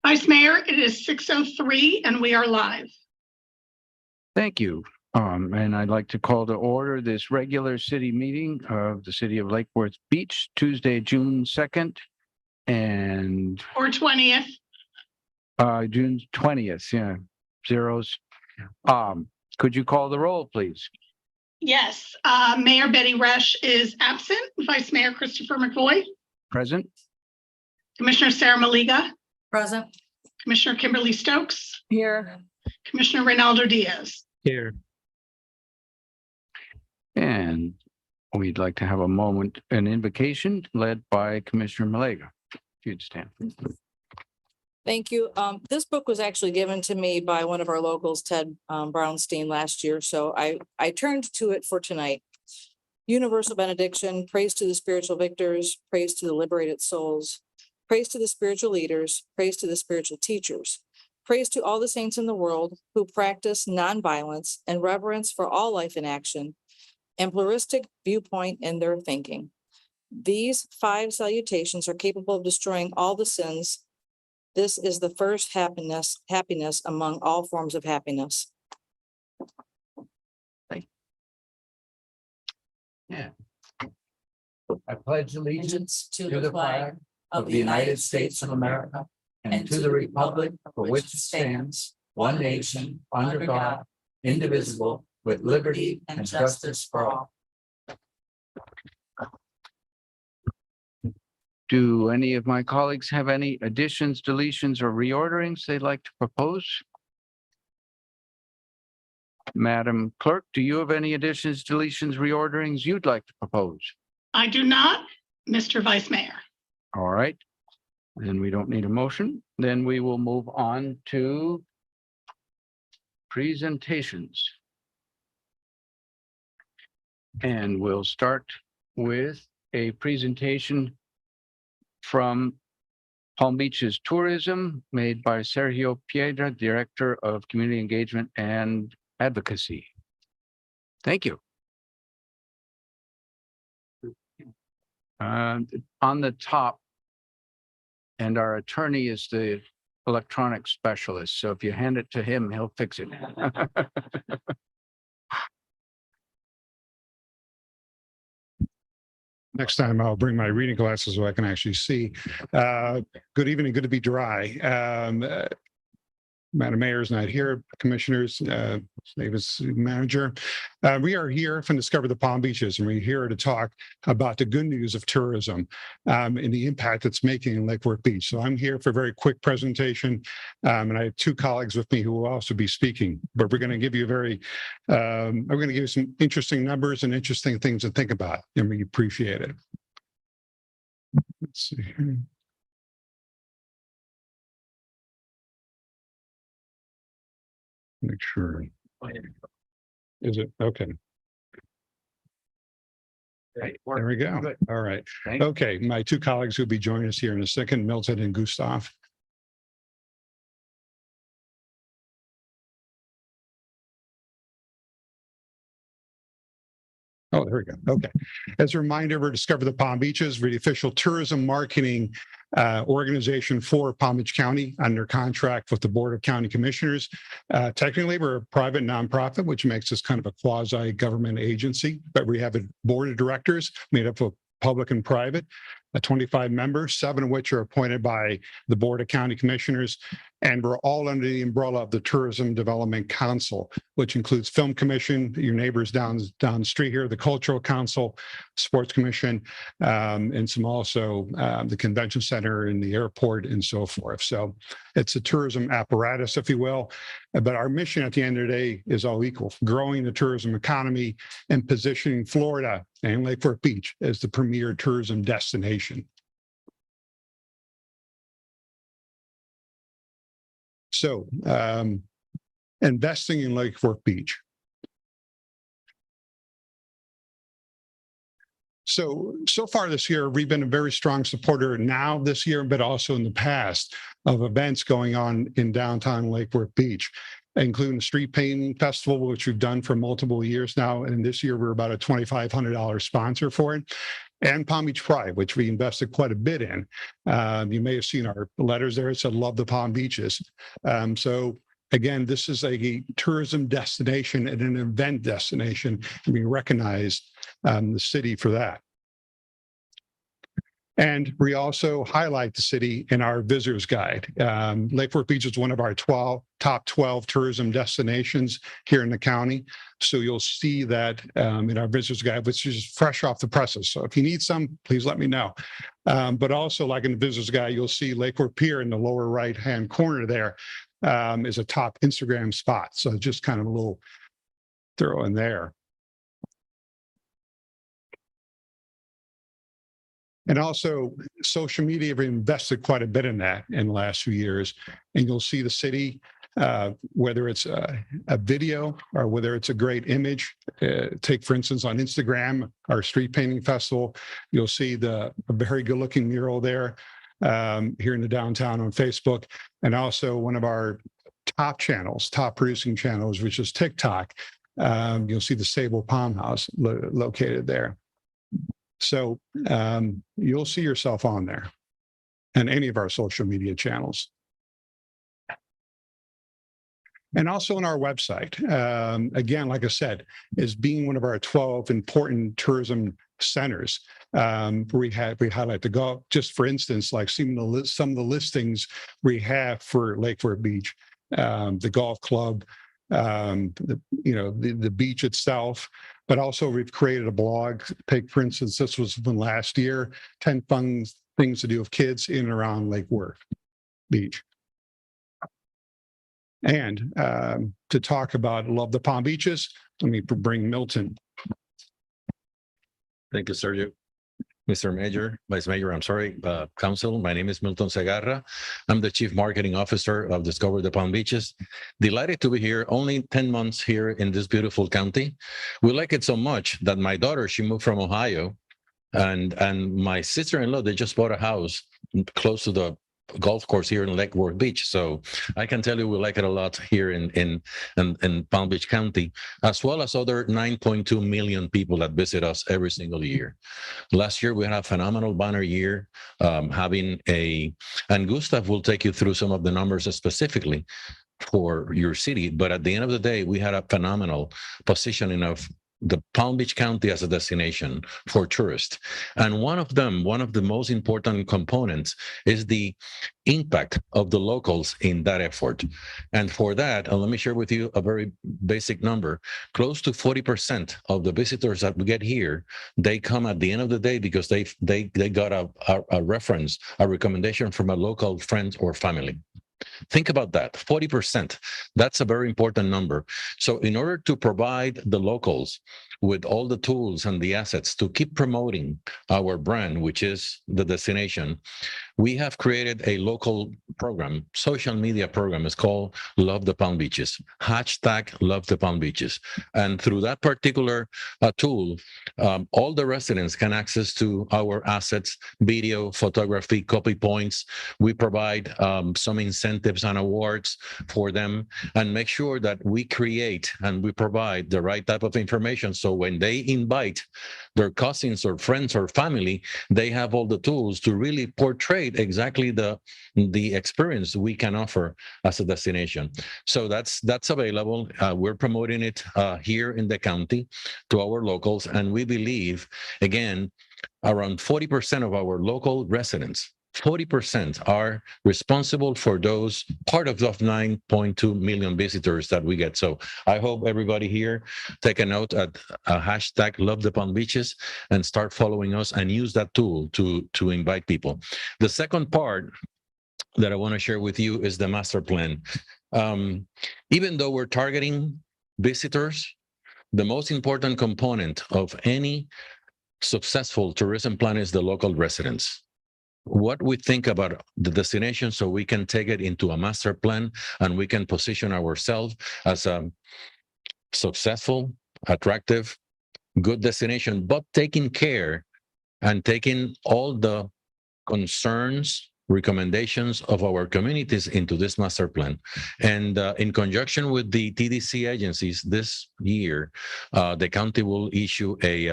Vice Mayor, it is 6:03 and we are live. Thank you. And I'd like to call to order this regular city meeting of the city of Lake Worth Beach, Tuesday, June 2nd and Or 20th. June 20th. Yeah, zeros. Could you call the roll, please? Yes. Mayor Betty Resch is absent. Vice Mayor Christopher McVoy. Present. Commissioner Sarah Maliga. Present. Commissioner Kimberly Stokes. Here. Commissioner Reynaldo Diaz. Here. And we'd like to have a moment, an invocation led by Commissioner Malega. If you'd stand. Thank you. This book was actually given to me by one of our locals, Ted Brownstein, last year. So I turned to it for tonight. Universal benediction, praise to the spiritual victors, praise to the liberated souls, praise to the spiritual leaders, praise to the spiritual teachers, praise to all the saints in the world who practice nonviolence and reverence for all life in action and pluralistic viewpoint in their thinking. These 5 salutations are capable of destroying all the sins. This is the first happiness among all forms of happiness. Yeah. I pledge Allegiance to the flag of the United States of America and to the republic for which it stands, one nation, under God, indivisible, with liberty and justice for all. Do any of my colleagues have any additions, deletions, or reorderings they'd like to propose? Madam Clerk, do you have any additions, deletions, reorderings you'd like to propose? I do not, Mr. Vice Mayor. All right. Then we don't need a motion. Then we will move on to presentations. And we'll start with a presentation from Palm Beach's tourism made by Sergio Piedra, Director of Community Engagement and Advocacy. Thank you. On the top, and our attorney is the electronic specialist. So if you hand it to him, he'll fix it. Next time I'll bring my reading glasses so I can actually see. Good evening, good to be dry. Madam Mayor is not here, commissioners, Davis manager. We are here from Discover the Palm Beaches, and we're here to talk about the good news of tourism and the impact it's making in Lake Worth Beach. So I'm here for a very quick presentation, and I have 2 colleagues with me who will also be speaking. But we're going to give you we're going to give you some interesting numbers and interesting things to think about, and we appreciate it. Let's see here. Make sure. Is it okay? There we go. Good. All right. Thank you. Okay. My 2 colleagues who'll be joining us here in a second, Milton and Gustav. Oh, there we go. Okay. As a reminder, we're Discover the Palm Beaches. We're the official tourism marketing organization for Palm Beach County under contract with the Board of County Commissioners. Technically, we're a private nonprofit, which makes us kind of a quasi-government agency, but we have a board of directors made up of public and private, 25 members, 7 of which are appointed by the Board of County Commissioners. And we're all under the umbrella of the Tourism Development Council, which includes Film Commission, your neighbors down the street here, the Cultural Council, Sports Commission, and some also the Convention Center and the airport and so forth. So it's a tourism apparatus, if you will. But our mission at the end of the day is all equal: growing the tourism economy and positioning Florida and Lake Worth Beach as the premier tourism destination. So investing in Lake Worth Beach. So far this year, we've been a very strong supporter now this year, but also in the past, of events going on in downtown Lake Worth Beach, including the Street Painting Festival, which we've done for multiple years now. And this year, we're about a $2,500 sponsor for it. and Palm Beach Pride, which we invested quite a bit in. You may have seen our letters there. It said, "Love the Palm Beaches." So again, this is a tourism destination and an event destination, and we recognize the city for that. And we also highlight the city in our visitors guide. Lake Worth Beach is one of our top 12 tourism destinations here in the county. So you'll see that in our visitors guide, which is fresh off the presses. So if you need some, please let me know. But also, like in the visitors guide, you'll see Lake Worth Pier in the lower right-hand corner there is a top Instagram spot. So just kind of a little throw in there. And also social media, we've invested quite a bit in that in the last few years. And you'll see the city, whether it's a video or whether it's a great image. Take, for instance, on Instagram, our street painting festival, you'll see a very good looking mural there here in the downtown on Facebook. And also one of our top producing channels, which is TikTok. You'll see the Sable Palm House located there. So you'll see yourself on there and any of our social media channels. And also on our website, again, like I said, is being one of our 12 important tourism centers. We highlight the golf, just for instance, like some of the listings we have for Lake Worth Beach, the golf club, the beach itself, but also we've created a blog. Take, for instance, this was from last year, 10 fun things to do with kids in and around Lake Worth Beach. And to talk about Love the Palm Beaches, let me bring Milton. Thank you, Sergio. Mr. Mayor, Vice Mayor, Council, my name is Milton Segarra. I'm the Chief Marketing Officer of Discover the Palm Beaches. Delighted to be here, only 10 months here in this beautiful county. We like it so much that my daughter, she moved from Ohio, and my sister-in-law, they just bought a house close to the golf course here in Lake Worth Beach. So I can tell you we like it a lot here in Palm Beach County, as well as other 9.2 million people that visit us every single year. Last year, we had a phenomenal banner year, and Gustav will take you through some of the numbers specifically for your city. But at the end of the day, we had a phenomenal positioning of the Palm Beach County as a destination for tourists. And one of the most important components is the impact of the locals in that effort. And for that, let me share with you a very basic number. Close to 40% of the visitors that we get here, they come at the end of the day because they got a reference, a recommendation from a local friend or family. Think about that, 40%. That's a very important number. So in order to provide the locals with all the tools and the assets to keep promoting our brand, which is the destination, we have created a local program, social media program. It's called Love the Palm Beaches, #Love the Palm Beaches. And through that particular tool, all the residents can access to our assets, video, photography, copy points. We provide some incentives and awards for them and make sure that we create and we provide the right type of information. So when they invite their cousins or friends or family, they have all the tools to really portray exactly the experience we can offer as a destination. So that's available. We're promoting it here in the county to our locals, and we believe, again, around 40% of our local residents, 40% are responsible for those part of those 9.2 million visitors that we get. So I hope everybody here take a note at #Love the Palm Beaches and start following us and use that tool to invite people. The second part that I want to share with you is the master plan. Even though we're targeting visitors, the most important component of any successful tourism plan is the local residents. What we think about the destination so we can take it into a master plan and we can position ourselves as a successful, attractive, good destination, but taking care and taking all the concerns recommendations of our communities into this master plan. And in conjunction with the TDC agencies this year, the county will issue a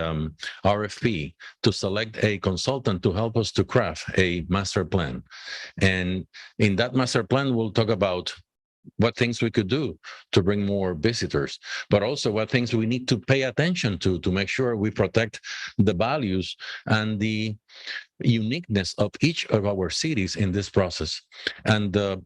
RFP to select a consultant to help us to craft a master plan. And in that master plan, we'll talk about what things we could do to bring more visitors, but also what things we need to pay attention to make sure we protect the values and the uniqueness of each of our cities in this process. And the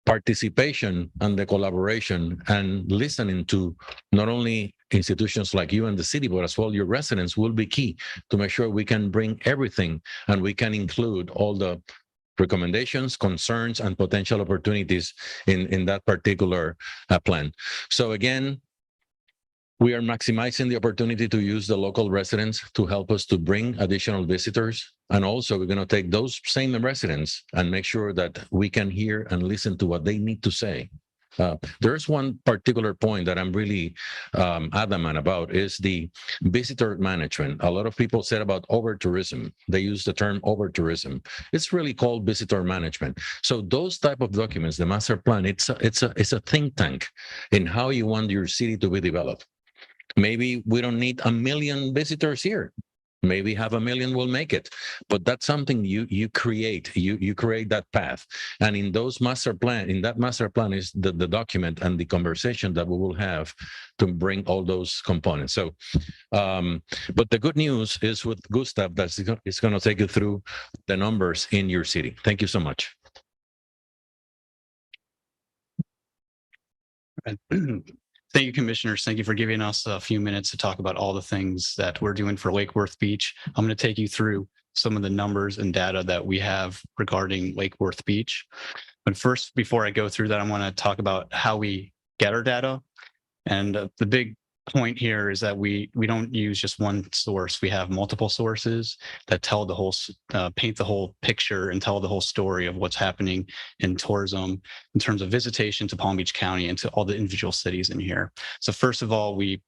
participation and the collaboration and listening to not only institutions like you and the city, but as well your residents will be key to make sure we can bring everything and we can include all the recommendations, concerns, and potential opportunities in that particular plan. So again, we are maximizing the opportunity to use the local residents to help us to bring additional visitors. And also we're going to take those same residents and make sure that we can hear and listen to what they need to say. There's one particular point that I'm really adamant about is the visitor management. A lot of people said about over-tourism. They use the term over-tourism. It's really called visitor management. So those type of documents, the master plan, it's a think tank in how you want your city to be developed. Maybe we don't need 1 million visitors here. Maybe 500,000 will make it, but that's something you create. You create that path, and in that master plan is the document and the conversation that we will have to bring all those components. So, but the good news is with Gustav that is going to take you through the numbers in your city. Thank you so much. Thank you, commissioners. Thank you for giving us a few minutes to talk about all the things that we're doing for Lake Worth Beach. I'm going to take you through some of the numbers and data that we have regarding Lake Worth Beach. But first, before I go through that, I want to talk about how we get our data. And the big point here is that we don't use just one source. We have multiple sources that tell the whole, paint the whole picture and tell the whole story of what's happening in tourism in terms of visitation to Palm Beach County and to all the individual cities in here. So first of all, we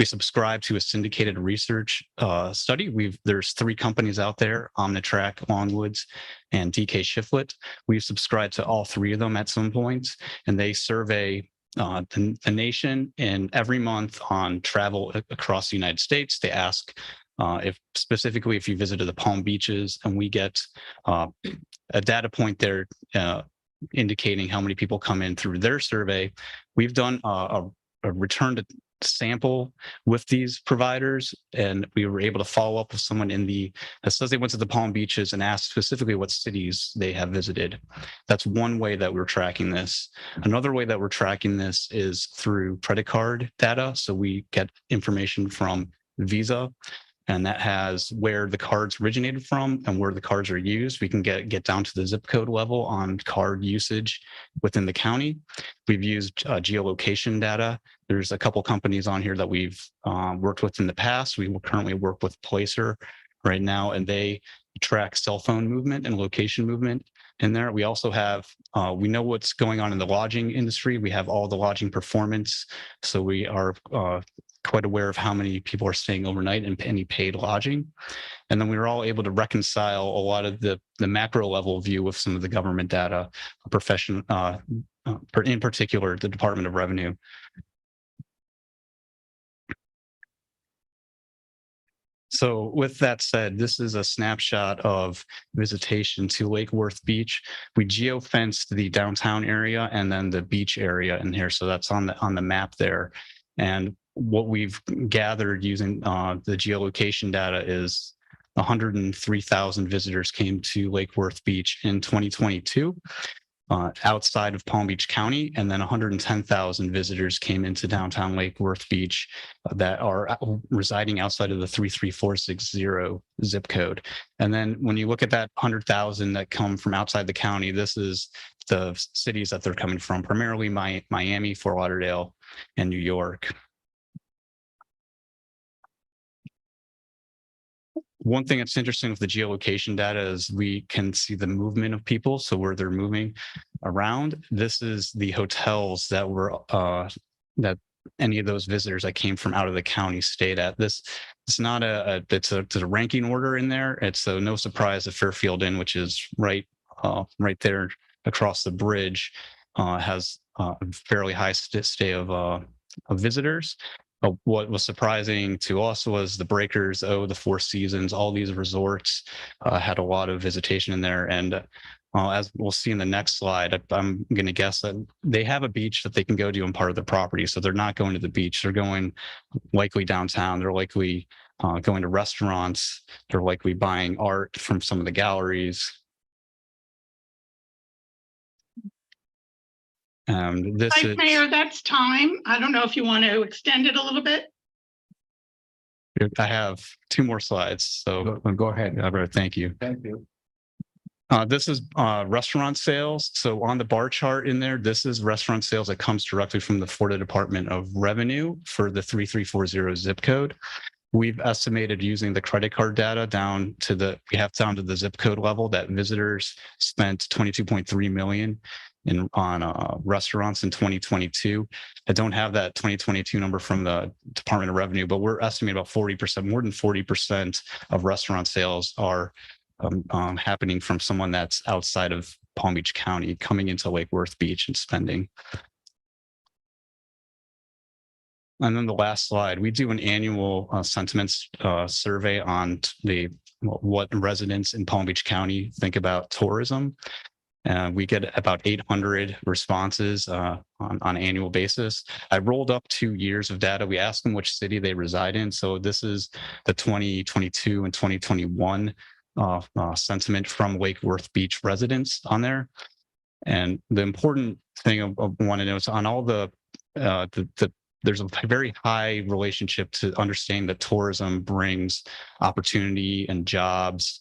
subscribe to a syndicated research study. There's 3 companies out there, Omnitrack, Longwoods, and DK Shiflett. We've subscribed to all 3 of them at some points, and they survey the nation, and every month on travel across the United States, they ask if you visited the Palm Beaches, and we get a data point there indicating how many people come in through their survey. We've done a return to sample with these providers, and we were able to follow up with someone that says they went to the Palm Beaches and asked specifically what cities they have visited. That's one way that we're tracking this. Another way that we're tracking this is through credit card data. So we get information from Visa, and that has where the cards originated from and where the cards are used. We can get down to the zip code level on card usage within the county. We've used geolocation data. There's a couple companies on here that we've worked with in the past. We will currently work with Placer right now, and they track cell phone movement and location movement in there. We also have, we know what's going on in the lodging industry. We have all the lodging performance. So we are quite aware of how many people are staying overnight and any paid lodging. And then we were all able to reconcile a lot of the macro level view with some of the government data, in particular, the Department of Revenue. So with that said, this is a snapshot of visitation to Lake Worth Beach. We geofenced the downtown area and then the beach area in here. So that's on the map there. And what we've gathered using the geolocation data is 103,000 visitors came to Lake Worth Beach in 2022. Outside of Palm Beach County, and then 110,000 visitors came into downtown Lake Worth Beach that are residing outside of the 33460 zip code. And then when you look at that 100,000 that come from outside the county, this is the cities that they're coming from, primarily Miami, Fort Lauderdale, and New York. One thing that's interesting with the geolocation data is we can see the movement of people, so where they're moving around. This is the hotels that were that any of those visitors that came from out of the county stayed at. This it's not it's a ranking order in there. It's no surprise that Fairfield Inn, which is right right there across the bridge has a fairly high stay of visitors. What was surprising to us was the Breakers, the Four Seasons, all these resorts had a lot of visitation in there. And as we'll see in the next slide, I'm going to guess that they have a beach that they can go to on part of the property. So they're not going to the beach. They're going likely downtown. They're likely going to restaurants. They're likely buying art from some of the galleries. This Vice is, Mayor, that's time. I don't know if you want to extend it a little bit. I have 2 more slides. So Go ahead. Thank you. Thank you. This is restaurant sales. So on the bar chart in there, this is restaurant sales that comes directly from the Florida Department of Revenue for the 3340 zip code. We've estimated using the credit card data down to the zip code level that visitors spent 22.3 million on restaurants in 2022. I don't have that 2022 number from the Department of Revenue, but we're estimating about 40%, more than 40% of restaurant sales are happening from someone that's outside of Palm Beach County coming into Lake Worth Beach and spending. And then the last slide, we do an annual sentiments survey on what residents in Palm Beach County think about tourism. We get about 800 responses on an annual basis. I rolled up 2 years of data. We asked them which city they reside in. So this is the 2022 and 2021 sentiment from Lake Worth Beach residents on there. And the important thing I want to know is on all there's a very high relationship to understanding that tourism brings opportunity and jobs,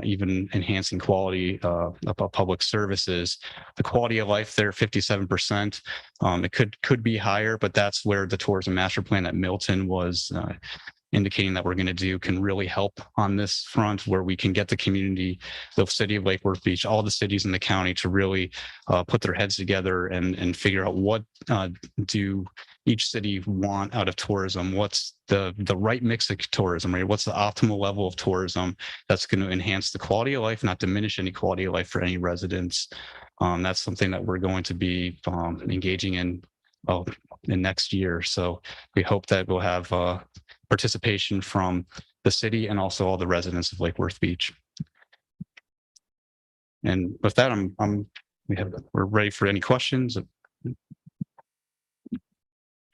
even enhancing quality of public services. The quality of life there, 57%. It could be higher, but that's where the tourism master plan that Milton was indicating that we're going to do can really help on this front, where we can get the community, the city of Lake Worth Beach, all the cities in the county to really put their heads together and figure out what do each city want out of tourism. What's the right mix of tourism, right? What's the optimal level of tourism that's going to enhance the quality of life, not diminish any quality of life for any residents. That's something that we're going to be engaging in next year. So we hope that we'll have participation from the city and also all the residents of Lake Worth Beach. And with that, we're ready for any questions.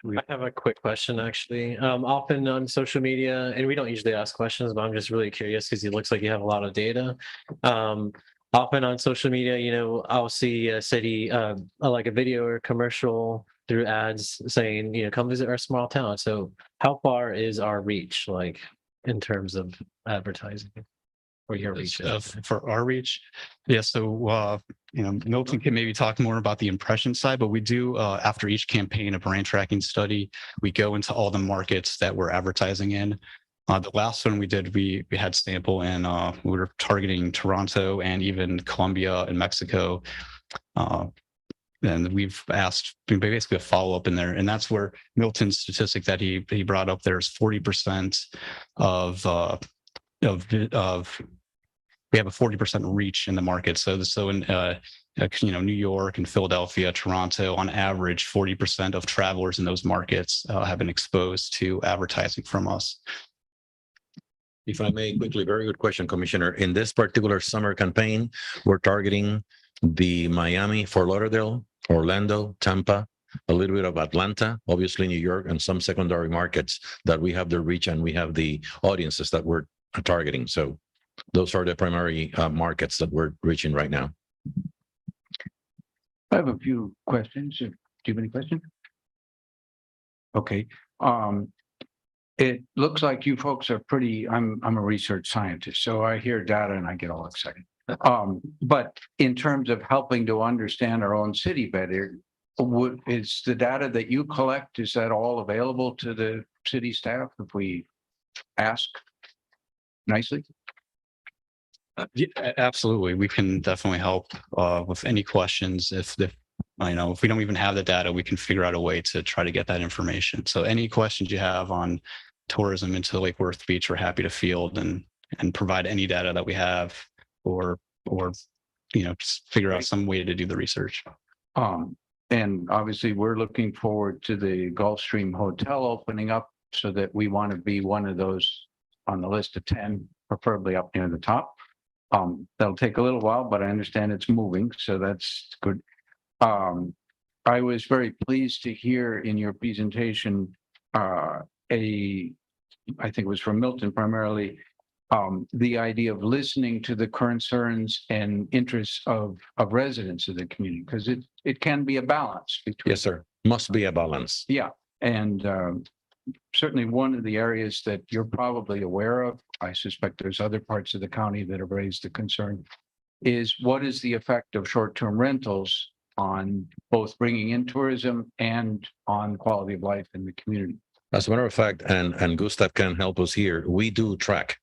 I have a quick question, actually. Often on social media, and we don't usually ask questions, but I'm just really curious because it looks like you have a lot of data. Often on social media, I'll see a city, like a video or commercial through ads saying, come visit our small town. So how far is our reach, like in terms of advertising? Or your reach? For our reach? Yeah, so Milton can maybe talk more about the impression side, but we do after each campaign a brand tracking study, we go into all the markets that we're advertising in. The last one we did, we had sample and we were targeting Toronto and even Colombia and Mexico. And we've asked basically a follow-up in there, and that's where Milton's statistic that he brought up there is 40% of we have a 40% reach in the market. So in New York and Philadelphia, Toronto, on average, 40% of travelers in those markets have been exposed to advertising from us. If I may quickly, very good question, Commissioner. In this particular summer campaign, we're targeting the Miami, Fort Lauderdale, Orlando, Tampa, a little bit of Atlanta, obviously New York, and some secondary markets that we have the reach and we have the audiences that we're targeting. So those are the primary markets that we're reaching right now. I have a few questions. Do you have any questions? Okay. It looks like you folks are pretty, I'm a research scientist, so I hear data and I get all excited. But in terms of helping to understand our own city better, is the data that you collect, is that all available to the city staff if we ask nicely? Yeah, absolutely. We can definitely help with any questions. If we don't even have the data, we can figure out a way to try to get that information. So any questions you have on tourism into Lake Worth Beach, we're happy to field and provide any data that we have or just figure out some way to do the research. And obviously, we're looking forward to the Gulfstream Hotel opening up so that we want to be one of those on the list of 10, preferably up near the top. That'll take a little while, but I understand it's moving, so that's good. I was very pleased to hear in your presentation, I think it was from Milton primarily, the idea of listening to the concerns and interests of residents of the community, because it can be a balance between. Yes, sir. Must be a balance. Yeah, and certainly one of the areas that you're probably aware of, I suspect there's other parts of the county that have raised the concern, is what is the effect of short-term rentals on both bringing in tourism and on quality of life in the community? As a matter of fact, and Gustav can help us here, we do track,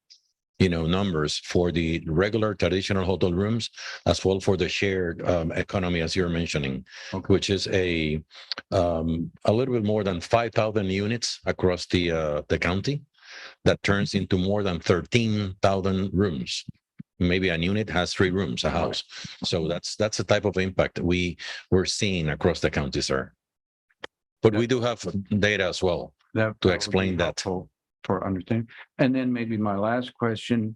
numbers for the regular traditional hotel rooms as well for the shared economy, as you're mentioning, Okay. which is a little bit more than 5,000 units across the county that turns into more than 13,000 rooms. Maybe a unit has 3 rooms, a house. So that's the type of impact we're seeing across the county, sir. But we do have data as well. That To would explain be that. helpful for understanding. And then maybe my last question,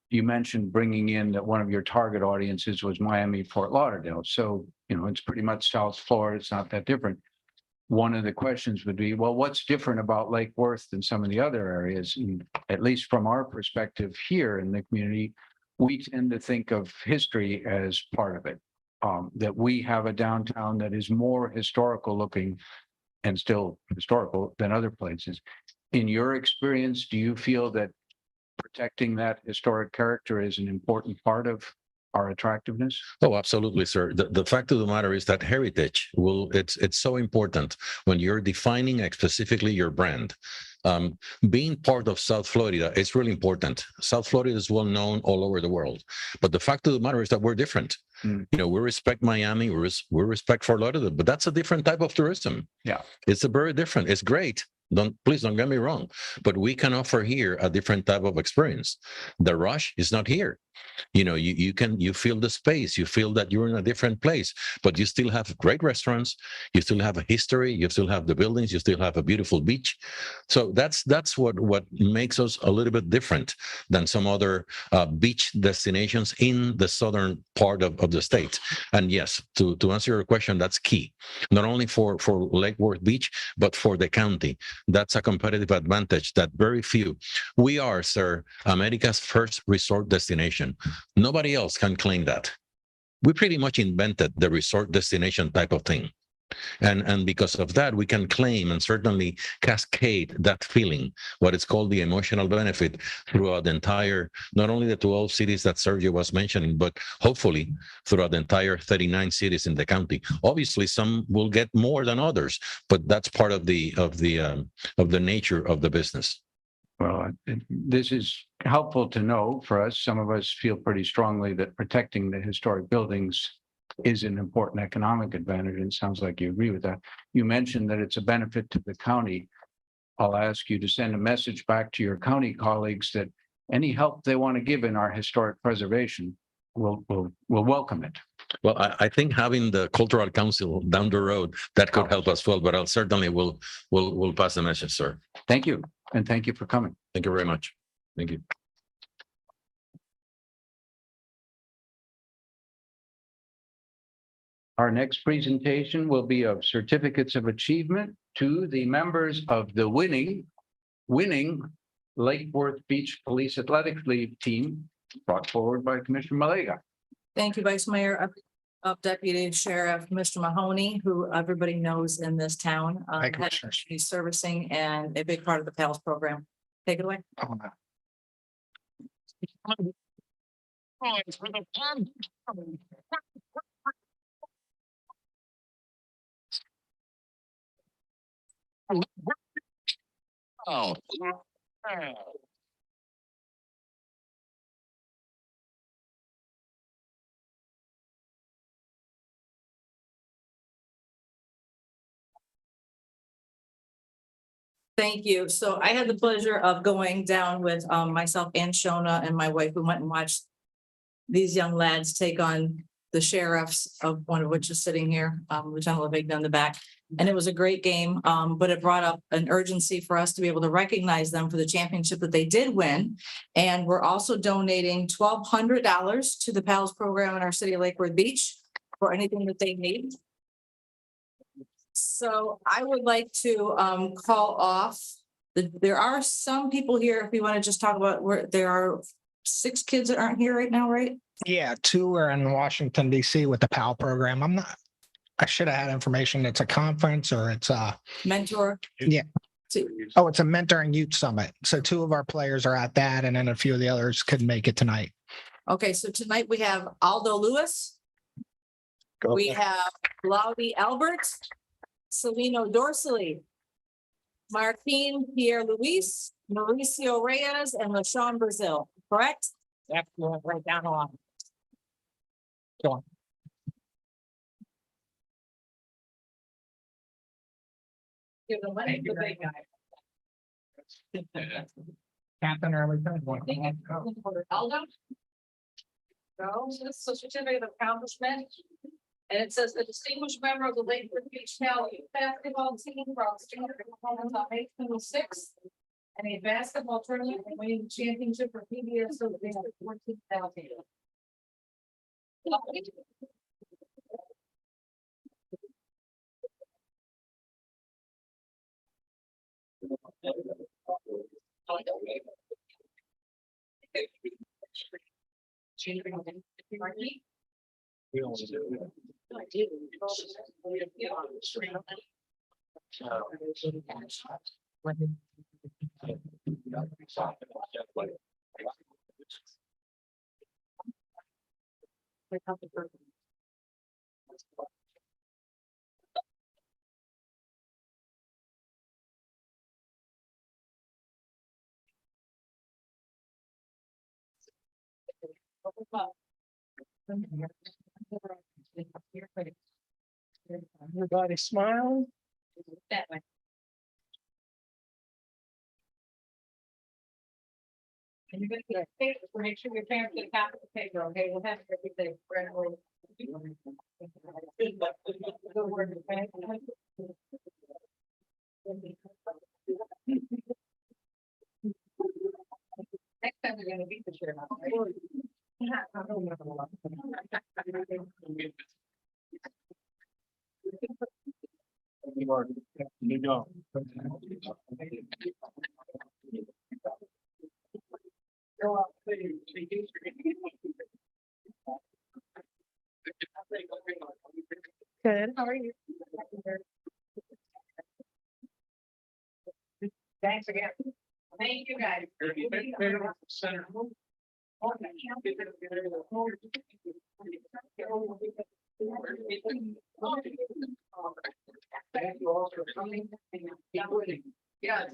you mentioned bringing in that one of your target audiences was Miami, Fort Lauderdale. So, it's pretty much South Florida. It's not that different. One of the questions would be, well, what's different about Lake Worth than some of the other areas? And at least from our perspective here in the community, we tend to think of history as part of it. That we have a downtown that is more historical looking and still historical than other places. In your experience, do you feel that protecting that historic character is an important part of our attractiveness? Oh, absolutely, sir. The fact of the matter is that heritage it's so important when you're defining specifically your brand. Being part of South Florida is really important. South Florida is well known all over the world, but the fact of the matter is that we're different. We respect Miami, we respect Fort Lauderdale, but that's a different type of tourism. Yeah. It's a very different. It's great. Please don't get me wrong, but we can offer here a different type of experience. The rush is not here. You feel the space, you feel that you're in a different place, but you still have great restaurants, you still have a history, you still have the buildings, you still have a beautiful beach. So that's what makes us a little bit different than some other beach destinations in the southern part of the state. And yes, to answer your question, that's key, not only for Lake Worth Beach, but for the county. That's a competitive advantage that very few. We are, sir, America's first resort destination. Nobody else can claim that. We pretty much invented the resort destination type of thing. And because of that, we can claim and certainly cascade that feeling, what is called the emotional benefit, throughout the entire, not only the 12 cities that Sergio was mentioning, but hopefully throughout the entire 39 cities in the county. Obviously, some will get more than others, but that's part of the nature of the business. Well, this is helpful to know for us. Some of us feel pretty strongly that protecting the historic buildings is an important economic advantage, and it sounds like you agree with that. You mentioned that it's a benefit to the county. I'll ask you to send a message back to your county colleagues that any help they want to give in our historic preservation, we'll welcome it. Well, I think having the cultural council down the road, that could help as well, but I'll certainly will pass the message, sir. Thank you, and thank you for coming. Thank you very much. Thank you. Our next presentation will be of certificates of achievement to the members of the winning Lake Worth Beach Police Athletics League team, brought forward by Commissioner Malega. Thank you, Vice Mayor. Up Deputy Sheriff, Mr. Mahoney, who everybody knows in this town. Hi, Head of Commissioners. Community Servicing and a big part of the PALS program. Take it away. Oh. Thank you. So I had the pleasure of going down with myself and Shona and my wife. We went and watched these young lads take on the sheriffs, of one of which is sitting here, Lieutenant Lavigna in the back. And it was a great game, but it brought up an urgency for us to be able to recognize them for the championship that they did win. And we're also donating $1,200 to the PALS program in our city of Lake Worth Beach for anything that they need. So I would like to call off. There are some people here, if we want to just talk about where there are 6 kids that aren't here right now, right? Yeah, 2 are in Washington DC with the PAL program. I should have had information. It's a conference or it's Mentor. Yeah. So- it's a mentoring youth summit. So 2 of our players are at that and then a few of the others couldn't make it tonight. Okay, so tonight we have Aldo Lewis. We have Laudi Albert, Celino Dorsally, Martin Pierre Luis, Mauricio Reyes, and LaShawn Brazil, correct? Yep, right down the line. Go on. Give the money to the big guy. Captain early. Aldo? No, so this is a certificate of accomplishment. And it says the distinguished member of the Lake Worth Beach Cal Youth Basketball Team brought senior performance on May 26th. And a basketball tournament and winning the championship for PBS so they have 14,000. Everybody smile. That way. And you're gonna get a paper, so make sure your parents get a copy of the paper, okay? We'll have everything. Good word, okay? Next time we're gonna beat the shit out of it. Good, how are you? Thanks again. Thank you, guys. Thank you all for coming. Yeah.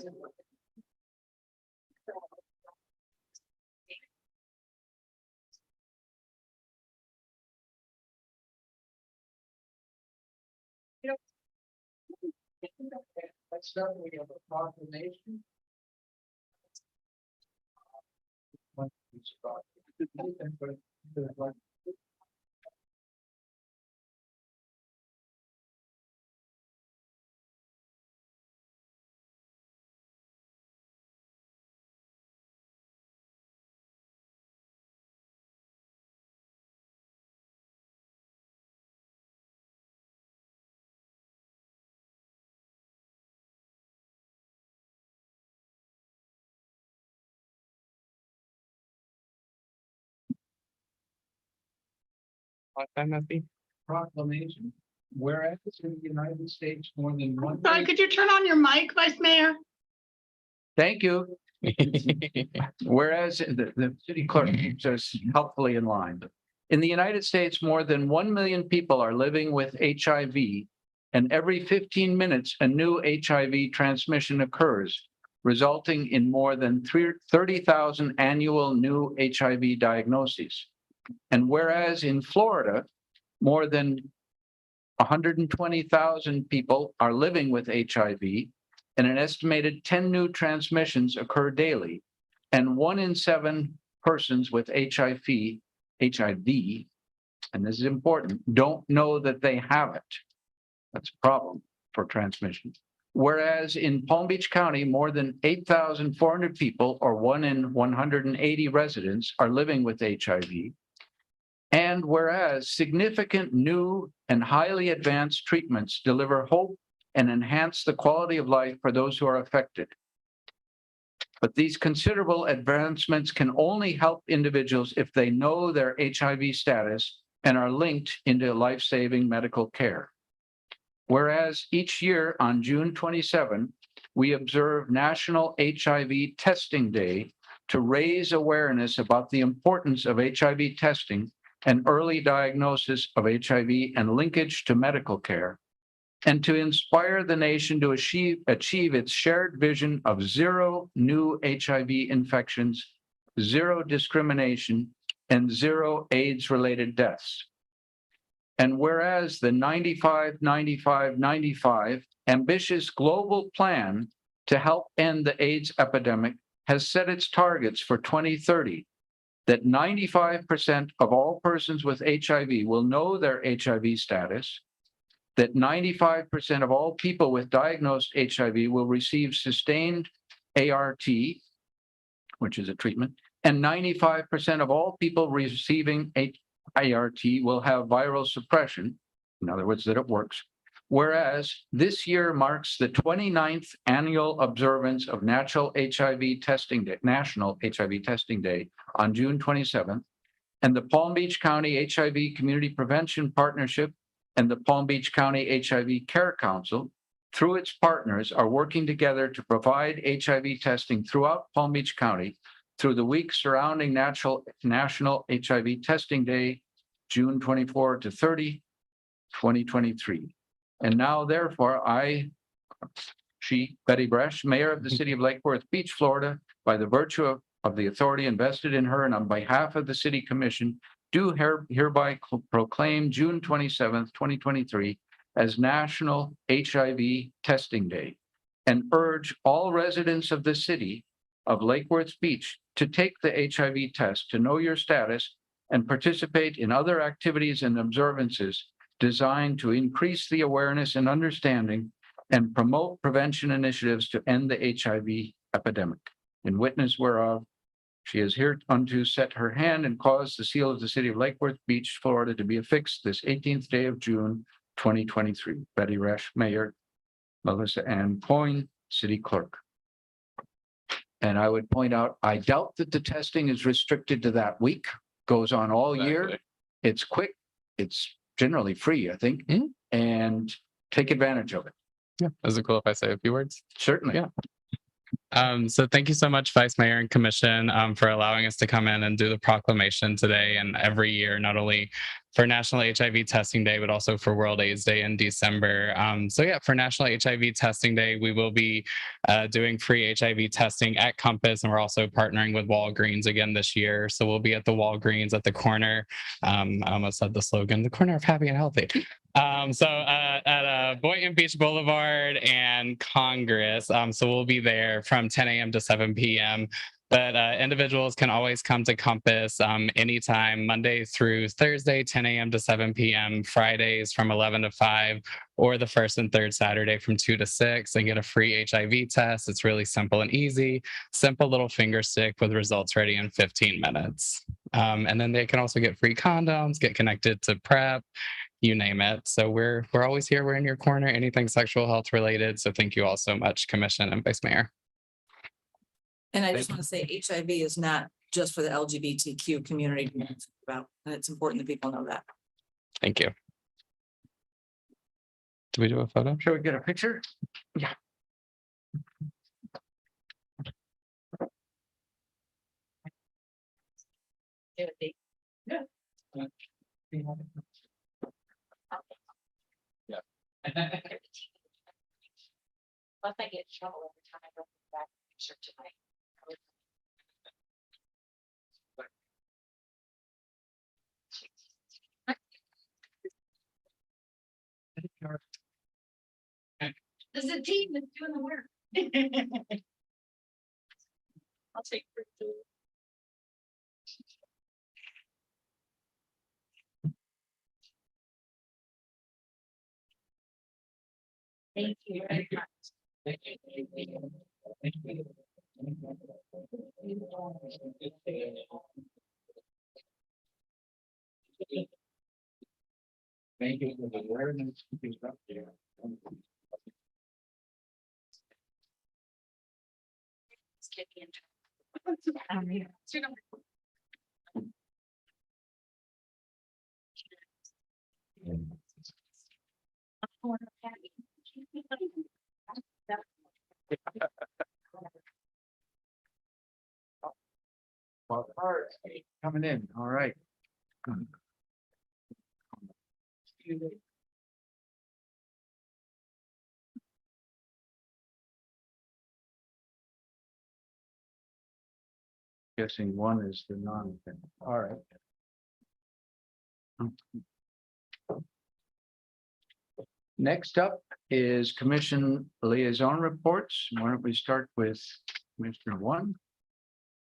Let's start with a proclamation. Proclamation. Whereas in the United States, more than one. Sorry, could you turn on your mic, Vice Mayor? Thank you. Whereas the city clerk keeps us helpfully in line. In the United States, more than 1 million people are living with HIV, and every 15 minutes, a new HIV transmission occurs, resulting in more than 30,000 annual new HIV diagnoses. And whereas in Florida, more than 120,000 people are living with HIV, and an estimated 10 new transmissions occur daily, and 1 in 7 persons with HIV HIV, and this is important, don't know that they have it. That's a problem for transmission. Whereas in Palm Beach County, more than 8,400 people, or 1 in 180 residents, are living with HIV. And whereas significant new and highly advanced treatments deliver hope and enhance the quality of life for those who are affected. But these considerable advancements can only help individuals if they know their HIV status and are linked into life-saving medical care. Whereas each year on June 27, we observe National HIV Testing Day to raise awareness about the importance of HIV testing and early diagnosis of HIV and linkage to medical care, and to inspire the nation to achieve its shared vision of zero new HIV infections, zero discrimination, and zero AIDS-related deaths. And whereas the 95-95-95 ambitious global plan to help end the AIDS epidemic has set its targets for 2030, that 95% of all persons with HIV will know their HIV status, that 95% of all people with diagnosed HIV will receive sustained ART, which is a treatment, and 95% of all people receiving ART will have viral suppression, in other words, that it works. Whereas this year marks the 29th annual observance of National HIV Testing Day on June 27th, and the Palm Beach County HIV Community Prevention Partnership and the Palm Beach County HIV Care Council, through its partners, are working together to provide HIV testing throughout Palm Beach County through the week surrounding National HIV Testing Day, June 24 to 30, 2023. And now, therefore, Betty Bresch, Mayor of the City of Lake Worth Beach, Florida, by the virtue of the authority invested in her and on behalf of the City Commission, do hereby proclaim June 27th, 2023 as National HIV Testing Day, and urge all residents of the city of Lake Worth Beach to take the HIV test to know your status and participate in other activities and observances designed to increase the awareness and understanding and promote prevention initiatives to end the HIV epidemic. In witness whereof, she is hereunto set her hand and caused the seal of the City of Lake Worth Beach, Florida, to be affixed this 18th day of June, 2023. Betty Bresch, Mayor. Melissa Ann Coyne, City Clerk. And I would point out, I doubt that the testing is restricted to that week, goes on all year. It's quick, it's generally free, I think, and take advantage of it. Yeah, is it cool if I say a few words? Certainly. Yeah. So thank you so much, Vice Mayor and Commission, for allowing us to come in and do the proclamation today and every year, not only for National HIV Testing Day, but also for World AIDS Day in December. So yeah, for National HIV Testing Day, we will be doing free HIV testing at Compass, and we're also partnering with Walgreens again this year. So we'll be at the Walgreens at the corner. I almost said the slogan, the corner of happy and healthy. At Boynton Beach Boulevard and Congress. So we'll be there from 10 a.m. to 7 p.m. But individuals can always come to Compass anytime, Monday through Thursday, 10 a.m. to 7 p.m., Fridays from 11 to 5, or the first and third Saturday from 2 to 6, and get a free HIV test. It's really simple and easy. Simple little finger stick with results ready in 15 minutes. And then they can also get free condoms, get connected to PrEP, you name it. So we're always here. We're in your corner, anything sexual health related. So thank you all so much, Commission and Vice Mayor. And I just want to say HIV is not just for the LGBTQ community to think about, and it's important that people know that. Thank you. Do we do a photo? Shall we get a picture? Yeah. Yeah. Unless I get in trouble every time I go back to the picture tonight. This is a team that's doing the work. I'll take. Thank you very much. Thank you for the awareness. Let's get the intro. Well, coming in, all right. Guessing one is the non-thing, all right. Next up is commission liaison reports. Why don't we start with Commissioner One?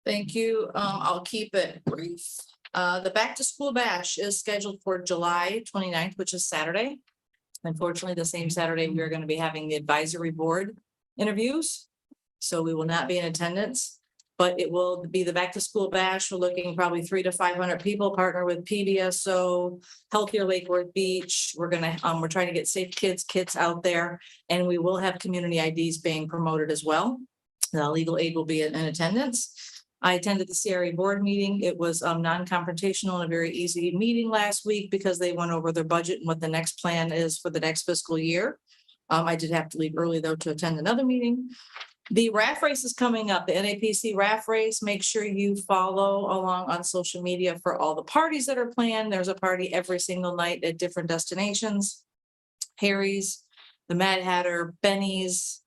Thank you. I'll keep it brief. The back to school bash is scheduled for July 29th, which is Saturday. Unfortunately, the same Saturday, we are going to be having the advisory board interviews. So we will not be in attendance, but it will be the back to school bash. We're looking probably 300 to 500 people, partner with PBSO, Healthier Lake Worth Beach. We're trying to get Safe Kids kits out there, and we will have community IDs being promoted as well. The legal aid will be in attendance. I attended the CRA board meeting. It was non-confrontational and a very easy meeting last week because they went over their budget and what the next plan is for the next fiscal year. I did have to leave early though to attend another meeting. The RAF race is coming up, the NAPC RAF race. Make sure you follow along on social media for all the parties that are planned. There's a party every single night at different destinations. Harry's, the Mad Hatter, Benny's,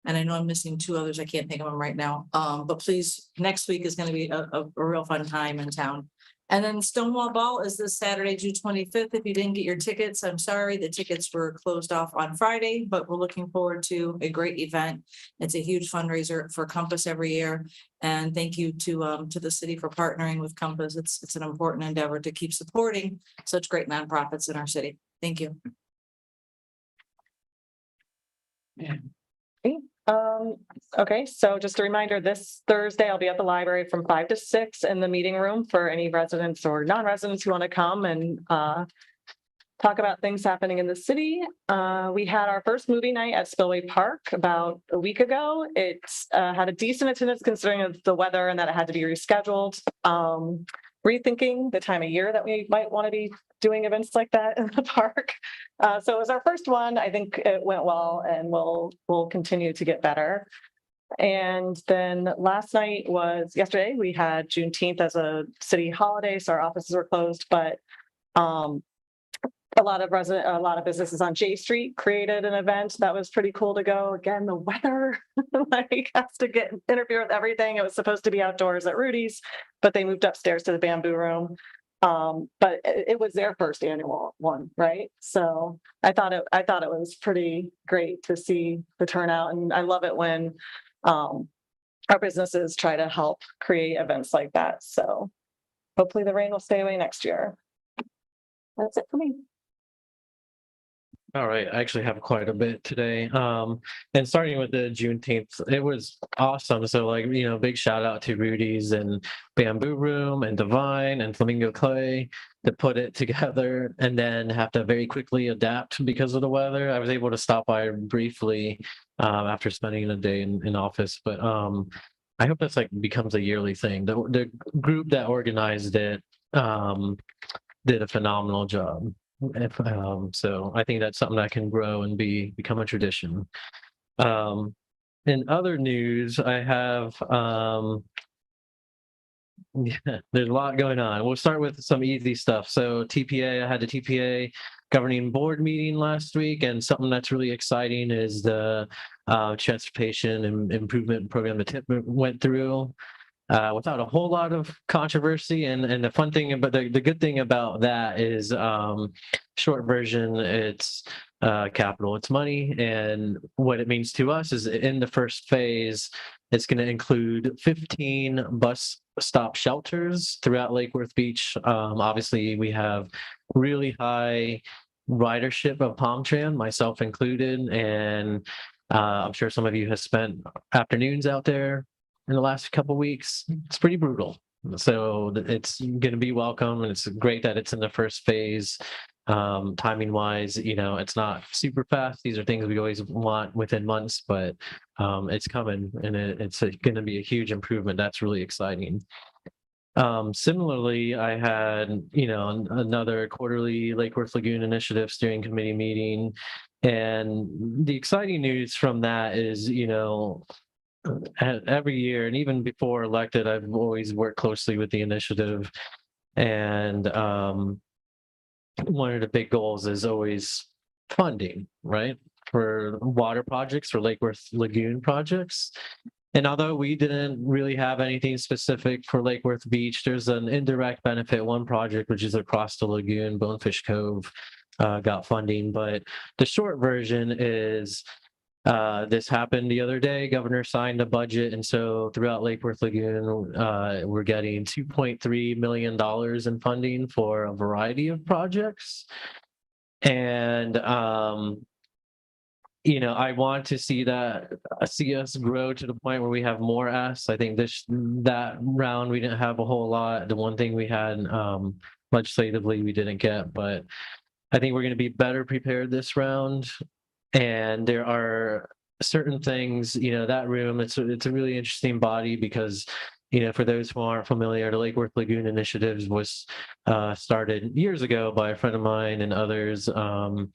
and I know I'm missing two others. I can't think of them right now. But please, next week is going to be a real fun time in town. And then Stonewall Ball is this Saturday, June 25th. If you didn't get your tickets, I'm sorry. The tickets were closed off on Friday, but we're looking forward to a great event. It's a huge fundraiser for Compass every year. And thank you to the city for partnering with Compass. It's an important endeavor to keep supporting such great nonprofits in our city. Thank you. Okay, so just a reminder, this Thursday, I'll be at the library from 5 to 6 in the meeting room for any residents or non-residents who want to come and talk about things happening in the city. We had our first movie night at Spillway Park about a week ago. It had a decent attendance considering the weather and that it had to be rescheduled. Rethinking the time of year that we might want to be doing events like that in the park. So it was our first one. I think it went well and we'll continue to get better. And then yesterday, we had Juneteenth as a city holiday, so our offices were closed, but a lot of businesses on J Street created an event that was pretty cool to go. Again, the weather has to interfere with everything. It was supposed to be outdoors at Rudy's, but they moved upstairs to the Bamboo Room. But it was their first annual one, right? So I thought it was pretty great to see the turnout, and I love it when our businesses try to help create events like that. So hopefully the rain will stay away next year. That's it for me. All right, I actually have quite a bit today. And starting with the Juneteenth, it was awesome. So big shout out to Rudy's and Bamboo Room and Divine and Flamingo Clay to put it together and then have to very quickly adapt because of the weather. I was able to stop by briefly after spending a day in office, but I hope that's becomes a yearly thing. The group that organized it did a phenomenal job. So I think that's something that can grow and become a tradition. In other news, I have there's a lot going on. We'll start with some easy stuff. So TPA, I had the TPA governing board meeting last week, and something that's really exciting is the transportation and improvement program that TIP went through. Without a whole lot of controversy, and the fun thing, but the good thing about that is short version, it's capital, it's money, and what it means to us is in the first phase, it's going to include 15 bus stop shelters throughout Lake Worth Beach. Obviously, we have really high ridership of PalmTran, myself included, and I'm sure some of you have spent afternoons out there in the last couple weeks. It's pretty brutal. So it's going to be welcome, and it's great that it's in the first phase. Timing wise, it's not super fast. These are things we always want within months, but it's coming, and it's going to be a huge improvement. That's really exciting. Similarly, I had, another quarterly Lake Worth Lagoon Initiative Steering Committee meeting. And the exciting news from that is, every year, and even before elected, I've always worked closely with the initiative. And one of the big goals is always funding, right? For water projects, for Lake Worth Lagoon projects. And although we didn't really have anything specific for Lake Worth Beach, there's an indirect benefit. One project, which is across the lagoon, Bonefish Cove, got funding. But the short version is this happened the other day. Governor signed a budget. And so throughout Lake Worth Lagoon, we're getting $2.3 million in funding for a variety of projects. And I want to see us grow to the point where we have more asks. I think that round we didn't have a whole lot. The one thing we had legislatively we didn't get, but I think we're going to be better prepared this round. And there are certain things, that room, it's a really interesting body because, for those who aren't familiar, the Lake Worth Lagoon Initiatives was started years ago by a friend of mine and others. And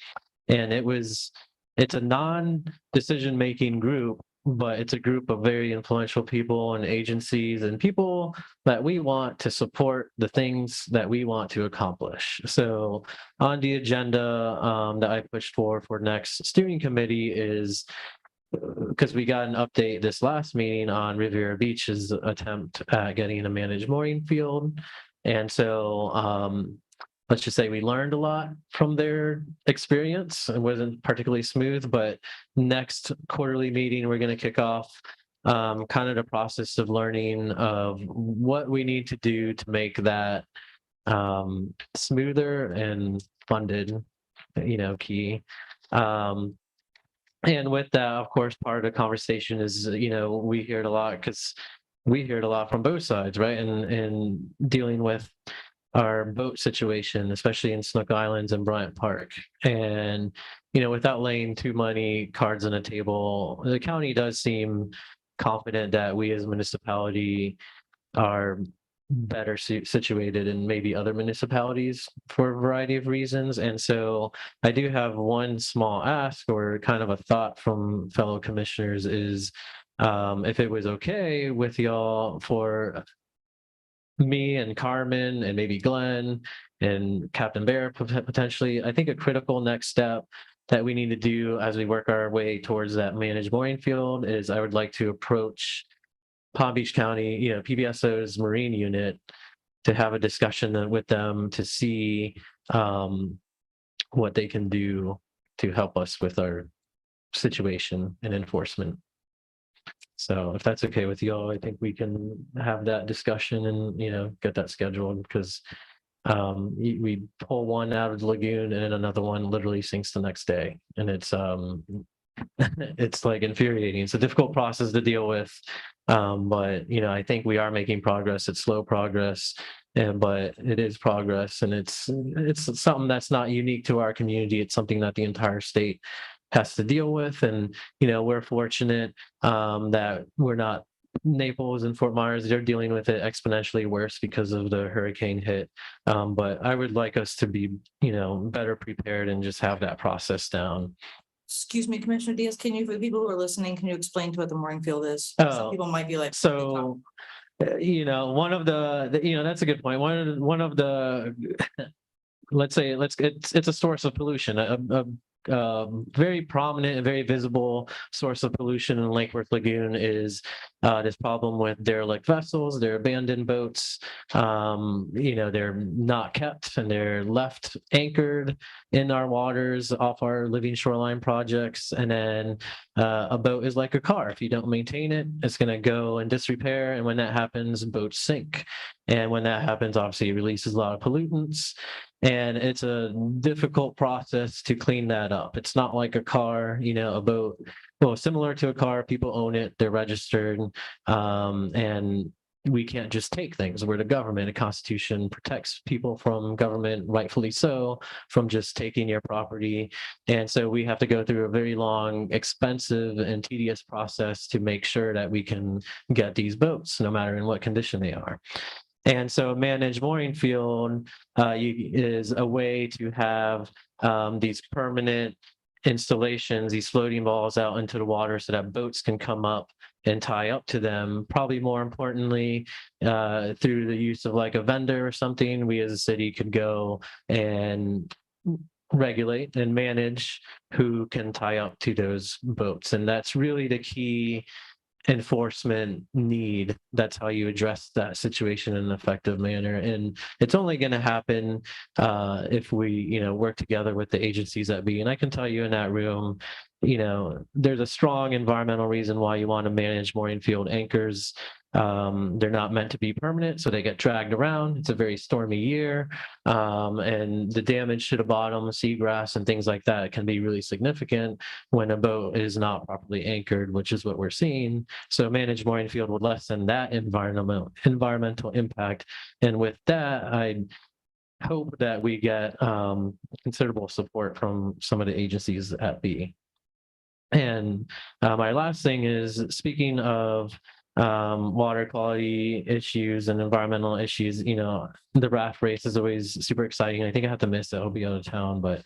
it's a non-decision-making group, but it's a group of very influential people and agencies and people that we want to support the things that we want to accomplish. So on the agenda that I pushed for next steering committee is, because we got an update this last meeting on Riviera Beach's attempt at getting a managed mooring field. And so let's just say we learned a lot from their experience. It wasn't particularly smooth, but next quarterly meeting, we're going to kick off kind of the process of learning of what we need to do to make that smoother and funded, key. And with that, of course, part of the conversation is, we hear it a lot because we hear it a lot from both sides, right? And dealing with our boat situation, especially in Snook Islands and Bryant Park. And, without laying too many cards on the table, the county does seem confident that we as a municipality are better situated than maybe other municipalities for a variety of reasons. And so I do have one small ask or kind of a thought from fellow commissioners is if it was okay with y'all for me and Carmen and maybe Glenn and Captain Bear potentially, I think a critical next step that we need to do as we work our way towards that managed mooring field is I would like to approach Palm Beach County, PBSO's Marine unit to have a discussion with them to see what they can do to help us with our situation and enforcement. So if that's okay with you all, I think we can have that discussion and, get that scheduled because we pull one out of the lagoon and another one literally sinks the next day. And it's it's like infuriating. It's a difficult process to deal with. But, I think we are making progress. It's slow progress, but it is progress. And it's something that's not unique to our community. It's something that the entire state has to deal with. And, we're fortunate that we're not Naples and Fort Myers. They're dealing with it exponentially worse because of the hurricane hit. But I would like us to be, better prepared and just have that process down. Excuse me, Commissioner Diaz, for the people who are listening, can you explain to what the mooring field is? Oh, Some people might be like. So, one of the that's a good point. One of the, let's say, it's a source of pollution, a very prominent and very visible source of pollution in Lake Worth Lagoon is this problem with derelict vessels. They're abandoned boats. They're not kept and they're left anchored in our waters off our living shoreline projects. And then a boat is like a car. If you don't maintain it, it's going to go in disrepair. And when that happens, boats sink. And when that happens, obviously it releases a lot of pollutants. And it's a difficult process to clean that up. It's not like a car, a boat. Well, similar to a car, people own it, they're registered, and we can't just take things. We're the government. The Constitution protects people from government, rightfully so, from just taking your property. And so we have to go through a very long, expensive, and tedious process to make sure that we can get these boats, no matter in what condition they are. And so managed mooring field is a way to have these permanent installations, these floating balls out into the water so that boats can come up and tie up to them. Probably more importantly, through the use of like a vendor or something, we as a city could go and regulate and manage who can tie up to those boats. And that's really the key enforcement need. That's how you address that situation in an effective manner. And it's only going to happen if we, work together with the agencies that be. And I can tell you in that room, there's a strong environmental reason why you want to manage mooring field anchors. They're not meant to be permanent, so they get dragged around. It's a very stormy year, and the damage to the bottom, seagrass, and things like that can be really significant when a boat is not properly anchored, which is what we're seeing. So managed mooring field would lessen that environmental impact. And with that, I hope that we get considerable support from some of the agencies at B. And my last thing is, speaking of water quality issues and environmental issues, the raft race is always super exciting. I think I have to miss it. I'll be out of town. But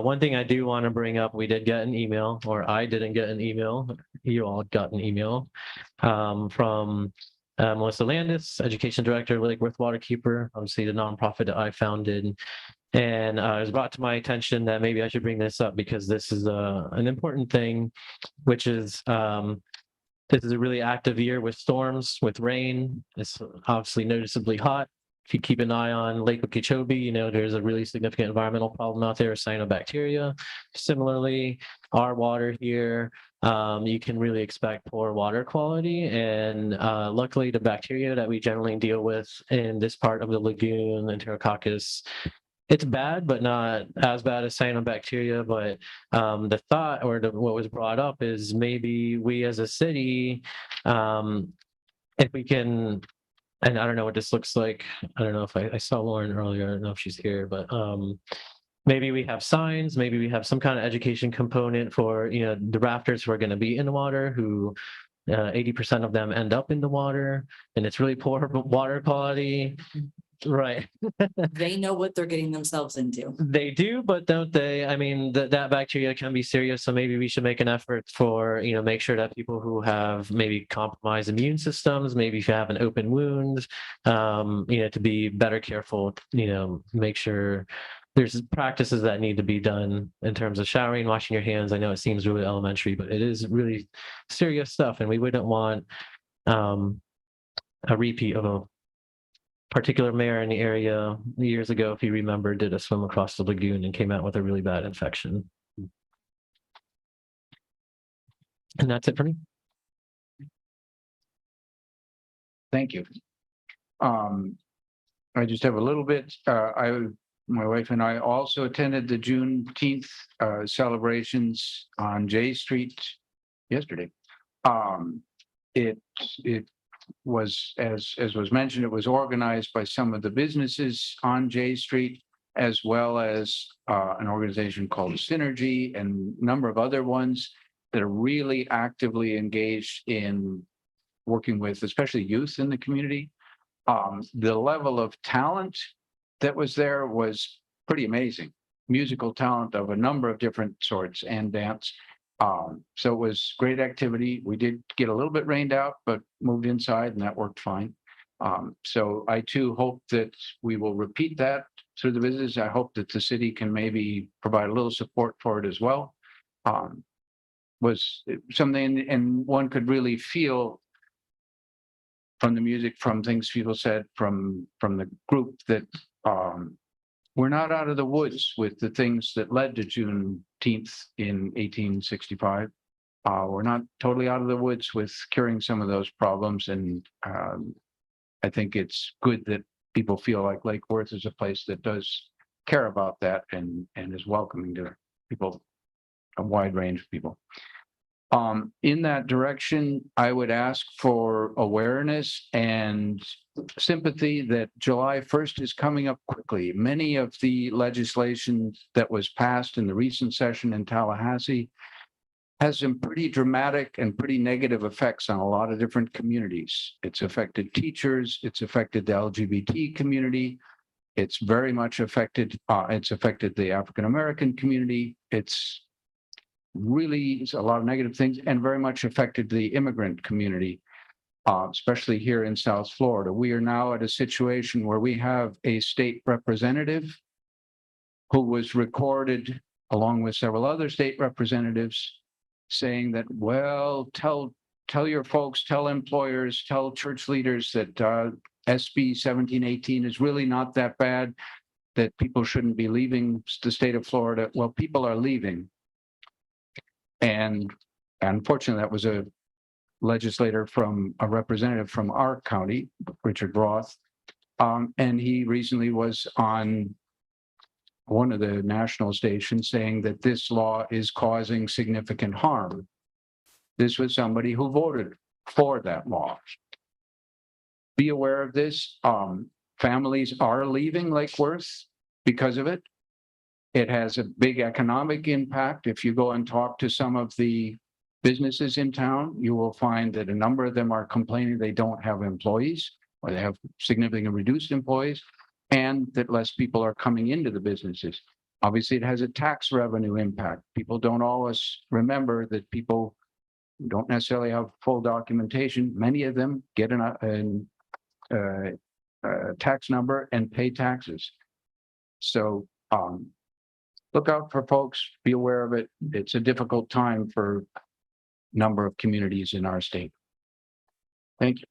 one thing I do want to bring up, we did get an email, or I didn't get an email. You all got an email from Melissa Landis, Education Director, Lake Worth Waterkeeper, obviously the nonprofit that I founded. And it was brought to my attention that maybe I should bring this up because this is an important thing, which is this is a really active year with storms, with rain. It's obviously noticeably hot. If you keep an eye on Lake Okeechobee, there's a really significant environmental problem out there, cyanobacteria. Similarly, our water here, you can really expect poor water quality. And luckily, the bacteria that we generally deal with in this part of the lagoon, Enterococcus, it's bad, but not as bad as cyanobacteria. But the thought, or what was brought up, is maybe we as a city, if we can, and I don't know what this looks like. I don't know if I saw Lauren earlier. I don't know if she's here, but maybe we have signs, maybe we have some kind of education component for, the rafters who are going to be in the water, who 80% of them end up in the water, and it's really poor water quality. Right. They know what they're getting themselves into. They do, but don't they? I mean, that bacteria can be serious. So maybe we should make an effort for, make sure that people who have maybe compromised immune systems, maybe if you have an open wound, to be better careful, make sure there's practices that need to be done in terms of showering, washing your hands. I know it seems really elementary, but it is really serious stuff. And we wouldn't want a repeat of a particular mayor in the area years ago, if you remember, did a swim across the lagoon and came out with a really bad infection. And that's it for me. Thank you. I just have a little bit, my wife and I also attended the Juneteenth celebrations on J Street yesterday. It was, as was mentioned, it was organized by some of the businesses on J Street, as well as an organization called Synergy and a number of other ones that are really actively engaged in working with especially youth in the community. The level of talent that was there was pretty amazing. Musical talent of a number of different sorts and dance. So it was great activity. We did get a little bit rained out, but moved inside and that worked fine. So I too hope that we will repeat that through the visits. I hope that the city can maybe provide a little support for it as well. Was something, and one could really feel from the music, from things people said, from the group, that we're not out of the woods with the things that led to Juneteenth in 1865. We're not totally out of the woods with curing some of those problems, and I think it's good that people feel like Lake Worth is a place that does care about that and is welcoming to people, a wide range of people. In that direction, I would ask for awareness and sympathy that July 1st is coming up quickly. Many of the legislation that was passed in the recent session in Tallahassee has some pretty dramatic and pretty negative effects on a lot of different communities. It's affected teachers, it's affected the LGBT community, it's very much affected, the African-American community. It's really a lot of negative things and very much affected the immigrant community, especially here in South Florida. We are now at a situation where we have a state representative who was recorded along with several other state representatives saying that, well, tell your folks, tell employers, tell church leaders that SB 1718 is really not that bad, that people shouldn't be leaving the state of Florida. Well, people are leaving. And unfortunately, that was a representative from our county, Richard Roth. And he recently was on one of the national stations saying that this law is causing significant harm. This was somebody who voted for that law. Be aware of this. Families are leaving Lake Worth because of it. It has a big economic impact. If you go and talk to some of the businesses in town, you will find that a number of them are complaining they don't have employees or they have significantly reduced employees and that less people are coming into the businesses. Obviously, it has a tax revenue impact. People don't always remember that people don't necessarily have full documentation. Many of them get a tax number and pay taxes. So, look out for folks, be aware of it. It's a difficult time for a number of communities in our state. Thank you.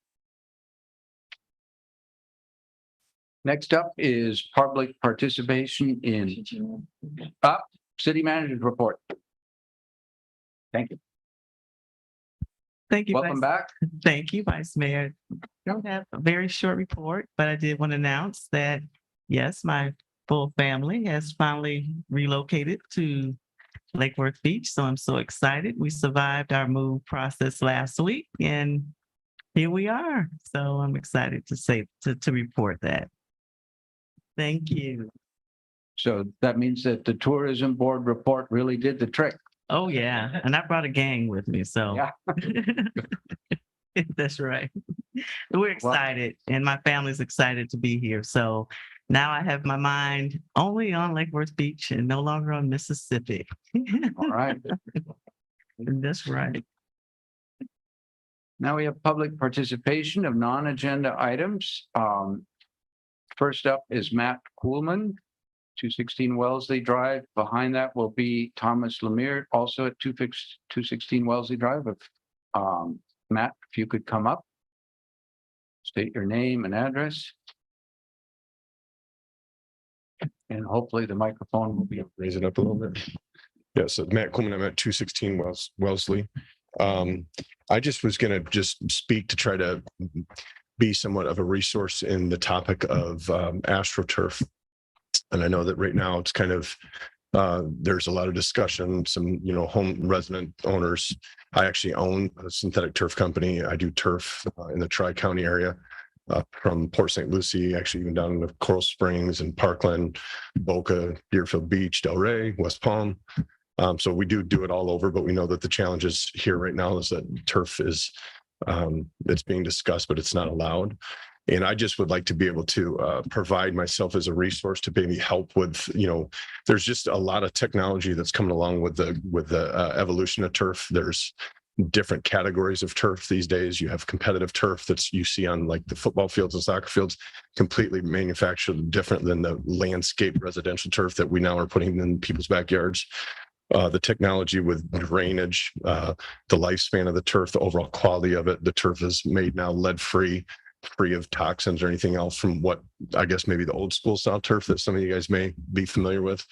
Next up is public participation in city manager's report. Thank you. Thank you. Welcome back. Thank you, Vice Mayor. I don't have a very short report, but I did want to announce that, yes, my full family has finally relocated to Lake Worth Beach. So I'm so excited. We survived our move process last week and here we are. So I'm excited to report that. Thank you. So that means that the tourism board report really did the trick. Oh, yeah. And I brought a gang with me. So Yeah. that's right. We're excited and my family's excited to be here. So now I have my mind only on Lake Worth Beach and no longer on Mississippi. All right. That's right. Now we have public participation of non-agenda items. First up is Matt Kuhlman, 216 Wellesley Drive. Behind that will be Thomas Lemire, also at 216 Wellesley Drive. Matt, if you could come up, state your name and address. And hopefully the microphone will be. Raise it up a little bit. Yes, Matt Coleman, I'm at 216 Wellesley. I just was going to speak to try to be somewhat of a resource in the topic of AstroTurf. And I know that right now it's kind of, there's a lot of discussion, some, home resident owners. I actually own a synthetic turf company. I do turf in the Tri-County area. From Port St. Lucie, actually even down to Coral Springs and Parkland, Boca, Deerfield Beach, Delray, West Palm. So we do it all over, but we know that the challenges here right now is that turf is, it's being discussed, but it's not allowed. And I just would like to be able to provide myself as a resource to maybe help with, there's just a lot of technology that's coming along with the evolution of turf. There's different categories of turf these days. You have competitive turf that's you see on like the football fields and soccer fields, completely manufactured different than the landscape residential turf that we now are putting in people's backyards. The technology with drainage, the lifespan of the turf, the overall quality of it. The turf is made now lead-free. free of toxins or anything else from what I guess maybe the old school style turf that some of you guys may be familiar with.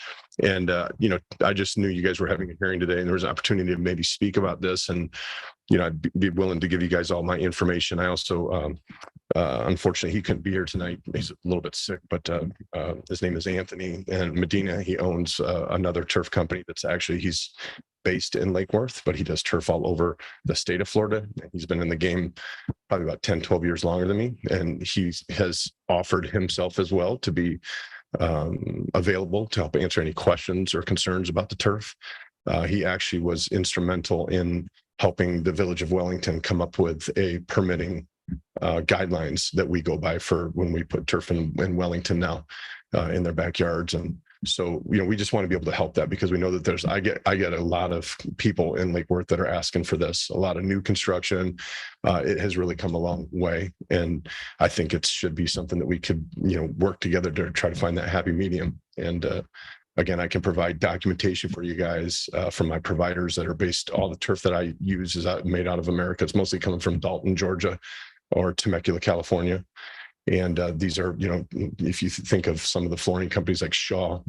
And, I just knew you guys were having a hearing today and there was an opportunity to maybe speak about this. And, I'd be willing to give you guys all my information. I also, unfortunately, he couldn't be here tonight. He's a little bit sick, but his name is Anthony and Medina. He owns another turf company he's based in Lake Worth, but he does turf all over the state of Florida. He's been in the game probably about 10, 12 years longer than me. And he has offered himself as well to be available to help answer any questions or concerns about the turf. He actually was instrumental in helping the Village of Wellington come up with a permitting guidelines that we go by for when we put turf in Wellington now in their backyards. And so, we just want to be able to help that because we know that I get a lot of people in Lake Worth that are asking for this, a lot of new construction. It has really come a long way. And I think it should be something that we could, work together to try to find that happy medium. And, again, I can provide documentation for you guys from my providers that are based. All the turf that I use is made out of America. It's mostly coming from Dalton, Georgia, or Temecula, California. And these are, if you think of some of the flooring companies like Shaw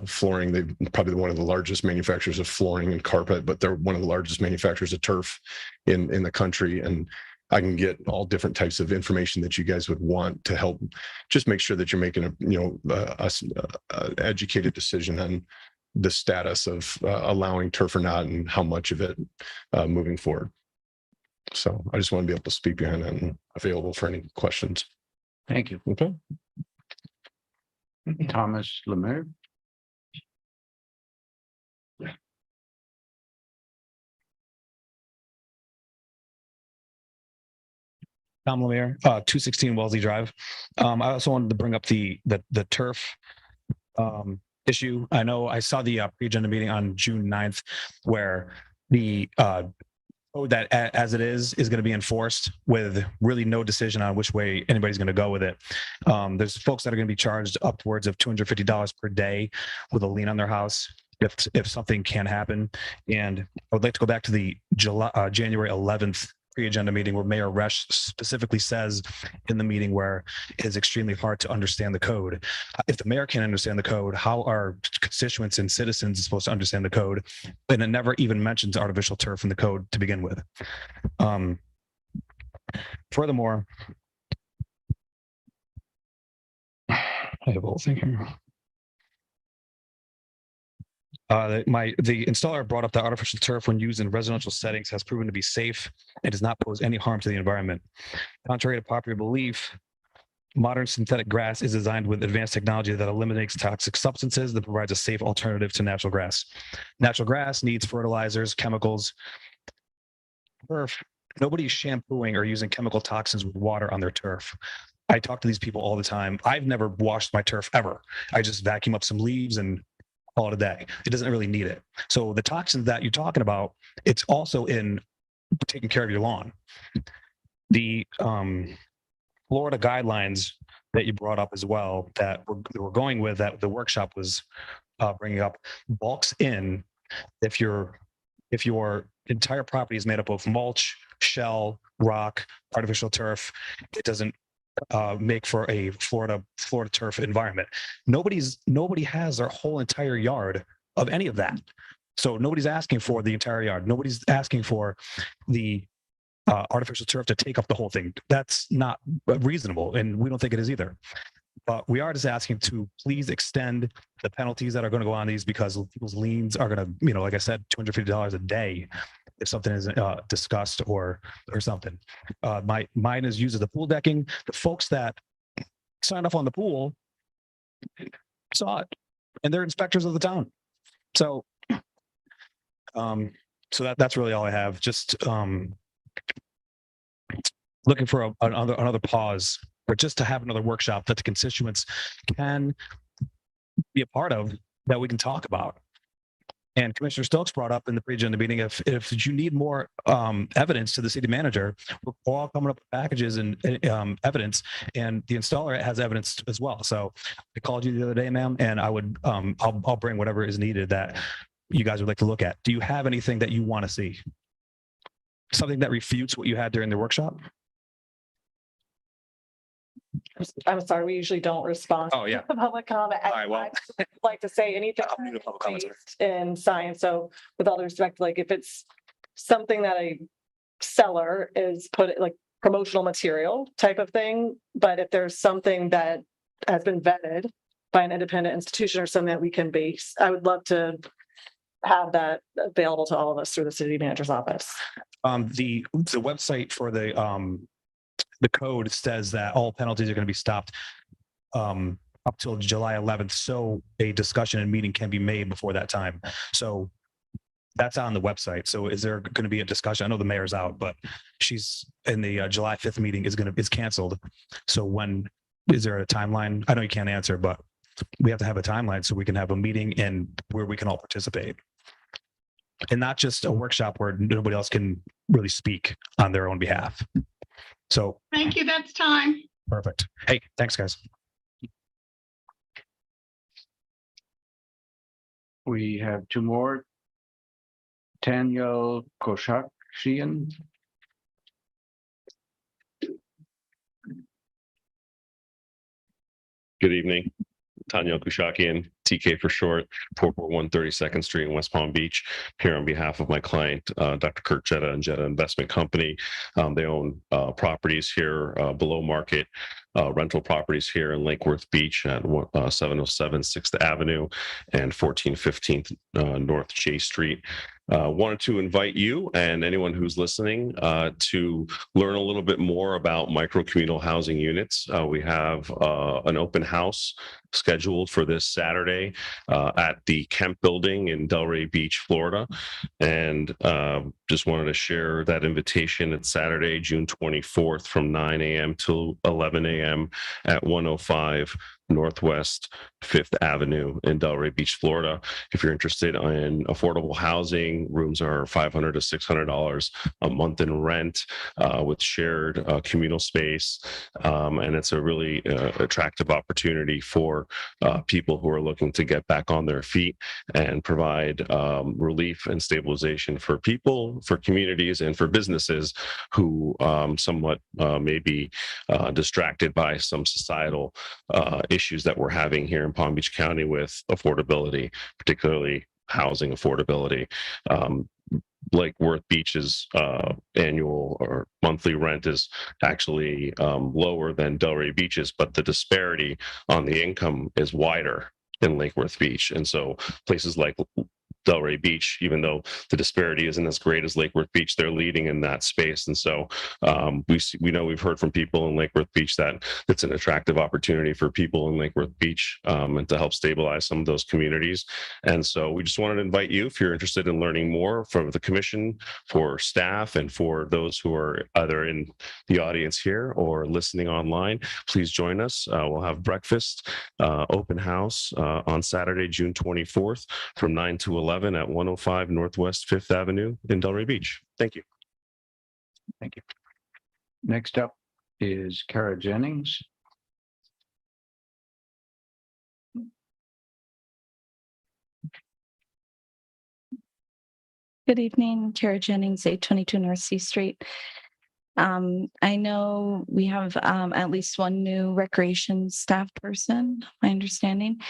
Flooring, they're probably one of the largest manufacturers of flooring and carpet, but they're one of the largest manufacturers of turf in the country. And I can get all different types of information that you guys would want to help just make sure that you're making a educated decision on the status of allowing turf or not and how much of it moving forward. So I just want to be able to speak behind that and available for any questions. Thank you. Okay. Thomas Lemire. Tom Lemire, 216 Wellesley Drive. I also wanted to bring up the turf issue. I know I saw the pre-agenda meeting on June 9th where the code that as it is going to be enforced with really no decision on which way anybody's going to go with it. There's folks that are going to be charged upwards of $250 per day with a lien on their house if something can happen. And I would like to go back to the January 11th pre-agenda meeting where Mayor Resch specifically says in the meeting where it is extremely hard to understand the code. If the mayor can't understand the code, how are constituents and citizens supposed to understand the code? And it never even mentions artificial turf in the code to begin with. Furthermore, I have a whole thing here. The installer brought up that artificial turf when used in residential settings has proven to be safe and does not pose any harm to the environment. Contrary to popular belief, modern synthetic grass is designed with advanced technology that eliminates toxic substances that provides a safe alternative to natural grass. Natural grass needs fertilizers, chemicals. Turf, nobody's shampooing or using chemical toxins with water on their turf. I talk to these people all the time. I've never washed my turf ever. I just vacuum up some leaves and call it a day. It doesn't really need it. So the toxins that you're talking about, it's also in taking care of your lawn. The Florida guidelines that you brought up as well that we're going with, that the workshop was bringing up, bulks in if your entire property is made up of mulch, shell, rock, artificial turf. It doesn't make for a Florida turf environment. Nobody has their whole entire yard of any of that. So nobody's asking for the entire yard. Nobody's asking for the artificial turf to take up the whole thing. That's not reasonable, and we don't think it is either. But we are just asking to please extend the penalties that are going to go on these because people's liens are going to, like I said, $250 a day if something is discussed or something. Mine is used as the pool decking. The folks that signed off on the pool saw it, and they're inspectors of the town. So, that's really all I have. Just looking for another pause, or just to have another workshop that the constituents can be a part of, that we can talk about. And Commissioner Stokes brought up in the pre-agenda meeting, if you need more evidence to the city manager, we're all coming up with packages and evidence, and the installer has evidence as well. So I called you the other day, ma'am, and I would I'll bring whatever is needed that you guys would like to look at. Do you have anything that you want to see? Something that refutes what you had during the workshop? I'm sorry, we usually don't respond. Oh, yeah. to Public comment. All right, well. I'd like to say anything I'll do the public comments. based in science. So with all due respect, like if it's something that a seller is put like promotional material type of thing, but if there's something that has been vetted by an independent institution or something that we can base, I would love to have that available to all of us through the city manager's office. The website for the code says that all penalties are going to be stopped up till July 11th. So a discussion and meeting can be made before that time. So that's on the website. So is there going to be a discussion? I know the mayor's out, but she's in the July 5th meeting is canceled. So when is there a timeline? I know you can't answer, but we have to have a timeline so we can have a meeting and where we can all participate. And not just a workshop where nobody else can really speak on their own behalf. So. Thank you. That's time. Perfect. Hey, thanks, guys. We have two more. Tanya Koshakshian. Good evening. Tanya Kushakian, TK for short, 441 32nd Street in West Palm Beach, here on behalf of my client, Dr. Kurt Jetta and Jetta Investment Company. They own properties here below market, rental properties here in Lake Worth Beach at 707 6th Avenue and 1415 North J Street. Wanted to invite you and anyone who's listening to learn a little bit more about micro-communal housing units. We have an open house scheduled for this Saturday at the Kemp Building in Delray Beach, Florida. And just wanted to share that invitation. It's Saturday, June 24th from 9 a.m. till 11 a.m. at 105 Northwest 5th Avenue in Delray Beach, Florida. If you're interested in affordable housing, rooms are $500 to $600 a month in rent with shared communal space. And it's a really attractive opportunity for people who are looking to get back on their feet and provide relief and stabilization for people, for communities, and for businesses who somewhat may be distracted by some societal issues that we're having here in Palm Beach County with affordability, particularly housing affordability. Lake Worth Beach's annual or monthly rent is actually lower than Delray Beach's, but the disparity on the income is wider in Lake Worth Beach. And so places like Delray Beach, even though the disparity isn't as great as Lake Worth Beach, they're leading in that space. And so we know we've heard from people in Lake Worth Beach that it's an attractive opportunity for people in Lake Worth Beach and to help stabilize some of those communities. And so we just wanted to invite you, if you're interested in learning more from the commission, for staff, and for those who are either in the audience here or listening online, please join us. We'll have breakfast, open house on Saturday, June 24th from 9 to 11 at 105 Northwest 5th Avenue in Delray Beach. Thank you. Thank you. Next up is Kara Jennings. Good evening, Kara Jennings, 822 North C Street. I know we have at least one new recreation staff person, my understanding,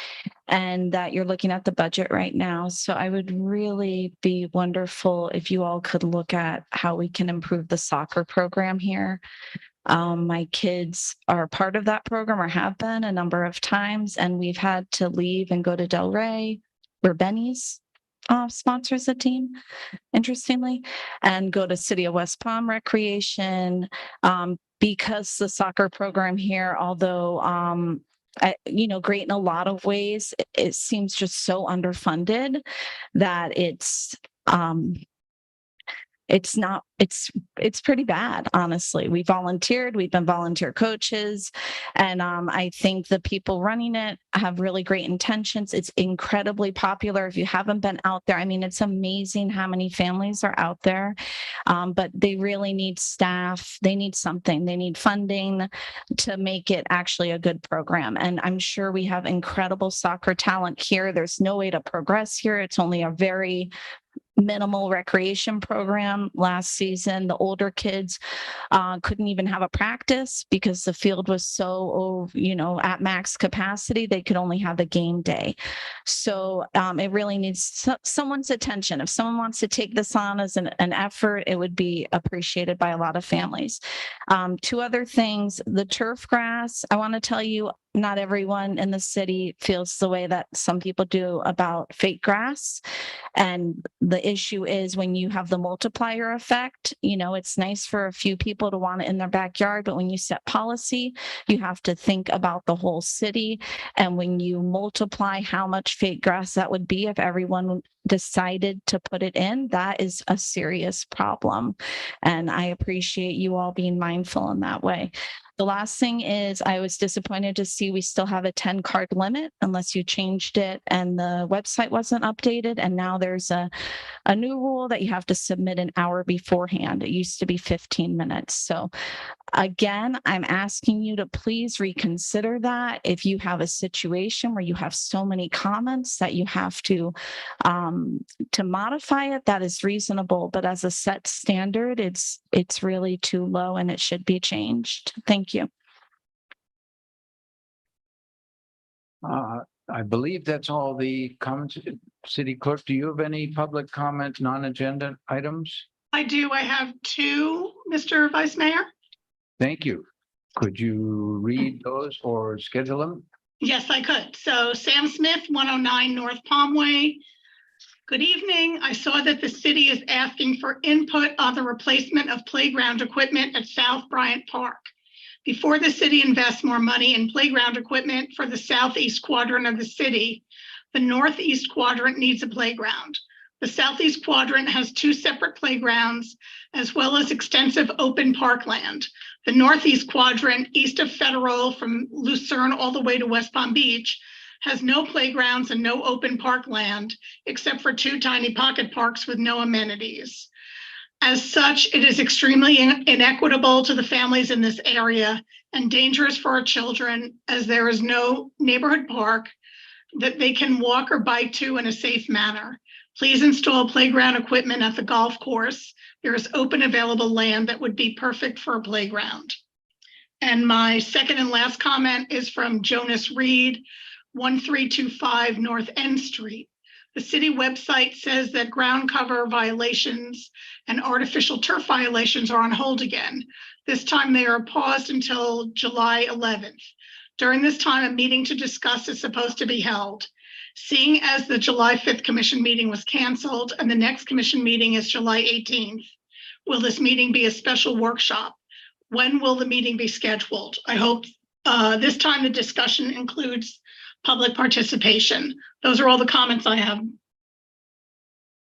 and that you're looking at the budget right now. So I would really be wonderful if you all could look at how we can improve the soccer program here. My kids are part of that program or have been a number of times, and we've had to leave and go to Delray, where Benny's sponsors a team, interestingly, and go to City of West Palm Recreation because the soccer program here, although great in a lot of ways, it seems just so underfunded that it's pretty bad, honestly. We've been volunteer coaches, and I think the people running it have really great intentions. It's incredibly popular. If you haven't been out there, I mean, it's amazing how many families are out there, but they really need staff. They need something. They need funding to make it actually a good program. And I'm sure we have incredible soccer talent here. There's no way to progress here. It's only a very minimal recreation program last season. The older kids couldn't even have a practice because the field was so, at max capacity. They could only have the game day. So it really needs someone's attention. If someone wants to take this on as an effort, it would be appreciated by a lot of families. Two other things, the turf grass, I want to tell you, not everyone in the city feels the way that some people do about fake grass. And the issue is when you have the multiplier effect, it's nice for a few people to want it in their backyard, but when you set policy, you have to think about the whole city. And when you multiply how much fake grass that would be if everyone decided to put it in, that is a serious problem. And I appreciate you all being mindful in that way. The last thing is I was disappointed to see we still have a 10 card limit unless you changed it and the website wasn't updated. And now there's a new rule that you have to submit an hour beforehand. It used to be 15 minutes. So again, I'm asking you to please reconsider that. If you have a situation where you have so many comments that you have to modify it, that is reasonable. But as a set standard, it's really too low and it should be changed. Thank you. I believe that's all the comments. City Clerk, do you have any public comment, non-agenda items? I do. I have two, Mr. Vice Mayor. Thank you. Could you read those or schedule them? Yes, I could. So Sam Smith, 109 North Palmway. Good evening. I saw that the city is asking for input on the replacement of playground equipment at South Bryant Park. Before the city invests more money in playground equipment for the southeast quadrant of the city, the northeast quadrant needs a playground. The southeast quadrant has two separate playgrounds, as well as extensive open parkland. The northeast quadrant, east of Federal from Lucerne all the way to West Palm Beach, has no playgrounds and no open parkland, except for two tiny pocket parks with no amenities. As such, it is extremely inequitable to the families in this area and dangerous for our children, as there is no neighborhood park that they can walk or bike to in a safe manner. Please install playground equipment at the golf course. There is open available land that would be perfect for a playground. And my second and last comment is from Jonas Reed, 1325 North End Street. The city website says that ground cover violations and artificial turf violations are on hold again. This time they are paused until July 11th. During this time, a meeting to discuss is supposed to be held. Seeing as the July 5th commission meeting was canceled and the next commission meeting is July 18th, will this meeting be a special workshop? When will the meeting be scheduled? I hope this time the discussion includes public participation. Those are all the comments I have.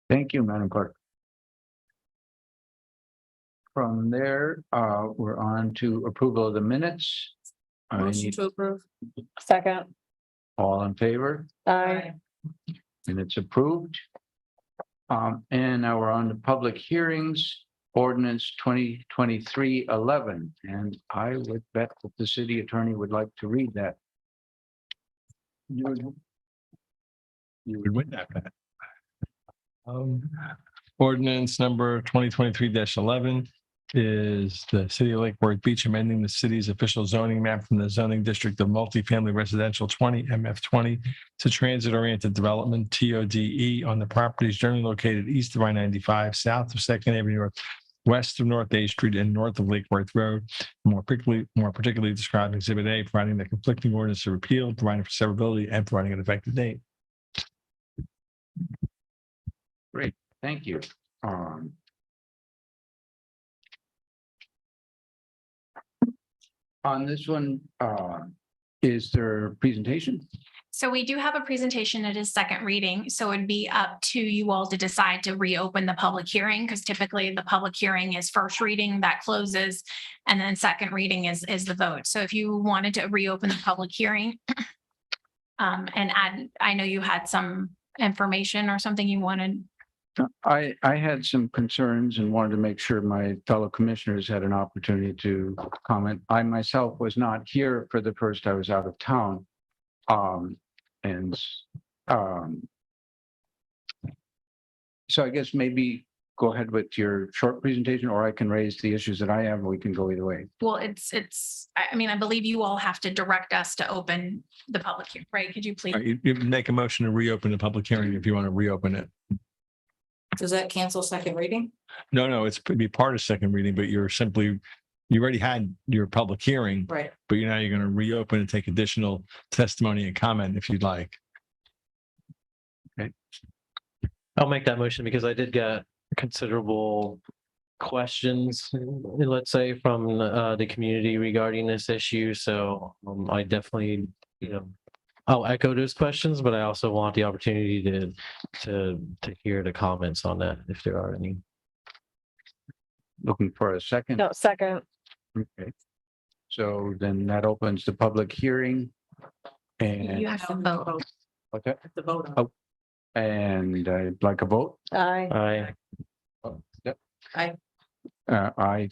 Thank you, Madam Clerk. From there, we're on to approval of the minutes. Motion to approve. Second. All in favor? Aye. And it's approved. And now we're on to public hearings, ordinance 2023-11. And I would bet that the city attorney would like to read that. You would win that bet. Ordinance number 2023-11 is the city of Lake Worth Beach amending the city's official zoning map from the zoning district of multifamily residential 20 MF20 to transit-oriented development TODE on the properties generally located east of I-95, south of 2nd Avenue North, west of North A Street, and north of Lake Worth Road. More particularly described in Exhibit A, providing that conflicting ordinance are repealed, providing for severability, and providing an effective date. Great, thank you. On this one, is there a presentation? So we do have a presentation. It is second reading. So it'd be up to you all to decide to reopen the public hearing, because typically the public hearing is first reading that closes, and then second reading is the vote. So if you wanted to reopen the public hearing and add, I know you had some information or something you wanted. I had some concerns and wanted to make sure my fellow commissioners had an opportunity to comment. I myself was not here for the first, I was out of town. So I guess maybe go ahead with your short presentation, or I can raise the issues that I have, and we can go either way. Well, I mean, I believe you all have to direct us to open the public hearing, right? Could you please? You make a motion to reopen the public hearing if you want to reopen it. Does that cancel second reading? No, it's to be part of second reading, but you already had your public hearing, Right. but you're going to reopen and take additional testimony and comment if you'd like. I'll make that motion because I did get considerable questions, let's say, from the community regarding this issue. So I definitely, I'll echo those questions, but I also want the opportunity to hear the comments on that if there are any. Looking for a second? No, second. Okay. So then that opens the public hearing. And You have to vote. what's that? The vote. Oh, and I'd like a vote. Aye. Yep. Aye. Aye.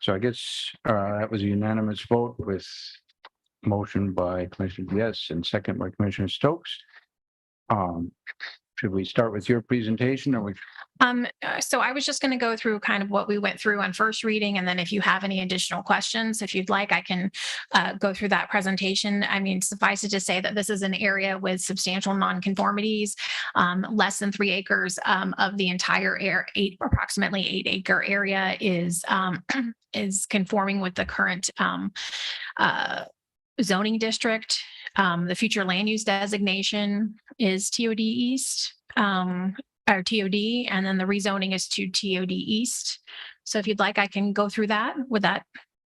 So I guess that was a unanimous vote with motion by Commissioner Yes and second by Commissioner Stokes. Should we start with your presentation, or we? So I was just going to go through kind of what we went through on first reading, and then if you have any additional questions, if you'd like, I can go through that presentation. I mean, suffice it to say that this is an area with substantial nonconformities, less than 3 acres of the entire approximately 8-acre area is conforming with the current zoning district. The future land use designation is TOD East, or TOD, and then the rezoning is to TOD East. So if you'd like, I can go through that with that,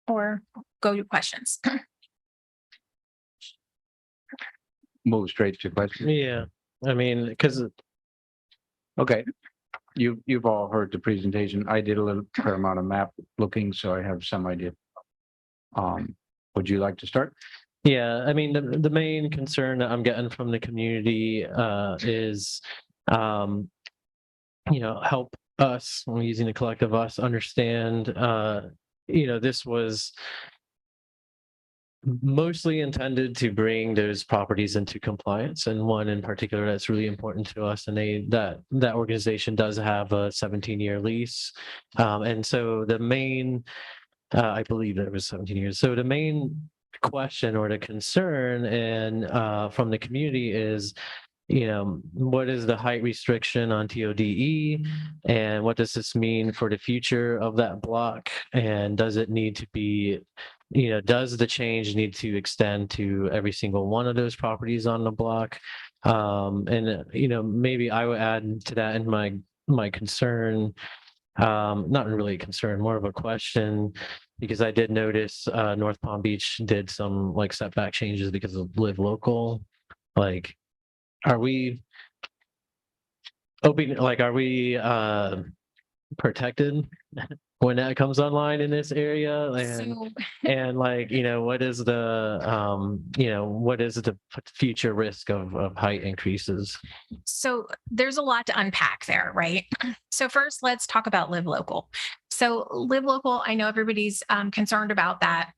or go to questions. Move straight to question. Yeah, I mean, because Okay. You've all heard the presentation. I did a little fair amount of map looking, so I have some idea. Would you like to start? yeah, I mean, the main concern that I'm getting from the community is, help us, I'm using the collective us, understand, this was mostly intended to bring those properties into compliance, and one in particular that's really important to us, and that organization does have a 17-year lease, and so the main I believe that it was 17 years. So the main question or the concern and from the community is, what is the height restriction on TODE, and what does this mean for the future of that block, and does it need to be, does the change need to extend to every single one of those properties on the block? And maybe I would add to that in my concern, not really a concern, more of a question, because I did notice North Palm Beach did some like setback changes because of Live Local. Like, are we open, like, are we protected when that comes online in this area? And like, what is the future risk of height increases? So there's a lot to unpack there, right? So first, let's talk about Live Local. So Live Local, I know everybody's concerned about that.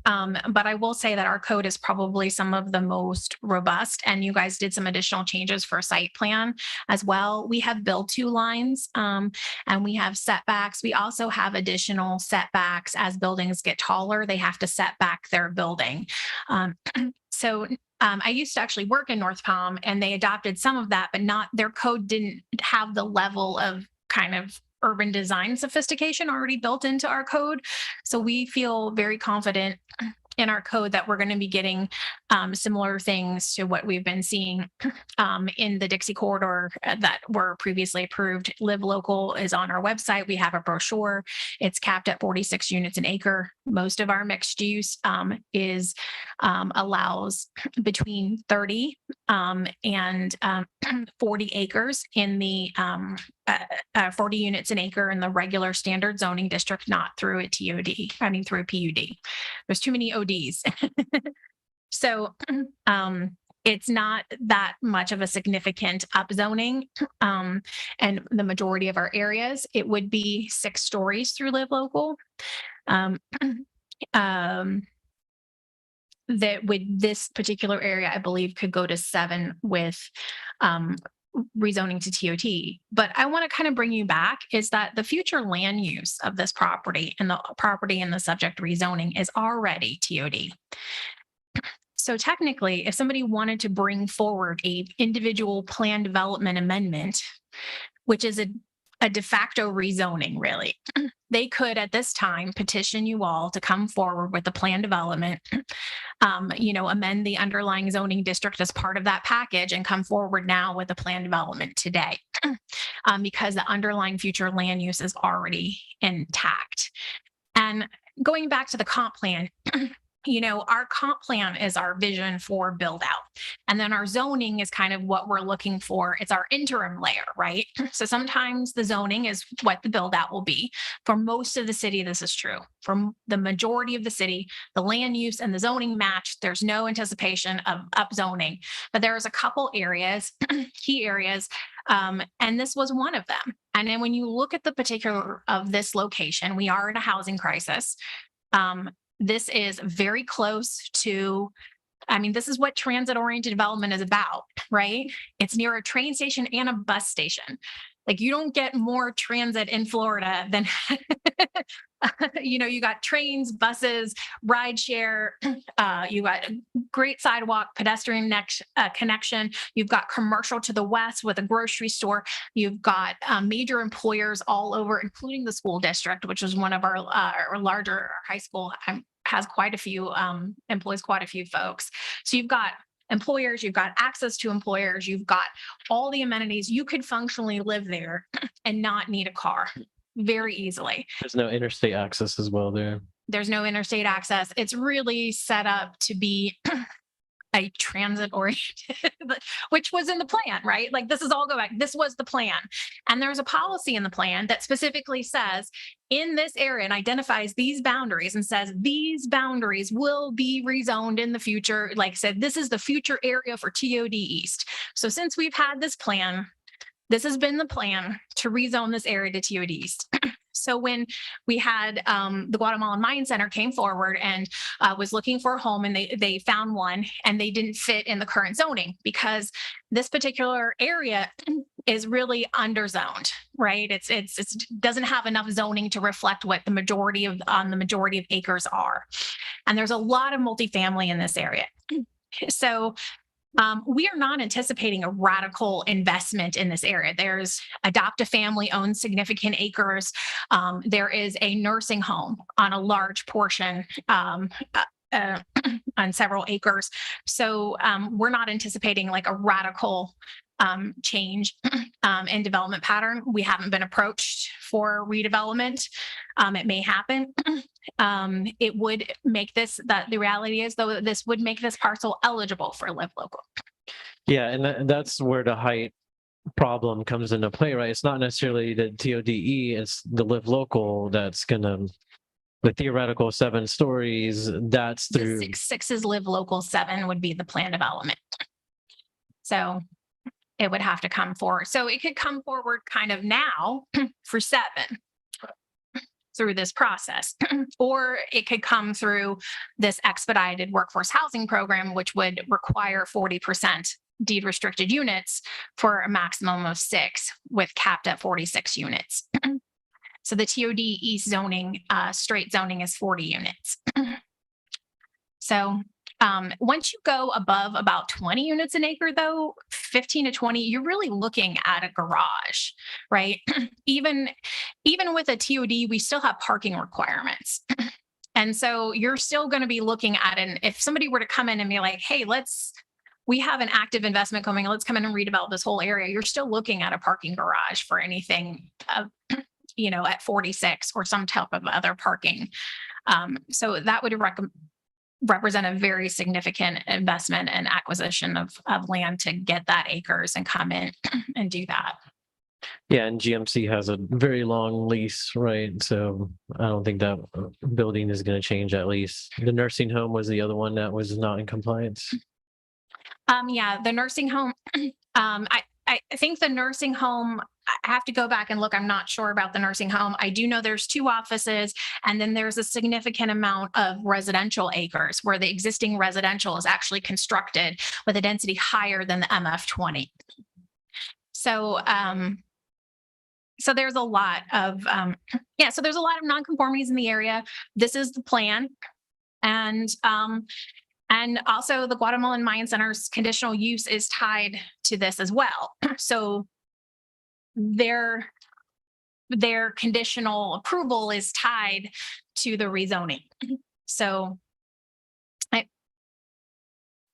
But I will say that our code is probably some of the most robust, and you guys did some additional changes for site plan as well. We have build-to lines and we have setbacks. We also have additional setbacks as buildings get taller. They have to set back their building. I used to actually work in North Palm, and they adopted some of that, but not, their code didn't have the level of kind of urban design sophistication already built into our code. So we feel very confident in our code that we're going to be getting similar things to what we've been seeing in the Dixie corridor that were previously approved. Live Local is on our website. We have a brochure. It's capped at 46 units an acre. Most of our mixed use allows between 30 and 40 acres in the 40 units an acre in the regular standard zoning district, not through a through a PUD. There's too many ODs. So it's not that much of a significant upzoning. And the majority of our areas, it would be 6 stories through Live Local. That with this particular area, I believe could go to 7 with rezoning to TOD. But I want to kind of bring you back is that the future land use of this property and the property in the subject rezoning is already TOD. So technically, if somebody wanted to bring forward a individual plan development amendment, which is a de facto rezoning, really, they could at this time petition you all to come forward with the plan development, amend the underlying zoning district as part of that package and come forward now with the plan development today because the underlying future land use is already intact. And going back to the comp plan, our comp plan is our vision for build out. And then our zoning is kind of what we're looking for. It's our interim layer, right? So sometimes the zoning is what the build out will be. For most of the city, this is true. For the majority of the city, the land use and the zoning match. There's no anticipation of upzoning, but there's a couple areas, key areas, and this was one of them. And then when you look at the particular of this location, we are in a housing crisis. This is very close to, this is what transit-oriented development is about, right? It's near a train station and a bus station. Like you don't get more transit in Florida than, you got trains, buses, rideshare, you got great sidewalk, pedestrian connection. You've got commercial to the west with a grocery store. You've got major employers all over, including the school district, which is one of our larger high school, has quite a few, employs quite a few folks. So you've got employers, you've got access to employers, you've got all the amenities. You could functionally live there and not need a car very easily. There's no interstate access as well there. There's no interstate access. It's really set up to be a transit oriented, which was in the plan, right? Like this is all go back. This was the plan. And there's a policy in the plan that specifically says in this area and identifies these boundaries and says these boundaries will be rezoned in the future. Like I said, this is the future area for TOD East. So since we've had this plan, this has been the plan to rezone this area to TOD East. So when we had the Guatemalan Mine Center came forward and was looking for a home and they found one and they didn't fit in the current zoning because this particular area is really underzoned, right? It doesn't have enough zoning to reflect what the majority of acres are. And there's a lot of multifamily in this area. So we are not anticipating a radical investment in this area. There's Adopt a Family owns significant acres. There is a nursing home on a large portion on several acres. So we're not anticipating like a radical change in development pattern. We haven't been approached for redevelopment. It may happen. It would make this, that the reality is though, this would make this parcel eligible for Live Local. Yeah, and that's where the height problem comes into play, right? It's not necessarily the TODE, it's the Live Local that's gonna, the theoretical 7 stories, that's through. The 6 is Live Local, 7 would be the plan development. So it would have to come forward. So it could come forward kind of now for 7 through this process, or it could come through this expedited workforce housing program, which would require 40% deed restricted units for a maximum of 6 with capped at 46 units. So the TOD East zoning, straight zoning is 40 units. So once you go above about 20 units an acre, though, 15 to 20, you're really looking at a garage, right? Even with a TOD, we still have parking requirements. And so you're still going to be looking at it. If somebody were to come in and be like, hey, we have an active investment coming, let's come in and redevelop this whole area, you're still looking at a parking garage for anything, at 46 or some type of other parking. So that would represent a very significant investment and acquisition of land to get that acres and come in and do that. Yeah, and GMC has a very long lease, right? So I don't think that building is going to change at least. The nursing home was the other one that was not in compliance. Yeah, the nursing home, I think the nursing home, I have to go back and look. I'm not sure about the nursing home. I do know there's 2 offices, and then there's a significant amount of residential acres where the existing residential is actually constructed with a density higher than the MF20. So, so there's a lot of, so there's a lot of nonconformities in the area. This is the plan. And also the Guatemalan Mayan Center's conditional use is tied to this as well. So their conditional approval is tied to the rezoning. So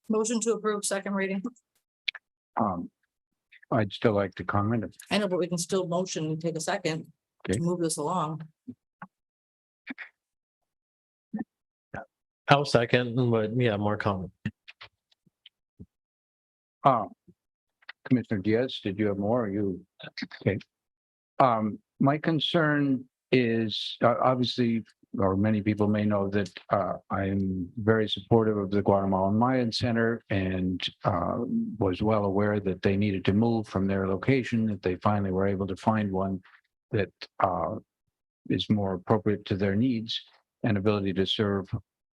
Motion to approve second reading. I'd still like to comment. I know, but we can still motion and take a second Okay. to move this along. I'll second, but yeah, more comment. Commissioner Diaz, did you have more? Or you? Okay. My concern is obviously, or many people may know that I'm very supportive of the Guatemalan Mayan Center and was well aware that they needed to move from their location, that they finally were able to find one that is more appropriate to their needs and ability to serve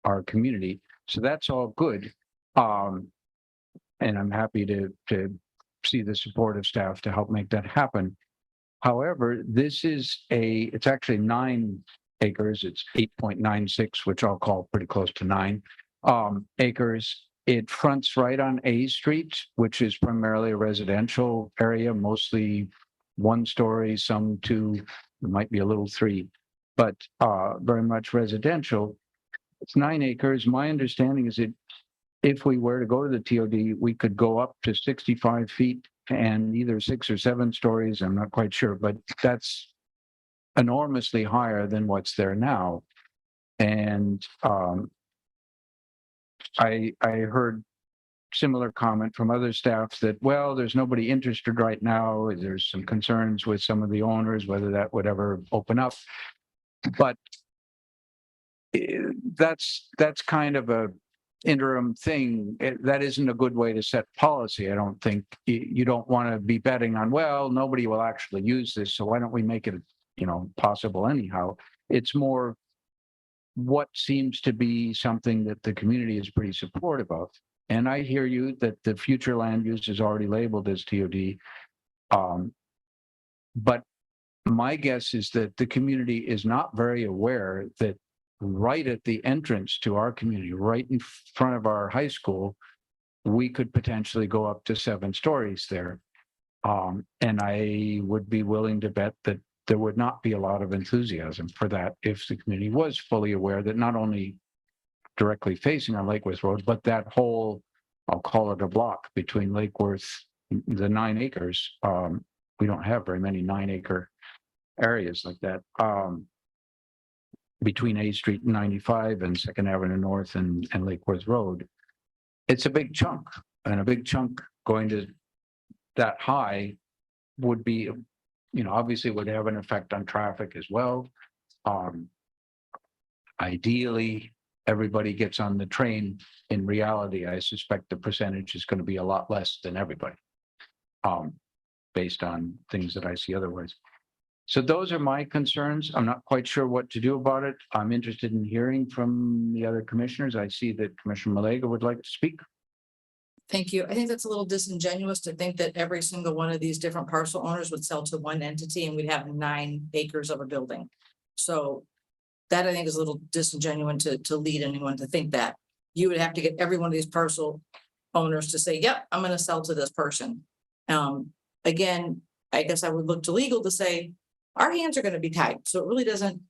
our community. So that's all good. And I'm happy to see the support of staff to help make that happen. However, this is it's actually 9 acres. It's 8.96, which I'll call pretty close to 9 acres. It fronts right on A Street, which is primarily a residential area, mostly 1 story, some 2, there might be a little 3, but very much residential. It's 9 acres. My understanding is that if we were to go to the TOD, we could go up to 65 feet and either 6 or 7 stories. I'm not quite sure, but that's enormously higher than what's there now. And I heard similar comment from other staff that, well, there's nobody interested right now. There's some concerns with some of the owners, whether that would ever open up. But that's kind of a interim thing. That isn't a good way to set policy. I don't think. You don't want to be betting on, well, nobody will actually use this, so why don't we make it, possible anyhow? It's more what seems to be something that the community is pretty supportive of. And I hear you that the future land use is already labeled as TOD. But my guess is that the community is not very aware that right at the entrance to our community, right in front of our high school, we could potentially go up to 7 stories there. And I would be willing to bet that there would not be a lot of enthusiasm for that if the community was fully aware that not only directly facing on Lake Worth Road, but that whole, I'll call it a block between Lake Worth, the 9 acres. We don't have very many 9-acre areas like that. Between A Street and 95 and 2nd Avenue North and Lake Worth Road. It's a big chunk, and a big chunk going to that high would be, obviously would have an effect on traffic as well. Ideally, everybody gets on the train. In reality, I suspect the percentage is going to be a lot less than everybody, based on things that I see otherwise. So those are my concerns. I'm not quite sure what to do about it. I'm interested in hearing from the other commissioners. I see that Commissioner Malega would like to speak. Thank you. I think that's a little disingenuous to think that every single one of these different parcel owners would sell to one entity and we'd have 9 acres of a building. So that I think is a little disingenuous to lead anyone to think that. You would have to get every one of these parcel owners to say, yep, I'm going to sell to this person. Again, I guess I would look to legal to say, our hands are going to be tied. So it really doesn't.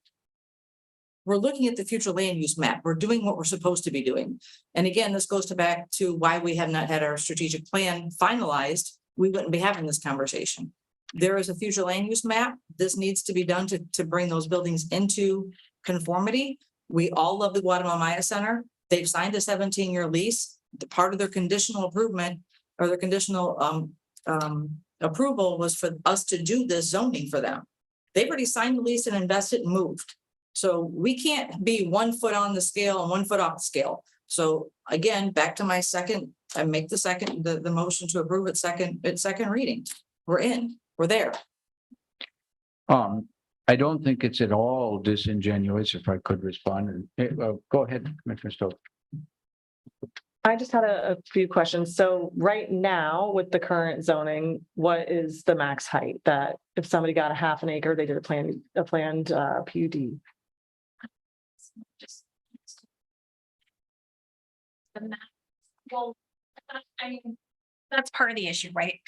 We're looking at the future land use map. We're doing what we're supposed to be doing. And again, this goes back to why we have not had our strategic plan finalized. We wouldn't be having this conversation. There is a future land use map. This needs to be done to bring those buildings into conformity. We all love the Guatemala Maya Center. They've signed a 17-year lease. The part of their conditional improvement or their conditional approval was for us to do this zoning for them. They've already signed the lease and invested and moved. So we can't be 1 foot on the scale and 1 foot off the scale. So again, back to my second, I make the motion to approve it second reading. We're in, we're there. I don't think it's at all disingenuous, if I could respond. Go ahead, Commissioner Stokes. I just had a few questions. So right now with the current zoning, what is the max height that if somebody got a half an acre, they did a planned PUD? Just. Well, I mean, that's part of the issue, right?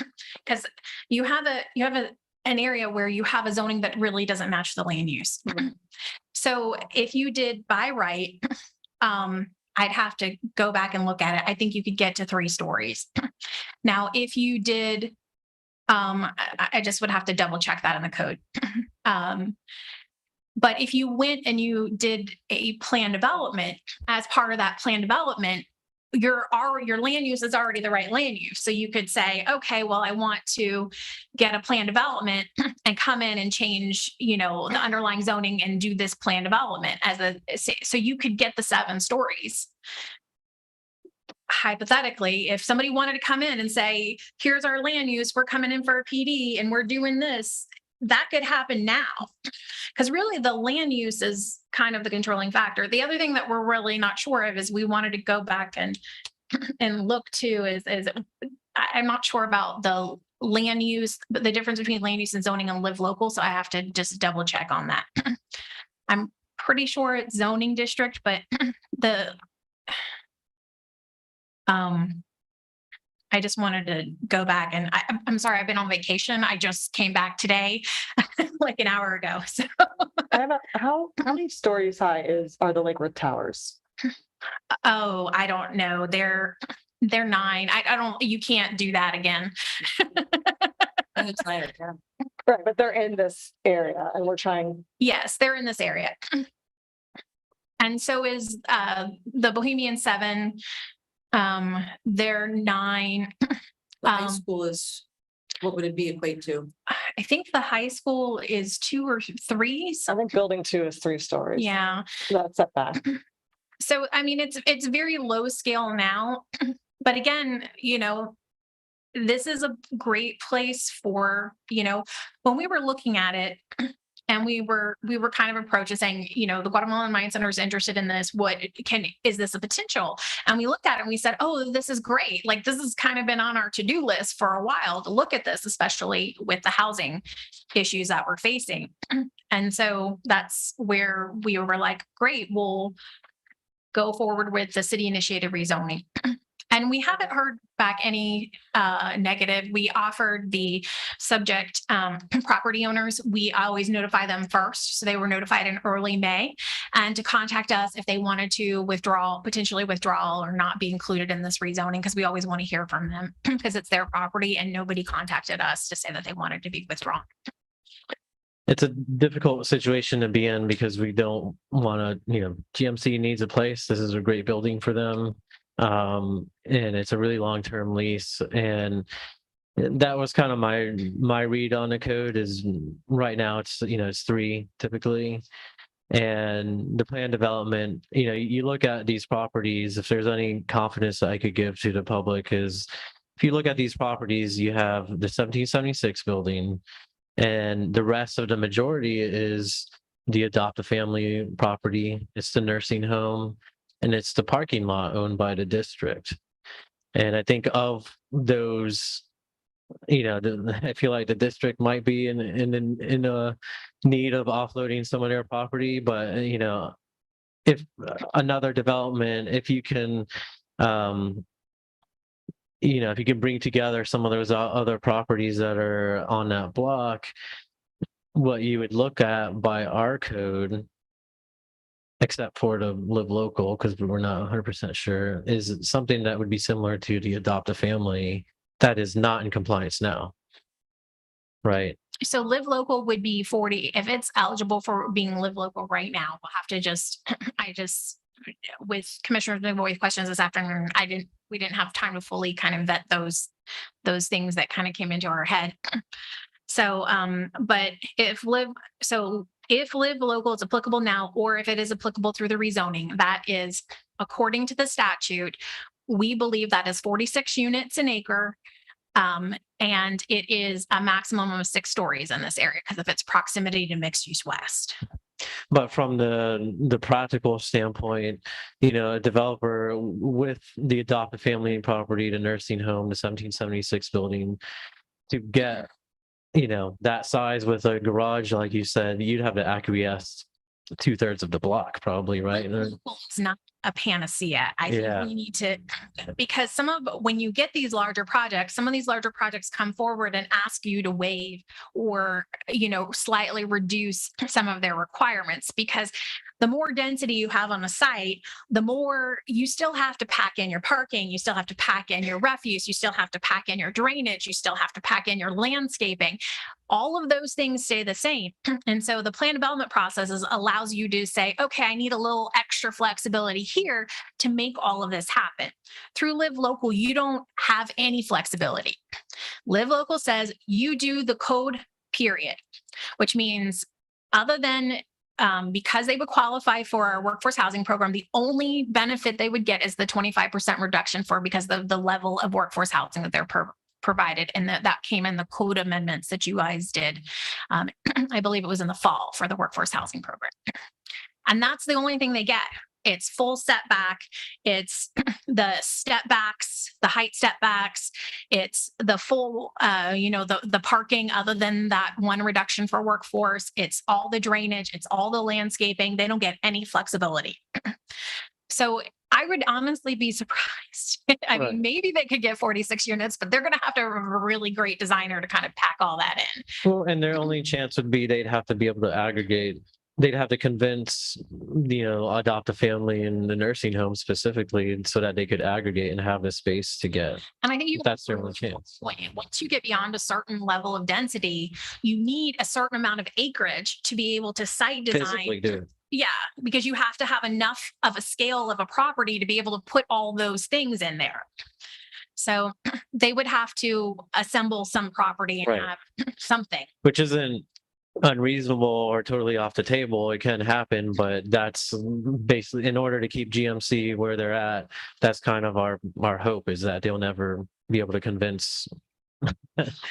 Because you have an area where you have a zoning that really doesn't match the land use. So if you did by right, I'd have to go back and look at it. I think you could get to 3 stories. Now, if you did, I just would have to double check that in the code. But if you went and you did a plan development, as part of that plan development, your land use is already the right land use. So you could say, okay, well, I want to get a plan development and come in and change, the underlying zoning and do this plan development so you could get the 7 stories. Hypothetically, if somebody wanted to come in and say, here's our land use, we're coming in for a PD and we're doing this, that could happen now. Because really the land use is kind of the controlling factor. The other thing that we're really not sure of is we wanted to go back and look to is I'm not sure about the land use, but the difference between land use and zoning and live local. So I have to just double check on that. I'm pretty sure it's zoning district, but I just wanted to go back and I'm sorry, I've been on vacation. I just came back today, like an hour ago. So how many stories high are the Lakewood Towers? Oh, I don't know. They're 9. I don't, you can't do that again. It's 9 or 10. Right, but they're in this area and we're trying. Yes, they're in this area. And so is the Bohemian 7. They're 9. The high school is, what would it be equate to? I think the high school is 2 or 3. I think building 2 is 3 stories. Yeah. That's setback. So, I mean, it's very low scale now, but again, this is a great place for, when we were looking at it, and we were kind of approaching saying, the Guatemalan Mine Center is interested in this. Is this a potential? And we looked at it and we said, oh, this is great. Like, this has kind of been on our to-do list for a while to look at this, especially with the housing issues that we're facing. And so that's where we were like, great, we'll go forward with the city initiated rezoning. And we haven't heard back any negative. We offered the subject property owners, we always notify them first. So they were notified in early May, and to contact us if they wanted to potentially withdraw or not be included in this rezoning, because we always want to hear from them because it's their property, and nobody contacted us to say that they wanted to be withdrawn. It's a difficult situation to be in because we don't want to, GMC needs a place. This is a great building for them. And it's a really long-term lease. And that was kind of my read on the code is right now it's 3 typically. And the plan development, you look at these properties, if there's any confidence that I could give to the public is if you look at these properties, you have the 1776 building, and the rest of the majority is the adopt a family property. It's the nursing home, and it's the parking lot owned by the district. And I think of those, I feel like the district might be in a need of offloading some of their property, but if another development, if you can, if you can bring together some of those other properties that are on that block, what you would look at by our code, except for the live local, because we're not 100% sure, is something that would be similar to the adopt a family that is not in compliance now. Right. So live local would be 40. If it's eligible for being live local right now, we'll have to with Commissioner McVoy's questions this afternoon, we didn't have time to fully kind of vet those things that kind of came into our head. So, but if live local is applicable now, or if it is applicable through the rezoning, that is, according to the statute, we believe that is 46 units an acre. And it is a maximum of 6 stories in this area because of its proximity to mixed use west. But from the practical standpoint, you know, a developer with the adopted family property, the nursing home, the 1776 building, to get, you know, that size with a garage, like you said, you'd have to acquiesce 2/3 of the block probably, right? It's not a panacea. I think Yeah. we need to, because when you get these larger projects, some of these larger projects come forward and ask you to waive or, you know, slightly reduce some of their requirements, because the more density you have on a site, the more you still have to pack in your parking, you still have to pack in your refuse, you still have to pack in your drainage, you still have to pack in your landscaping. All of those things stay the same. And so the plan development process allows you to say, okay, I need a little extra flexibility here to make all of this happen. Through Live Local, you don't have any flexibility. Live Local says you do the code, period, which means other than because they would qualify for our workforce housing program, the only benefit they would get is the 25% reduction because of the level of workforce housing that they're provided. And that came in the code amendments that you guys did. I believe it was in the fall for the workforce housing program. And that's the only thing they get. It's full setback. It's the step backs, the height step backs. It's the full, the parking other than that one reduction for workforce. It's all the drainage. It's all the landscaping. They don't get any flexibility. So I would honestly be surprised. I mean, maybe they could get 46 units, but they're going to have to have a really great designer to kind of pack all that in. Well, and their only chance would be they'd have to be able to aggregate. They'd have to convince, you know, adopt a family in the nursing home specifically so that they could aggregate and have the space to get. And I think that's their only chance. Once you get beyond a certain level of density, you need a certain amount of acreage to be able to site design. Physically do. Yeah, because you have to have enough of a scale of a property to be able to put all those things in there. So they would have to assemble some property and have something. Which isn't unreasonable or totally off the table. It can happen, but that's basically in order to keep GMC where they're at. That's kind of our hope, is that they'll never be able to convince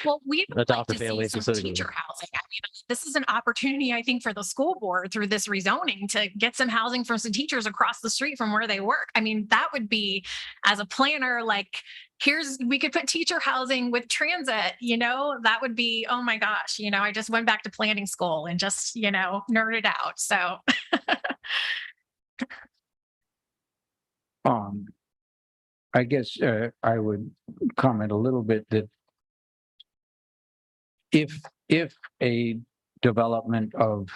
well, we would like to see some specifically. teacher housing. I mean, this is an opportunity, I think, for the school board through this rezoning to get some housing for some teachers across the street from where they work. I mean, that would be, as a planner, like, we could put teacher housing with transit, you know, that would be, oh my gosh, you know, I just went back to planning school and just, you know, nerded out. So. I guess I would comment a little bit that if a development of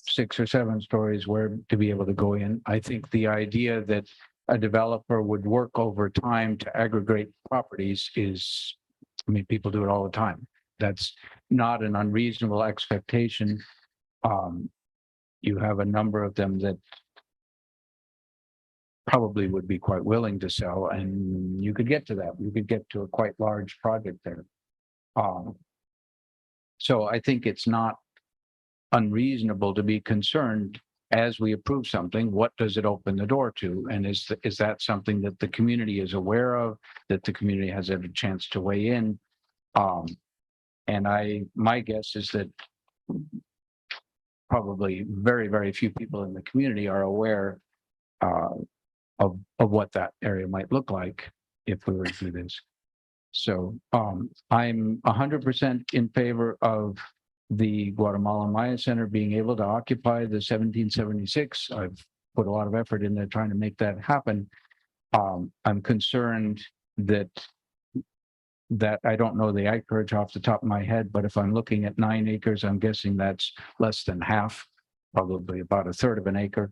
6 or 7 stories were to be able to go in, I think the idea that a developer would work over time to aggregate properties is, I mean, people do it all the time. That's not an unreasonable expectation. You have a number of them that probably would be quite willing to sell, and you could get to that. You could get to a quite large project there. So I think it's not unreasonable to be concerned as we approve something, what does it open the door to? And is that something that the community is aware of, that the community has had a chance to weigh in? And my guess is that probably very, very few people in the community are aware of what that area might look like if we were to do this. So I'm 100% in favor of the Guatemalan Maya Center being able to occupy the 1776. I've put a lot of effort in there trying to make that happen. I'm concerned that I don't know the acreage off the top of my head, but if I'm looking at 9 acres, I'm guessing that's less than half, probably about 1/3 of an acre.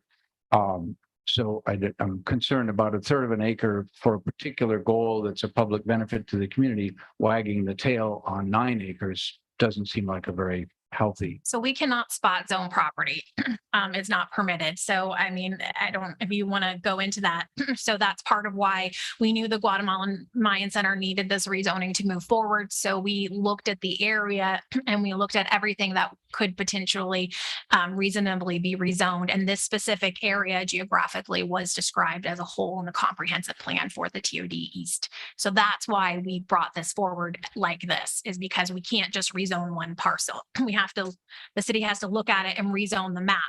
So I'm concerned about 1/3 of an acre for a particular goal that's a public benefit to the community. Wagging the tail on 9 acres doesn't seem like a very healthy. So we cannot spot zone property. It's not permitted. So, I mean, if you want to go into that. So that's part of why we knew the Guatemalan Mayan Center needed this rezoning to move forward. So we looked at the area and we looked at everything that could potentially reasonably be rezoned. And this specific area geographically was described as a whole in the comprehensive plan for the TOD East. So that's why we brought this forward like this, is because we can't just rezone one parcel. We have to, the city has to look at it and rezone the map.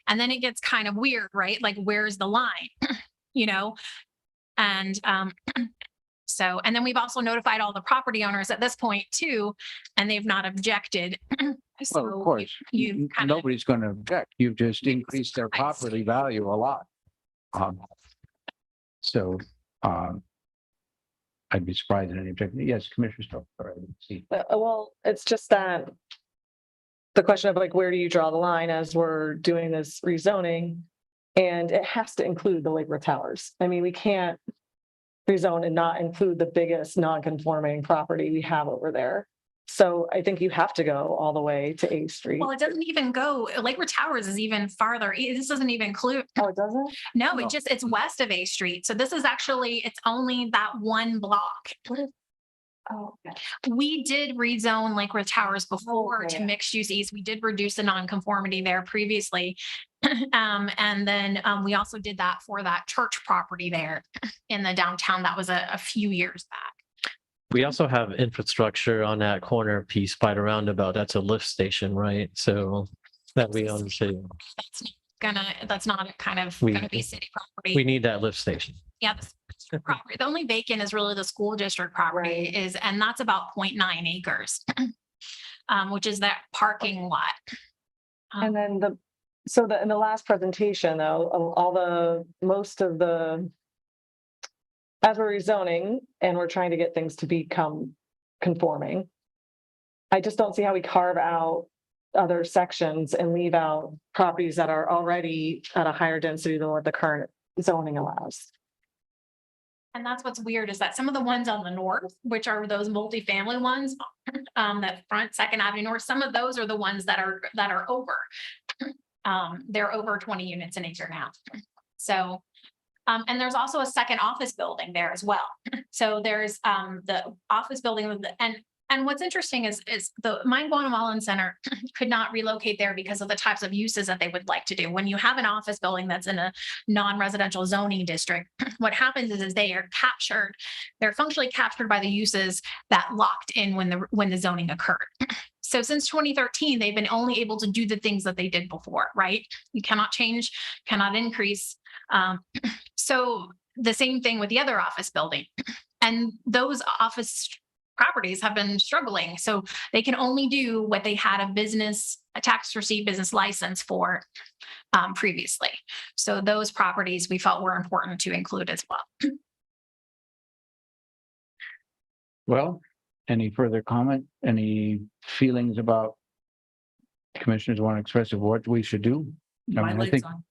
And then it gets kind of weird, right? Like, where's the line? You know? And so, and then we've also notified all the property owners at this point too, and they've not objected. Well, So of course, you kind of, nobody's going to object. You've just increased their property value a lot. So, I'd be surprised at any objection. Yes, Commissioner Stowe. All right, let's see. Well, it's just that the question of like, where do you draw the line as we're doing this rezoning? And it has to include the Lakewood Towers. I mean, we can't rezone and not include the biggest non-conforming property we have over there. So I think you have to go all the way to A Street. well, it doesn't even go, Lakewood Towers is even farther. This doesn't even include. Oh, it doesn't? No, it's west of A Street. So this is actually, it's only that one block. Oh, okay. We did rezone Lakewood Towers before to Okay. mixed use east. We did reduce the nonconformity there previously. And then we also did that for that church property there in the downtown. That was a few years back. We also have infrastructure on that corner piece by the roundabout. That's a lift station, right? So that we own too. That's not kind of We- gonna be city property. We need that lift station. Yeah, the property, the only vacant is really the school district property is, and that's about 0.9 acres. Which is that parking lot. And then in the last presentation though, most of the, as we're rezoning and we're trying to get things to become conforming, I just don't see how we carve out other sections and leave out properties that are already at a higher density than what the current zoning allows. And that's what's weird is that some of the ones on the north, which are those multifamily ones, that front Second Avenue North, some of those are the ones that are over. They're over 20 units an acre now. So, and there's also a second office building there as well. So there's the office building with and what's interesting is the Mine Guanemalan Center could not relocate there because of the types of uses that they would like to do. When you have an office building that's in a non-residential zoning district, what happens is they are captured, they're functionally captured by the uses that locked in when the zoning occurred. So since 2013, they've been only able to do the things that they did before, right? You cannot change, cannot increase. So the same thing with the other office building. And those office properties have been struggling. So they can only do what they had a tax receipt business license for previously. So those properties we felt were important to include as well. Well, any further comment? Any feelings about commissioners want to express of what we should do? My light's on.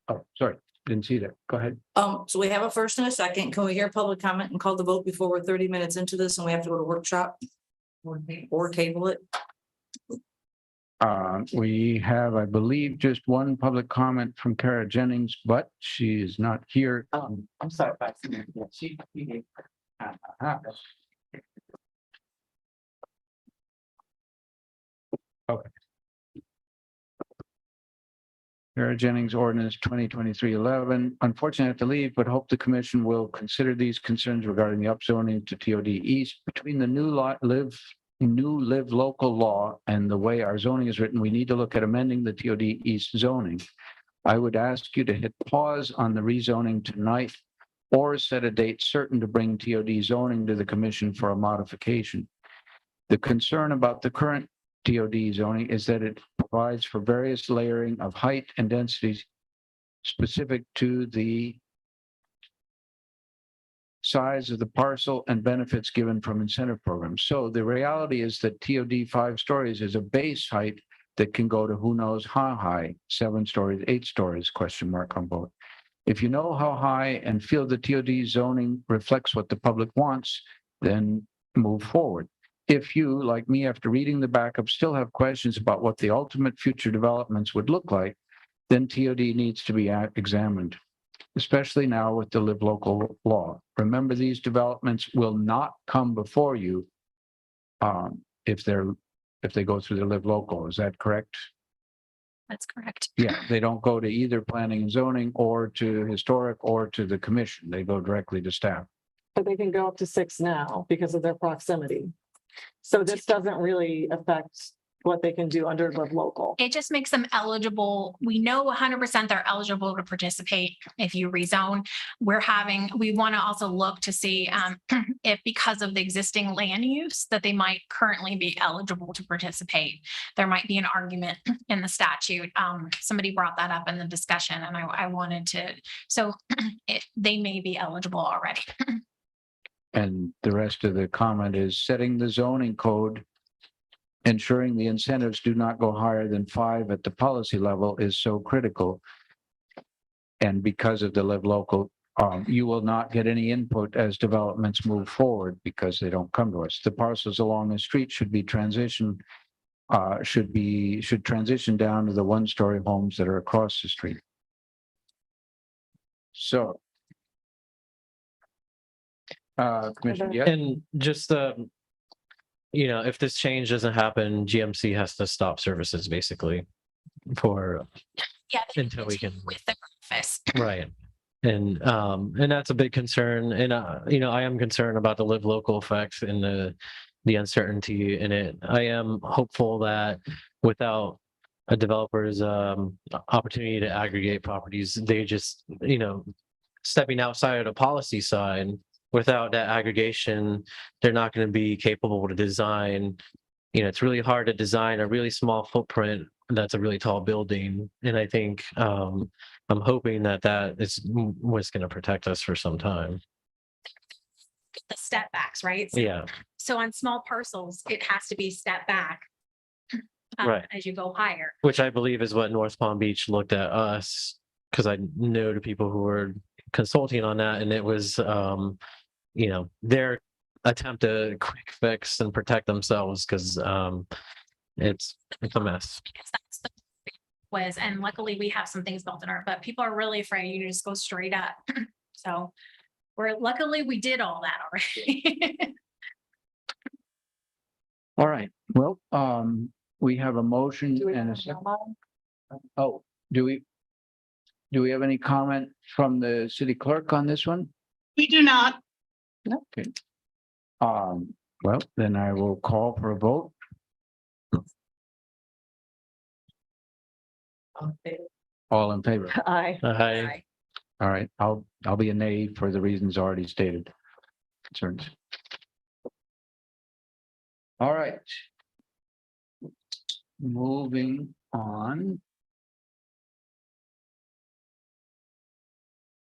Oh, sorry, didn't see that. Go ahead. So we have a first and a second. Can we hear public comment and call the vote before we're 30 minutes into this and we have to go to workshop? Or table it? We have, I believe, just one public comment from Kara Jennings, but she is not here. I'm sorry. Okay. Kara Jennings, ordinance 2023-11. Unfortunately, I have to leave, but hope the commission will consider these concerns regarding the upzoning to TOD East. Between the new live local law and the way our zoning is written, we need to look at amending the TOD East zoning. I would ask you to hit pause on the rezoning tonight or set a date certain to bring TOD zoning to the commission for a modification. The concern about the current TOD zoning is that it provides for various layering of height and densities specific to the size of the parcel and benefits given from incentive programs. So the reality is that TOD 5 stories is a base height that can go to who knows how high, 7 stories, 8 stories, question mark on both. If you know how high and feel the TOD zoning reflects what the public wants, then move forward. If you, like me, after reading the backup, still have questions about what the ultimate future developments would look like, then TOD needs to be examined, especially now with the live local law. Remember, these developments will not come before you if they're if they go through the Live Local. Is that correct? That's correct. Yeah, they don't go to either planning and zoning or to historic or to the commission. They go directly to staff. But they can go up to 6 now because of their proximity. So this doesn't really affect what they can do under Live Local. It just makes them eligible. We know 100% they're eligible to participate if you rezone. We want to also look to see if because of the existing land use that they might currently be eligible to participate. There might be an argument in the statute. Somebody brought that up in the discussion and I wanted to, so they may be eligible already. And the rest of the comment is setting the zoning code, ensuring the incentives do not go higher than 5 at the policy level is so critical. And because of the Live Local, you will not get any input as developments move forward because they don't come to us. The parcels along the street should be transitioned, should transition down to the one-story homes that are across the street. So. Commissioner, yeah. And just, if this change doesn't happen, GMC has to stop services basically for, Yeah. until we can, With the office. right. And that's a big concern. And, I am concerned about the Live Local effects and the uncertainty in it. I am hopeful that without a developer's opportunity to aggregate properties, they just, stepping outside of the policy side, without that aggregation, they're not going to be capable to design. It's really hard to design a really small footprint that's a really tall building. And I think I'm hoping that is what's going to protect us for some time. The step backs, right? Yeah. So on small parcels, it has to be step back. Right. As you go higher. Which I believe is what North Palm Beach looked at us, because I know the people who were consulting on that, and it was their attempt to quick fix and protect themselves because it's a mess. Because that's the and luckily we have some things built in our, but people are really afraid you just go straight up. So luckily we did all that already. All right, well, we have a motion and a second. Oh, do we have any comment from the city clerk on this one? We do not. Okay. Well, then I will call for a vote. All in favor? Aye. Hi. All right, I'll be a nay for the reasons already stated. Concerns. All right. Moving on.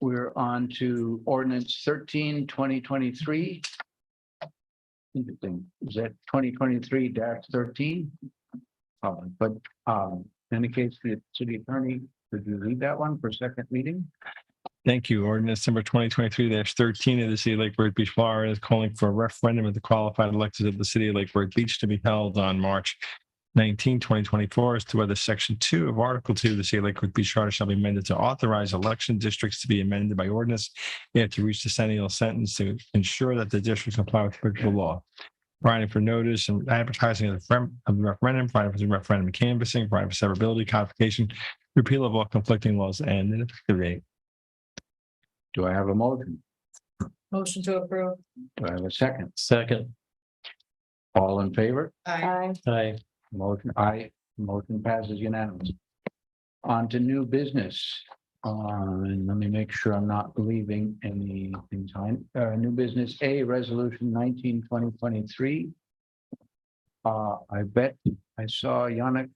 We're on to ordinance 13, 2023. Interesting. Is that 2023-13? But in any case, the city attorney, could you read that one for second reading? Thank you. Ordinance number 2023-13 of the city of Lake Worth Beach, Florida is calling for a referendum of the qualified electors of the city of Lake Worth Beach to be held on March 19, 2024 as to whether section 2 of article 2 of the city of Lake Worth Beach charter shall be amended to authorize election districts to be amended by ordinance and to reach the decennial sentence to ensure that the districts comply with applicable law. Providing for notice and advertising of the referendum, providing for the referendum canvassing, providing for severability, codification, repeal of all conflicting laws, and an effective date. Do I have a motion? Motion to approve. Do I have a second? Second. All in favor? Aye. Hi. Motion, aye. Motion passes unanimously. On to new business. And let me make sure I'm not leaving anything behind. New business A, resolution 19, 2023. I bet I saw Yannick.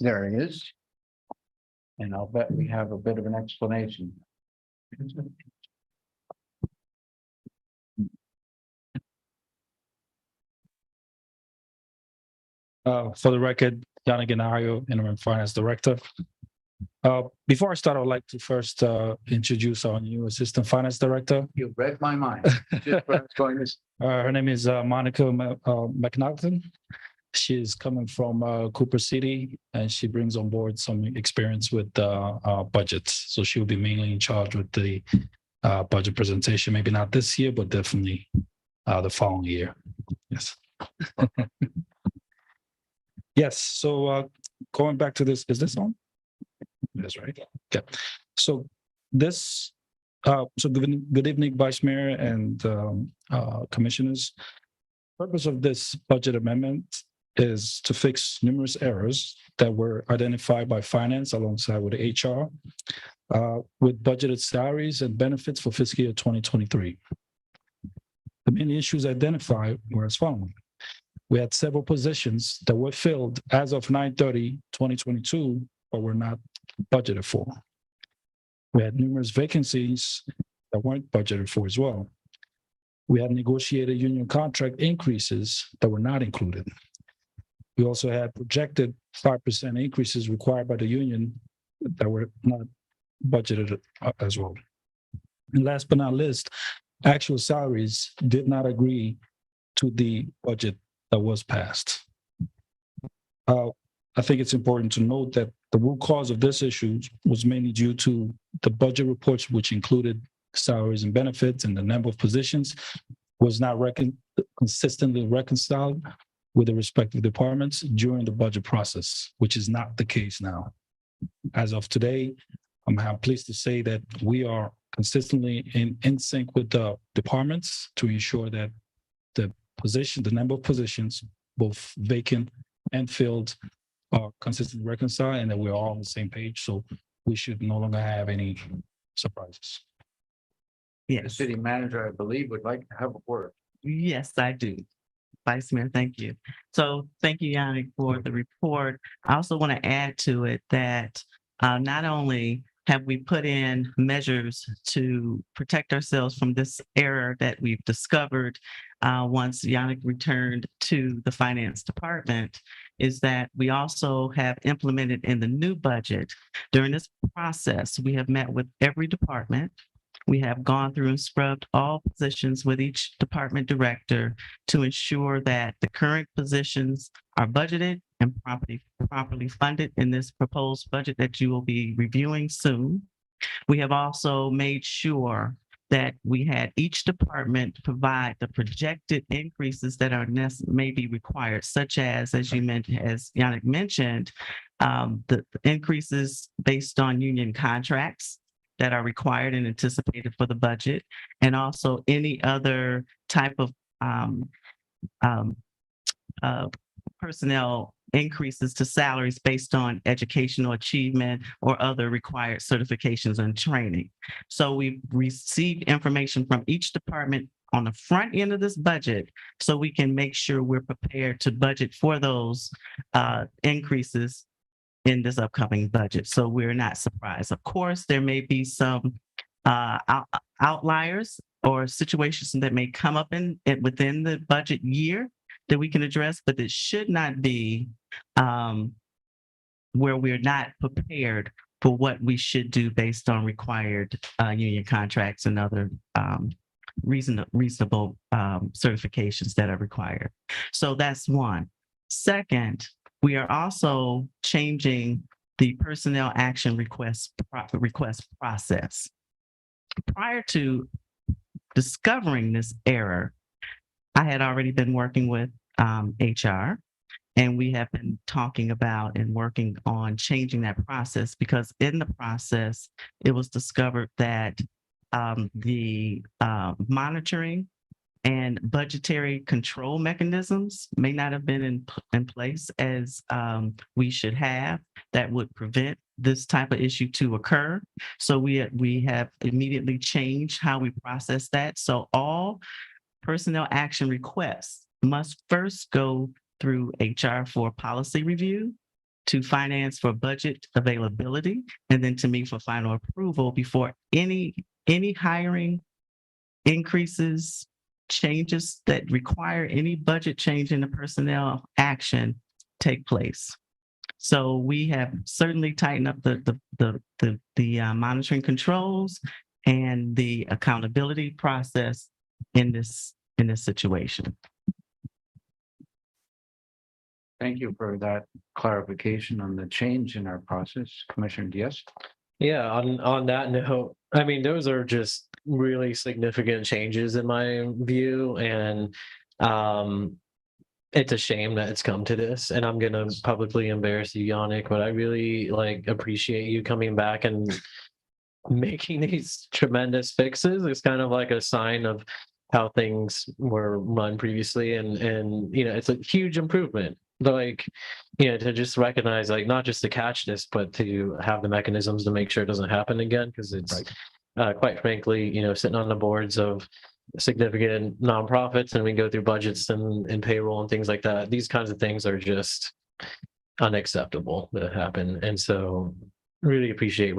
There he is. And I'll bet we have a bit of an explanation. For the record, Yannick Genario, Interim Finance Director. Before I start, I would like to first introduce our new Assistant Finance Director. You read my mind. Just what I was going to. Her name is Monica McNaughton. She's coming from Cooper City, and she brings on board some experience with budgets. So she will be mainly in charge with the budget presentation. Maybe not this year, but definitely the following year. Yes. Yes, so going back to this, is this on? That's right. Okay, so this, so good evening, Vice Mayor and Commissioners. Purpose of this budget amendment is to fix numerous errors that were identified by finance alongside with HR with budgeted salaries and benefits for fiscal year 2023. The main issues identified were as following. We had several positions that were filled as of 9/30/2022, but were not budgeted for. We had numerous vacancies that weren't budgeted for as well. We had negotiated union contract increases that were not included. We also had projected 5% increases required by the union that were not budgeted as well. And last but not least, actual salaries did not agree to the budget that was passed. I think it's important to note that the root cause of this issue was mainly due to the budget reports, which included salaries and benefits and the number of positions was not consistently reconciled with the respective departments during the budget process, which is not the case now. As of today, I'm pleased to say that we are consistently in sync with the departments to ensure that the number of positions, both vacant and filled, are consistently reconciled and that we're all on the same page. So we should no longer have any surprises. The city manager, I believe, would like to have a word. Yes, I do. Vice Mayor, thank you. So thank you, Yannick, for the report. I also want to add to it that not only have we put in measures to protect ourselves from this error that we've discovered once Yannick returned to the finance department, is that we also have implemented in the new budget. During this process, we have met with every department. We have gone through and scrubbed all positions with each department director to ensure that the current positions are budgeted and properly funded in this proposed budget that you will be reviewing soon. We have also made sure that we had each department provide the projected increases that are may be required, such as you mentioned, as Yannick mentioned, the increases based on union contracts that are required and anticipated for the budget, and also any other type of personnel increases to salaries based on educational achievement or other required certifications and training. So we've received information from each department on the front end of this budget so we can make sure we're prepared to budget for those increases in this upcoming budget. So we're not surprised. Of course, there may be some outliers or situations that may come up within the budget year that we can address, but it should not be where we're not prepared for what we should do based on required union contracts and other reasonable certifications that are required. So that's one. Second, we are also changing the personnel action request process. Prior to discovering this error, I had already been working with HR, and we have been talking about and working on changing that process, because in the process, it was discovered that the monitoring and budgetary control mechanisms may not have been in place as we should have, that would prevent this type of issue to occur. So we have immediately changed how we process that. So all personnel action requests must first go through HR for policy review, to finance for budget availability, and then to me for final approval before any hiring increases, changes that require any budget change in the personnel action take place. So we have certainly tightened up the monitoring controls and the accountability process in this situation. Thank you for that clarification on the change in our process. Commissioner Diaz? Yeah, on that note, I mean, those are just really significant changes in my view. And it's a shame that it's come to this, and I'm gonna publicly embarrass you, Yannick, but I really appreciate you coming back and making these tremendous fixes. It's kind of like a sign of how things were run previously, and it's a huge improvement. To just recognize, not just to catch this, but to have the mechanisms to make sure it doesn't happen again, because it's quite frankly, sitting on the boards of significant nonprofits, and we go through budgets and payroll and things like that. These kinds of things are just unacceptable that happen, and so really appreciate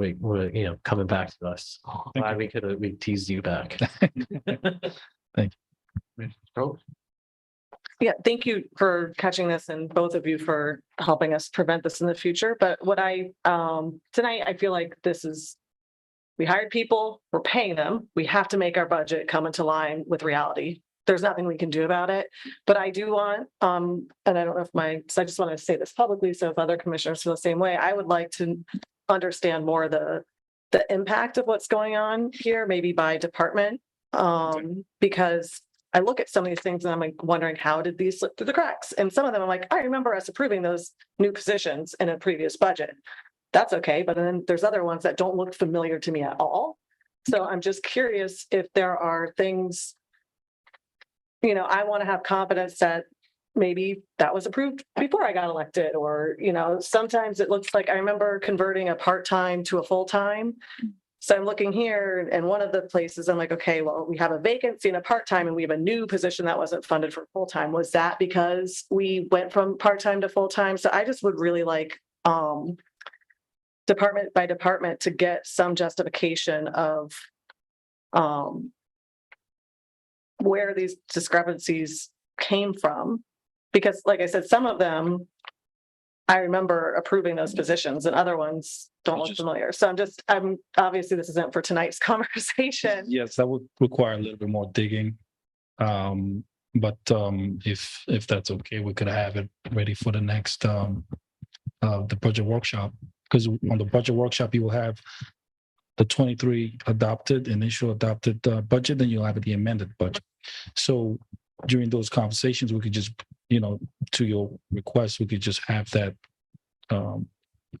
coming back to us. Glad we teased you back. Thank you. Yeah, thank you for catching this, and both of you for helping us prevent this in the future. But tonight, I feel like we hired people, we're paying them. We have to make our budget come into line with reality. There's nothing we can do about it. But I do want, and I don't know so I just want to say this publicly, so if other commissioners feel the same way, I would like to understand more the impact of what's going on here, maybe by department. Because I look at some of these things and I'm wondering, how did these slip through the cracks? And some of them I'm like, I remember us approving those new positions in a previous budget. That's okay. But then there's other ones that don't look familiar to me at all. So I'm just curious if there are things, I want to have confidence that maybe that was approved before I got elected, or, sometimes it looks like I remember converting a part-time to a full-time. So I'm looking here, and one of the places I'm like, okay, well, we have a vacancy and a part-time, and we have a new position that wasn't funded for full-time. Was that because we went from part-time to full-time? So I just would really like department by department to get some justification of where these discrepancies came from. Because like I said, some of them, I remember approving those positions, and other ones don't look familiar. So I'm obviously this isn't for tonight's conversation. Yes, that would require a little bit more digging. But if that's okay, we could have it ready for the next the budget workshop. Because on the budget workshop, you will have the 23 initial adopted budget, then you'll have the amended budget. So during those conversations, we could just, to your request, we could just have that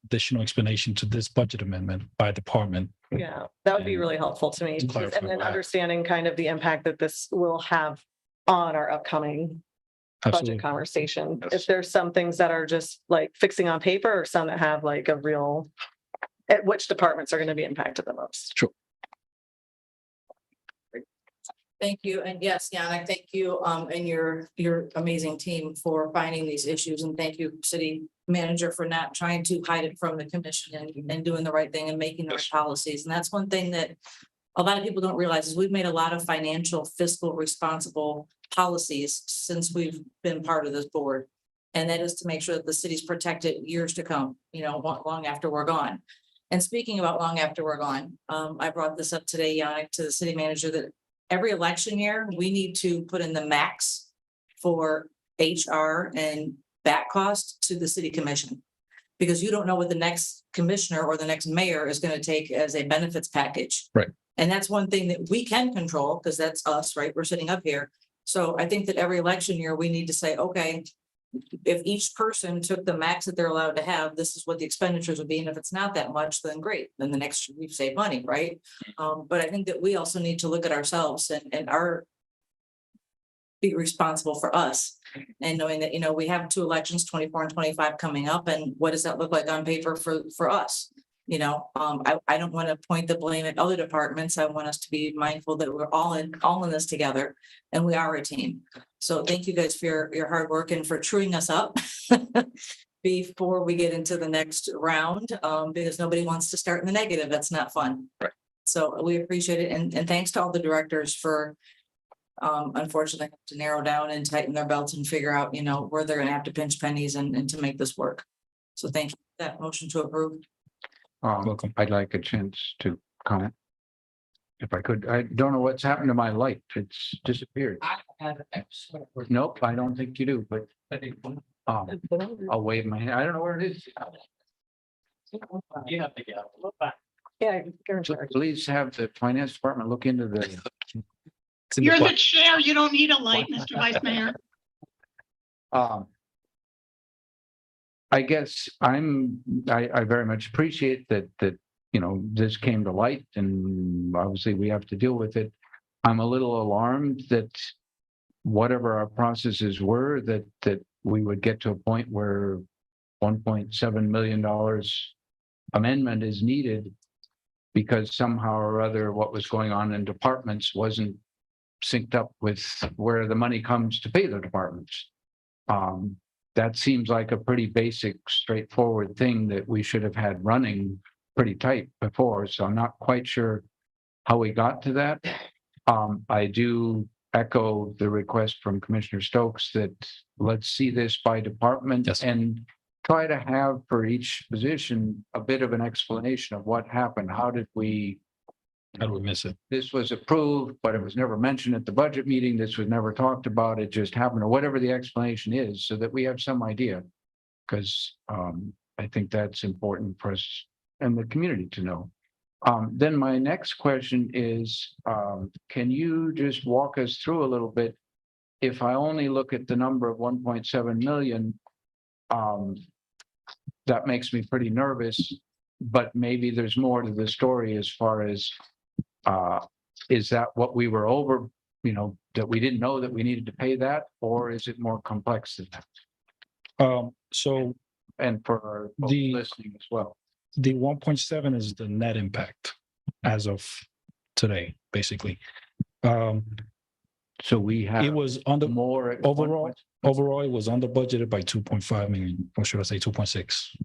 additional explanation to this budget amendment by department. Yeah, that would be really helpful to me. And then understanding kind of the impact that this will have on our upcoming budget conversation. If there's some things that are just like fixing on paper, or some that have like a real, at which departments are going to be impacted the most. Sure. Thank you. And yes, Yannick, thank you and your amazing team for finding these issues. And thank you, city manager, for not trying to hide it from the commission and doing the right thing and making the right policies. And that's one thing that a lot of people don't realize is we've made a lot of financial, fiscal, responsible policies since we've been part of this board. And that is to make sure that the city's protected years to come, long after we're gone. And speaking about long after we're gone, I brought this up today, Yannick, to the city manager, that every election year, we need to put in the max for HR and back cost to the city commission. Because you don't know what the next commissioner or the next mayor is going to take as a benefits package. Right. And that's one thing that we can control, because that's us, right? We're sitting up here. So I think that every election year, we need to say, okay, if each person took the max that they're allowed to have, this is what the expenditures would be. And if it's not that much, then great. Then the next year we've saved money, right? But I think that we also need to look at ourselves and be responsible for us, and knowing that, we have 2 elections, 24 and 25 coming up. And what does that look like on paper for us? I don't want to point the blame at other departments. I want us to be mindful that we're all in this together, and we are a team. So thank you guys for your hard work and for truing us up before we get into the next round, because nobody wants to start in the negative. That's not fun. Right. So we appreciate it. And thanks to all the directors for unfortunately have to narrow down and tighten their belts and figure out, where they're gonna have to pinch pennies and to make this work. So thank you for that motion to approve. Welcome. I'd like a chance to comment. If I could, I don't know what's happened to my light. It's disappeared. Nope, I don't think you do, but I'll wave my hand. I don't know where it is. You have to get out. Yeah, you're in charge. Please have the finance department look into the. You're the chair. You don't need a light, Mr. Vice Mayor. I guess I very much appreciate that, you know, this came to light and obviously we have to deal with it. I'm a little alarmed that whatever our processes were, that we would get to a point where $1.7 million amendment is needed because somehow or other what was going on in departments wasn't synced up with where the money comes to pay the departments. That seems like a pretty basic, straightforward thing that we should have had running pretty tight before. So I'm not quite sure how we got to that. I do echo the request from Commissioner Stokes that let's see this by department and try to have for each position a bit of an explanation of what happened. How did we miss it? This was approved, but it was never mentioned at the budget meeting. This was never talked about. It just happened, or whatever the explanation is, so that we have some idea. Because I think that's important for us and the community to know. Then my next question is, can you just walk us through a little bit? If I only look at the number of 1.7 million, that makes me pretty nervous, but maybe there's more to the story as far as, is that what we were over, you know, that we didn't know that we needed to pay that, or is it more complex than that? So, and for our folks listening as well. The 1.7 is the net impact as of today, basically. So we have it was under more overall it was under budgeted by 2.5 million, or should I say 2.6?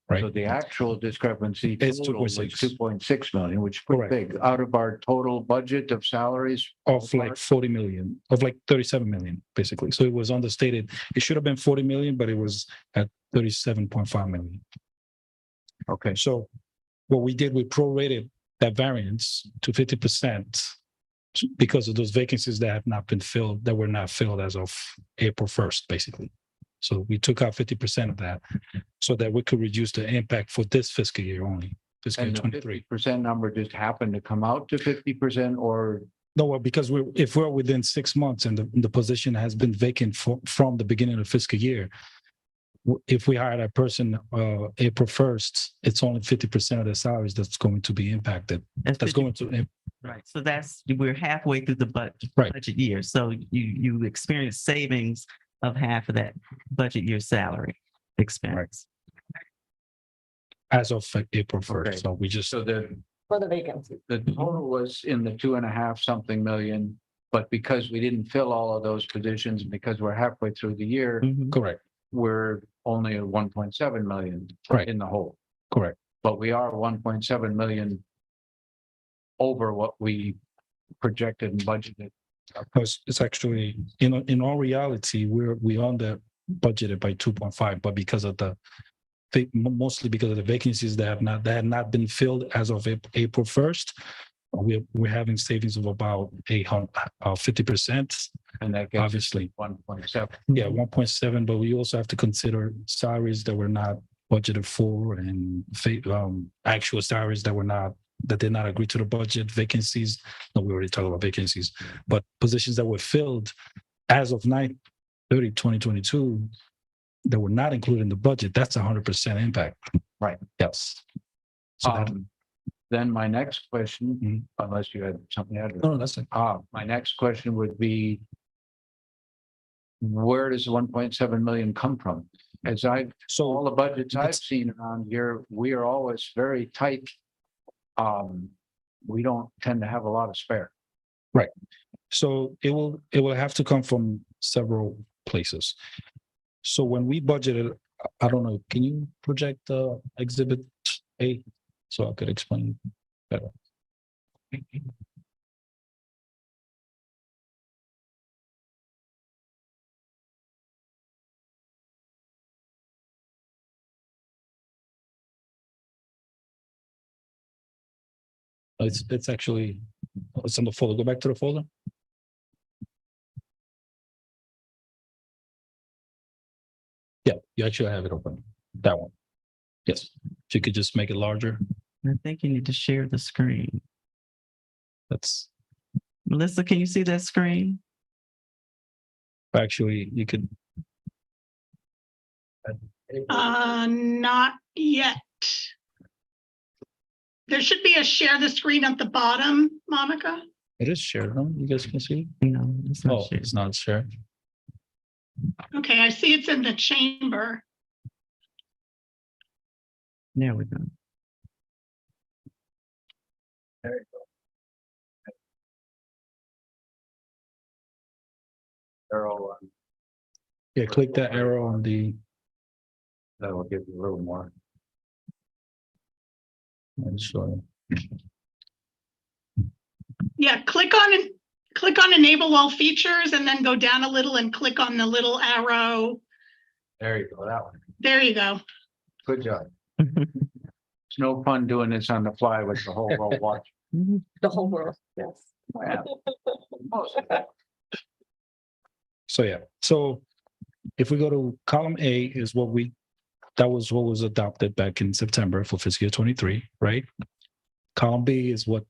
Right. So the actual discrepancy is total was 2.6. 2.6 million, which is pretty big out of our total budget of salaries. Of like 40 million, of like 37 million, basically. So it was understated. It should have been 40 million, but it was at 37.5 million. Okay. So what we did, we prorated that variance to 50% because of those vacancies that have not been filled, that were not filled as of April 1st, basically. So we took out 50% of that so that we could reduce the impact for this fiscal year only, fiscal year 23. Percent number just happened to come out to 50%, or no? Well, because if we're within 6 months and the position has been vacant from the beginning of the fiscal year, if we hire that person April 1st, it's only 50% of the salaries that's going to be impacted. That's going to right. So we're halfway through the budget year. So you experience savings of half of that budget year salary expense. As of April 1st. Okay. So we just so the For the vacancy. the total was in the 2.5 something million, but because we didn't fill all of those positions, because we're halfway through the year, correct. We're only at 1.7 million in the hole. Correct. But we are 1.7 million over what we projected and budgeted. Because it's actually, in all reality, we under budgeted by 2.5, but because of mostly because of the vacancies that had not been filled as of April 1st, we're having savings of about 50%. And that gets obviously 1.7. Yeah, 1.7, but we also have to consider salaries that were not budgeted for and actual salaries that did not agree to the budget, vacancies. No, we already talked about vacancies, but positions that were filled as of 9/30/2022 that were not included in the budget, that's 100% impact. Right. Yes. So then my next question, unless you had something to add. No, that's it. My next question would be, where does 1.7 million come from? As all the budgets I've seen around here, we are always very tight. We don't tend to have a lot of spare. Right. So it will have to come from several places. So when we budgeted, I don't know, can you project the exhibit A so I could explain better? It's actually, it's in the folder. Go back to the folder. Yeah, you actually have it open. That one. Yes. If you could just make it larger. I think you need to share the screen. That's Melissa, can you see that screen? actually, you could Not yet. There should be a share the screen at the bottom, Monica. It is shared, huh? You guys can see? No, it's not Oh, shared. it's not shared. Okay, I see it's in the chamber. There we go. There you go. Arrow on. Yeah, click that arrow on the. That will give you a little more. and show. Yeah, click on enable all features and then go down a little and click on the little arrow. There you go, that one. There you go. Good job. It's no fun doing this on the fly with the whole world watching. The whole world, yes. Yeah. So yeah, so if we go to column A is that was what was adopted back in September for fiscal year 23, right? Column B is what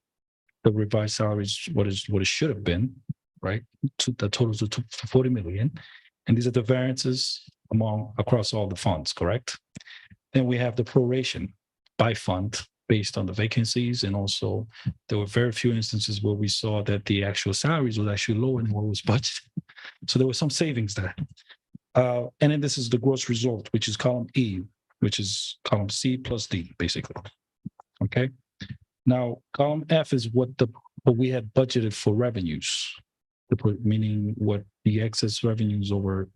the revised salaries, what it should have been, right? The totals of 40 million. And these are the variances across all the funds, correct? Then we have the proration by fund based on the vacancies. And also there were very few instances where we saw that the actual salaries was actually lower than what was budgeted. So there was some savings there. And then this is the gross result, which is column E, which is column C plus D, basically. Okay. Now, column F is what we had budgeted for revenues, meaning what the excess revenues over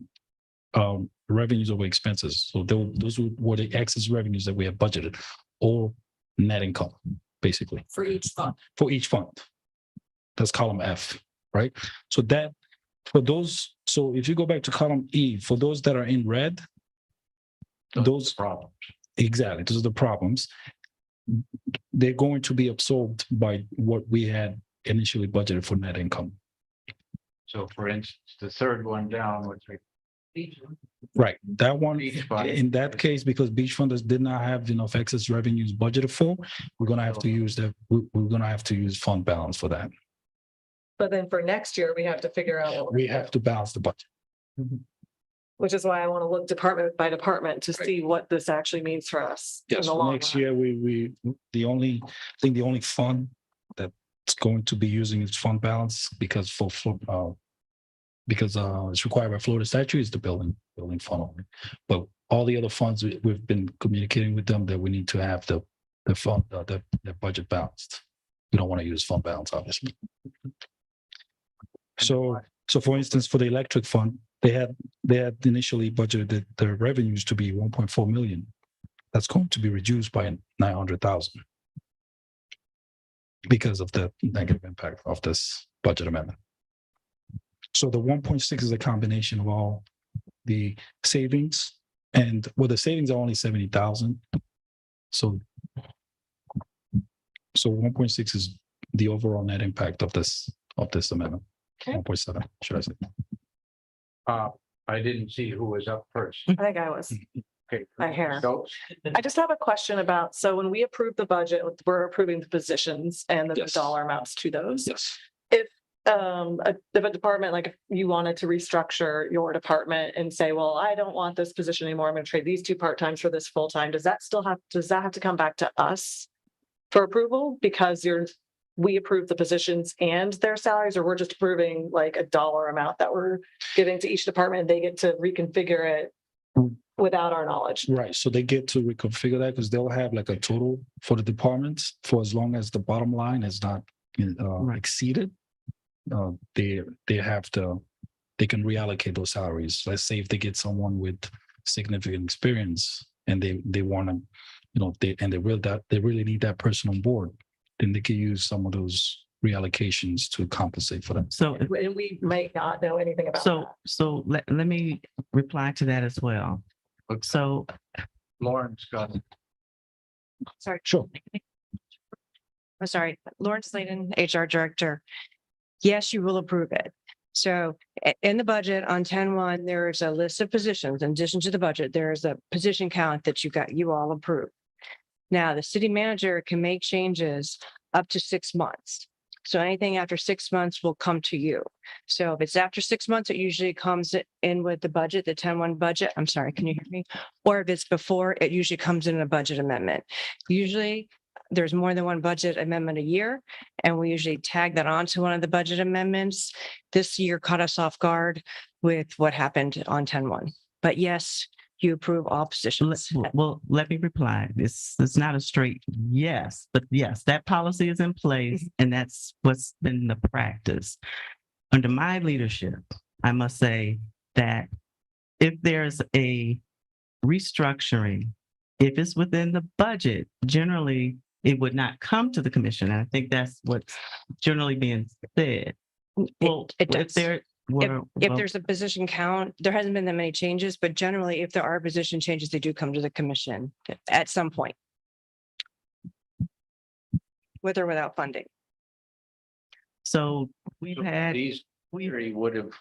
expenses. So those were the excess revenues that we had budgeted, or net income, basically. For each fund. For each fund. That's column F, right? So if you go back to column E, for those that are in red, those problems. Exactly, those are the problems. They're going to be absorbed by what we had initially budgeted for net income. So for instance, the third one down, which Right, that one, Beach fund. in that case, because beach funders did not have enough excess revenues budgeted for, we're gonna have to use we're gonna have to use fund balance for that. But then for next year, we have to figure out. We have to balance the budget. Which is why I want to look department by department to see what this actually means for us. in Yes, the long next run. year, the only fund that's going to be using its fund balance because it's required by Florida statute is the building fund only. But all the other funds, we've been communicating with them that we need to have the fund, the budget balanced. We don't want to use fund balance, obviously. So for instance, for the electric fund, they had initially budgeted their revenues to be 1.4 million. That's going to be reduced by 900,000 because of the negative impact of this budget amendment. So the 1.6 is a combination of all the savings, and the savings are only 70,000. So 1.6 is the overall net impact of this amendment. Okay. 1.7, should I say? I didn't see who was up first. I think I was. Okay. My hair. So, I just have a question about, so when we approve the budget, we're approving the positions and the Yes. dollar amounts to those. Yes. If a department, like if you wanted to restructure your department and say, well, I don't want this position anymore, I'm going to trade these two part-times for this full-time, does that have to come back to us for approval? Because we approve the positions and their salaries, or we're just approving like a dollar amount that we're giving to each department and they get to reconfigure it without our knowledge? Right, so they get to reconfigure that because they'll have like a total for the departments for as long as the bottom line is not exceeded. They can reallocate those salaries. Let's say if they get someone with significant experience and they want to, they really need that person on board, then they can use some of those reallocations to compensate for them. So, And we might not know anything about that. so let me reply to that as well. So Lauren's got it. Sorry. Sure. I'm sorry, Lauren Slayton, HR Director. Yes, you will approve it. So in the budget on 10-1, there is a list of positions. In addition to the budget, there is a position count that you all approved. Now, the city manager can make changes up to 6 months. So anything after 6 months will come to you. So if it's after 6 months, it usually comes in with the budget, the 10-1 budget. I'm sorry, can you hear me? Or if it's before, it usually comes in a budget amendment. Usually there's more than one budget amendment a year, and we usually tag that onto one of the budget amendments. This year caught us off guard with what happened on 10-1. But yes, you approve all positions. Well, let me reply. This is not a straight yes, but yes, that policy is in place and that's what's been the practice. Under my leadership, I must say that if there's a restructuring, if it's within the budget, generally it would not come to the commission. And I think that's what's generally being said. Well, It does. if there were, If there's a position count, there hasn't been that many changes, but generally, if there are position changes, they do come to the commission at some point. With or without funding. so we've had. These,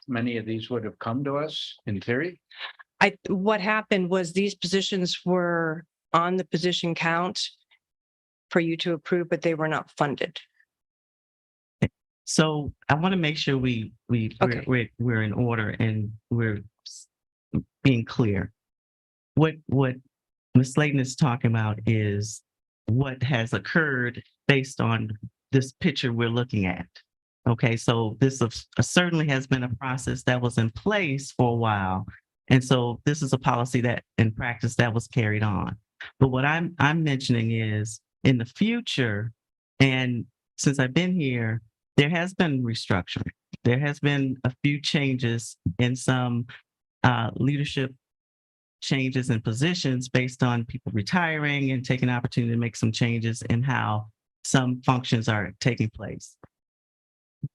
many of these would have come to us in theory? What happened was these positions were on the position count for you to approve, but they were not funded. So I want to make sure we're in order and we're being clear. What Ms. Slayton is talking about is what has occurred based on this picture we're looking at. Okay, so this certainly has been a process that was in place for a while. And so this is a policy that in practice that was carried on. But what I'm mentioning is in the future, and since I've been here, there has been restructuring. There has been a few changes in some leadership changes in positions based on people retiring and taking the opportunity to make some changes in how some functions are taking place.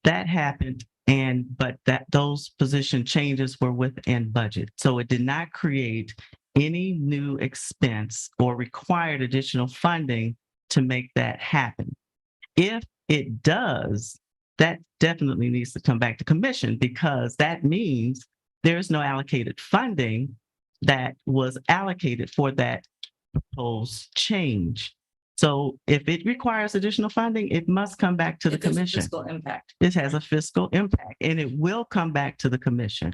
That happened, but those position changes were within budget. So it did not create any new expense or required additional funding to make that happen. If it does, that definitely needs to come back to commission because that means there's no allocated funding that was allocated for that proposed change. So if it requires additional funding, it must come back to the commission. Fiscal impact. This has a fiscal impact and it will come back to the commission.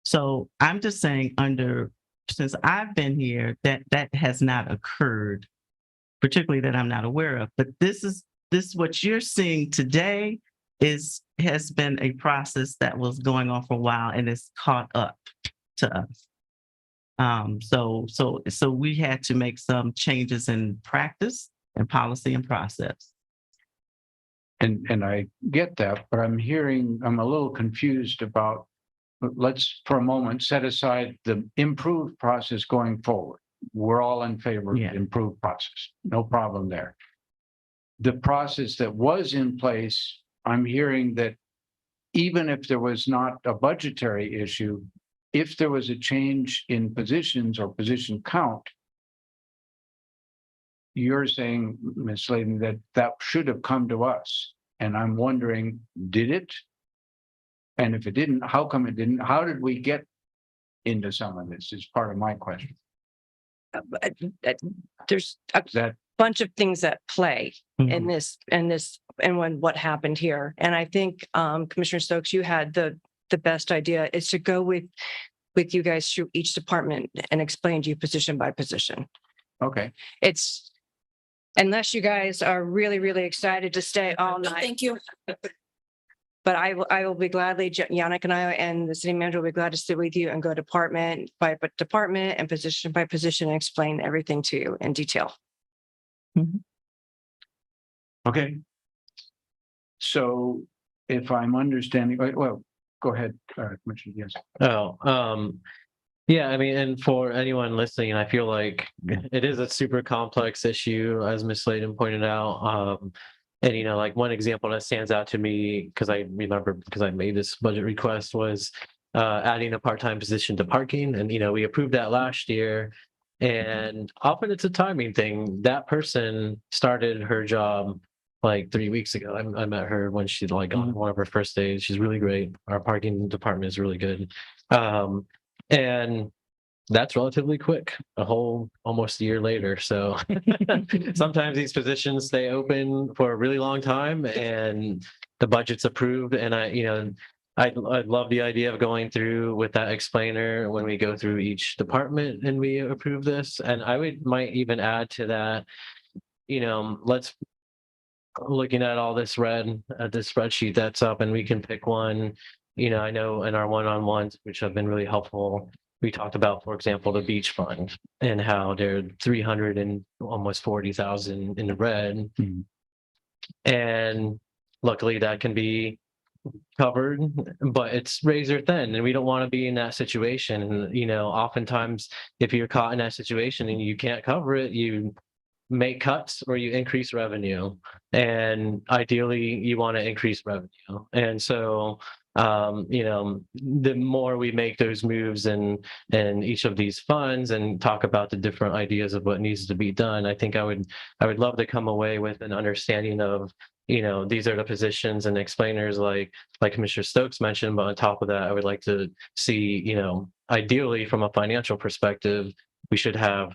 So I'm just saying since I've been here, that has not occurred, particularly that I'm not aware of, but this what you're seeing today has been a process that was going on for a while and it's caught up to us. So we had to make some changes in practice and policy and process. And I get that, but I'm a little confused about, let's for a moment set aside the improved process going forward. We're all in favor of the improved process. No problem there. The process that was in place, I'm hearing that even if there was not a budgetary issue, if there was a change in positions or position count, you're saying, Ms. Slayton, that should have come to us. And I'm wondering, did it? And if it didn't, how come it didn't? How did we get into some of this is part of my question. There's a bunch of things at play in this and what happened here. And I think Commissioner Stokes, you had the best idea is to go with you guys through each department and explain to you position by position. Okay. It's unless you guys are really, really excited to stay all night. Thank you. But I will be gladly, Yannick and I and the city manager will be glad to sit with you and go department by department and position by position and explain everything to you in detail. Okay. So if I'm understanding, well, go ahead, Commissioner. Yes. Yeah, I mean, and for anyone listening, I feel like it is a super complex issue, as Ms. Slayton pointed out. And, like one example that stands out to me, because I remember because I made this budget request was adding a part-time position to parking. And, we approved that last year. And often it's a timing thing. That person started her job like 3 weeks ago. I met her when she's like on one of her first days. She's really great. Our parking department is really good. And that's relatively quick, a whole almost a year later. So sometimes these positions stay open for a really long time and the budget's approved. And I love the idea of going through with that explainer when we go through each department and we approve this. And might even add to that, let's looking at all this red at this spreadsheet that's up and we can pick one. I know in our one-on-ones, which have been really helpful, we talked about, for example, the beach fund and how they're 300 and almost 40,000 in the red. And luckily that can be covered, but it's razor thin and we don't want to be in that situation. And, oftentimes if you're caught in that situation and you can't cover it, you make cuts or you increase revenue. And ideally you want to increase revenue. And so the more we make those moves in each of these funds and talk about the different ideas of what needs to be done, I think I would love to come away with an understanding of, these are the positions and explainers like Commissioner Stokes mentioned. But on top of that, I would like to see, ideally from a financial perspective, we should have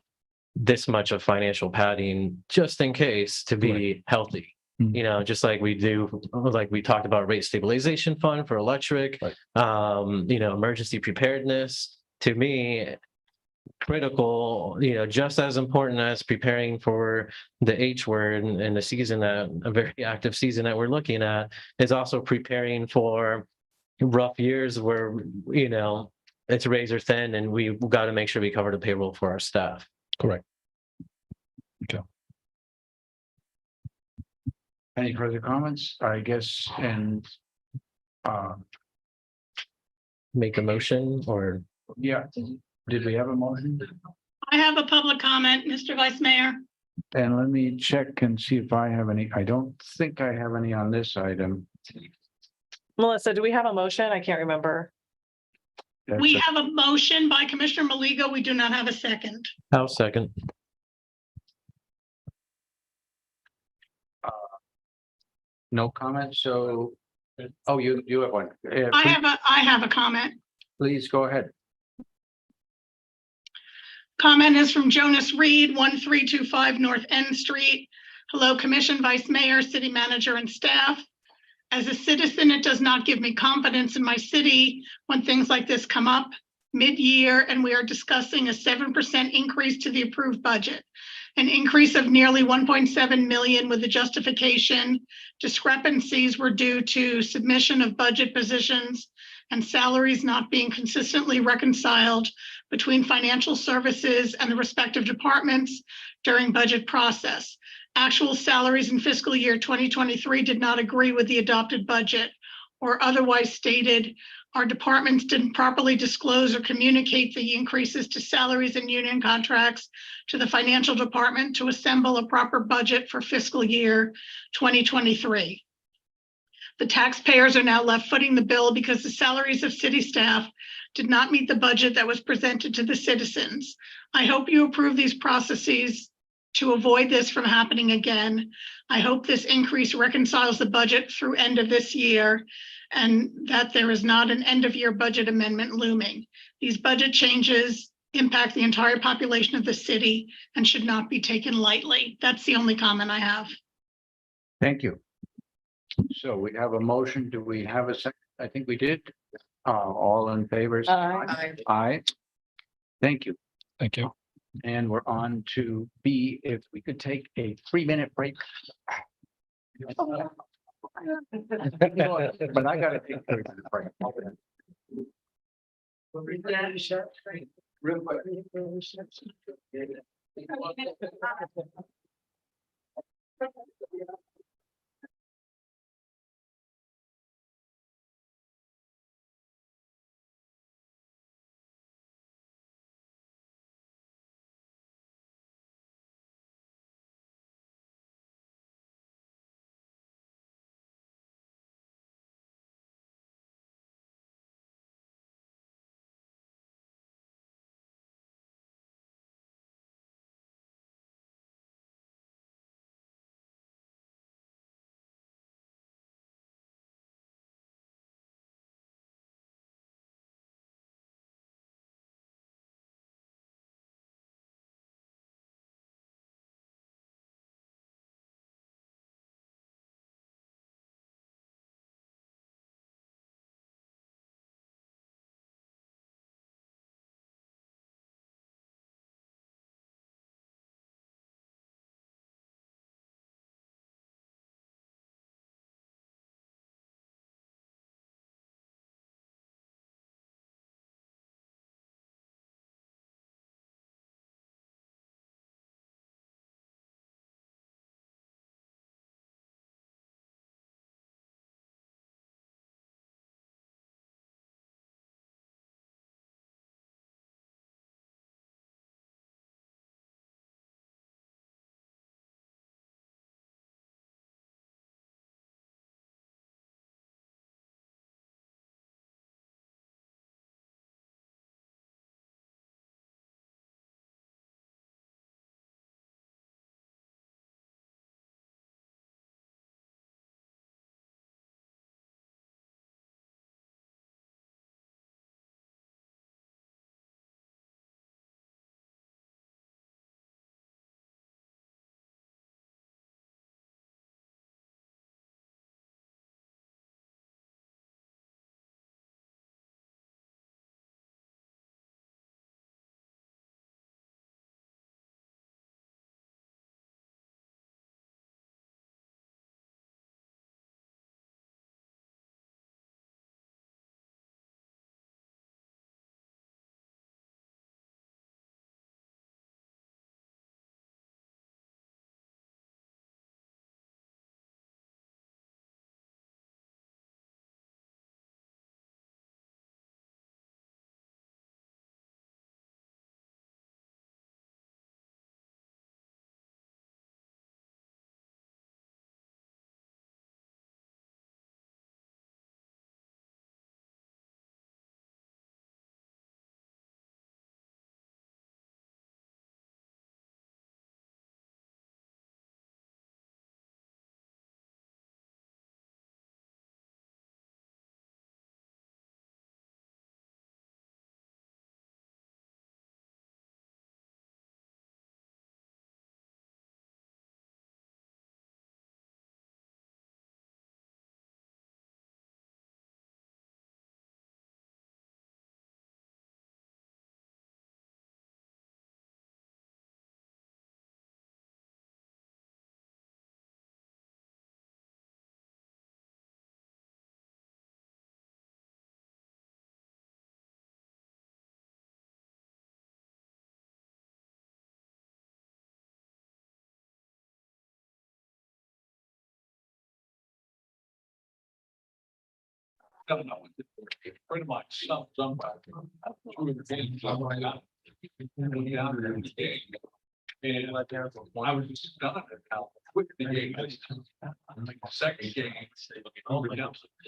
this much of financial padding just in case to be healthy. Just like we do, like we talked about rate stabilization fund for electric, emergency preparedness. To me, critical, just as important as preparing for the H word and the season, that a very active season that we're looking at, is also preparing for rough years where, it's razor thin and we've got to make sure we cover the payroll for our staff. Correct. Okay. Any further comments? I guess, and make a motion or? Yeah, did we have a motion? I have a public comment, Mr. Vice Mayor. And let me check and see if I have any. I don't think I have any on this item. Melissa, do we have a motion? I can't remember. We have a motion by Commissioner Maligo. We do not have a second. I'll second. No comments, so, oh, you have one. I have a comment. Please go ahead. Comment is from Jonas Reed, 1325 North End Street. Hello, Commission, Vice Mayor, City Manager, and staff. As a citizen, it does not give me confidence in my city when things like this come up mid-year and we are discussing a 7% increase to the approved budget. An increase of nearly 1.7 million with the justification discrepancies were due to submission of budget positions and salaries not being consistently reconciled between financial services and the respective departments during budget process. Actual salaries in fiscal year 2023 did not agree with the adopted budget, or otherwise stated, our departments didn't properly disclose or communicate the increases to salaries and union contracts to the financial department to assemble a proper budget for fiscal year 2023. The taxpayers are now left footing the bill because the salaries of city staff did not meet the budget that was presented to the citizens. I hope you approve these processes to avoid this from happening again. I hope this increase reconciles the budget through end of this year and that there is not an end of year budget amendment looming. These budget changes impact the entire population of the city and should not be taken lightly. That's the only comment I have. Thank you. So we have a motion. Do we have a second? I think we did. All in favor? Aye. Aye. Thank you. Thank you. And we're on to B. If we could take a 3-minute break. But I gotta take a 3-minute break. Real quick. Pretty much. And I was just done at how quick the game is. Like the second game.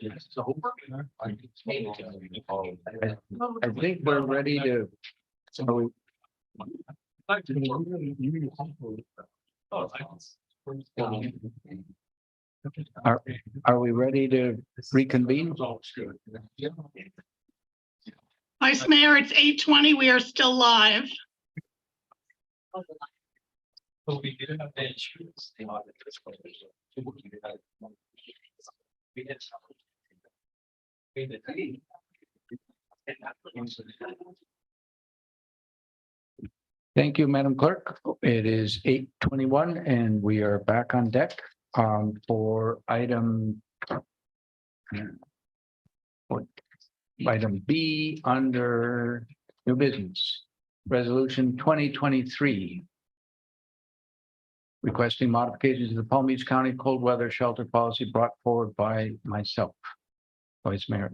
It's over. I think we're ready to. So are we ready to reconvene? Vice Mayor, it's 8:20. We are still live. Thank you, Madam Clerk. It is 8:21 and we are back on deck for item B under new business. Resolution 2023. Requesting modifications to the Palm Beach County cold weather shelter policy brought forward by myself, Vice Mayor.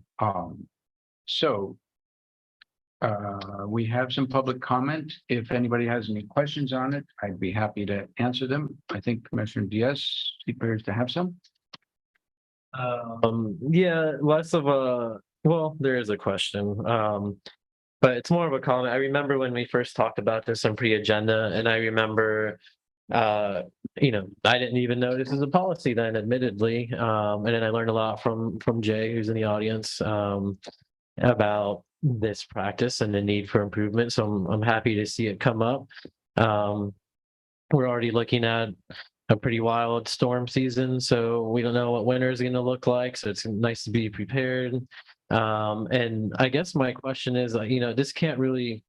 We have some public comment. If anybody has any questions on it, I'd be happy to answer them. I think Commissioner Diaz appears to have some. Yeah, less of a, well, there is a question. But it's more of a comment. I remember when we first talked about this on pre-agenda, and I remember I didn't even know this is a policy then, admittedly. And then I learned a lot from Jay, who's in the audience, about this practice and the need for improvement. So I'm happy to see it come up. We're already looking at a pretty wild storm season, so we don't know what winter is going to look like. So it's nice to be prepared. And I guess my question is, this can't really,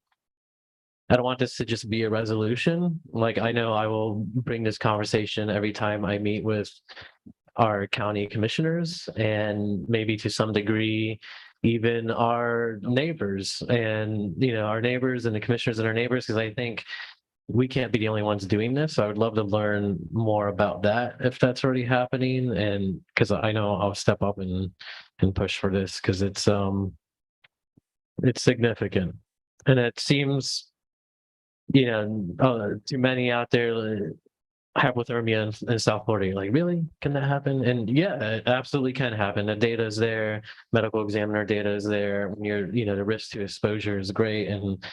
I don't want this to just be a resolution. Like, I know I will bring this conversation every time I meet with our county commissioners and maybe to some degree, even our neighbors and, our neighbors and the commissioners and our neighbors, because I think we can't be the only ones doing this. So I would love to learn more about that if that's already happening. And because I know I'll step up and push for this because it's significant. And it seems, too many out there hypothermia in South Florida. You're like, really? Can that happen? And yeah, it absolutely can happen. The data is there. Medical examiner data is there. When you're, the risk to exposure is great. And,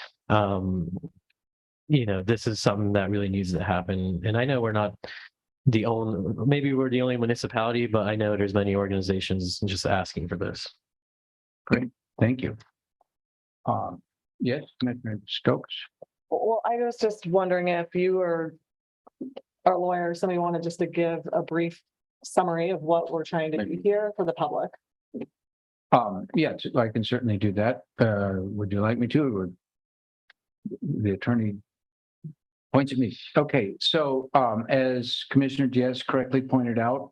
this is something that really needs to happen. And I know we're not maybe we're the only municipality, but I know there's many organizations just asking for this. Great, thank you. Yes, Commissioner Stokes. Well, I was just wondering if you or our lawyer, somebody wanted just to give a brief summary of what we're trying to do here for the public. Yes, I can certainly do that. Would you like me to? Or the attorney points at me. Okay, so as Commissioner Diaz correctly pointed out,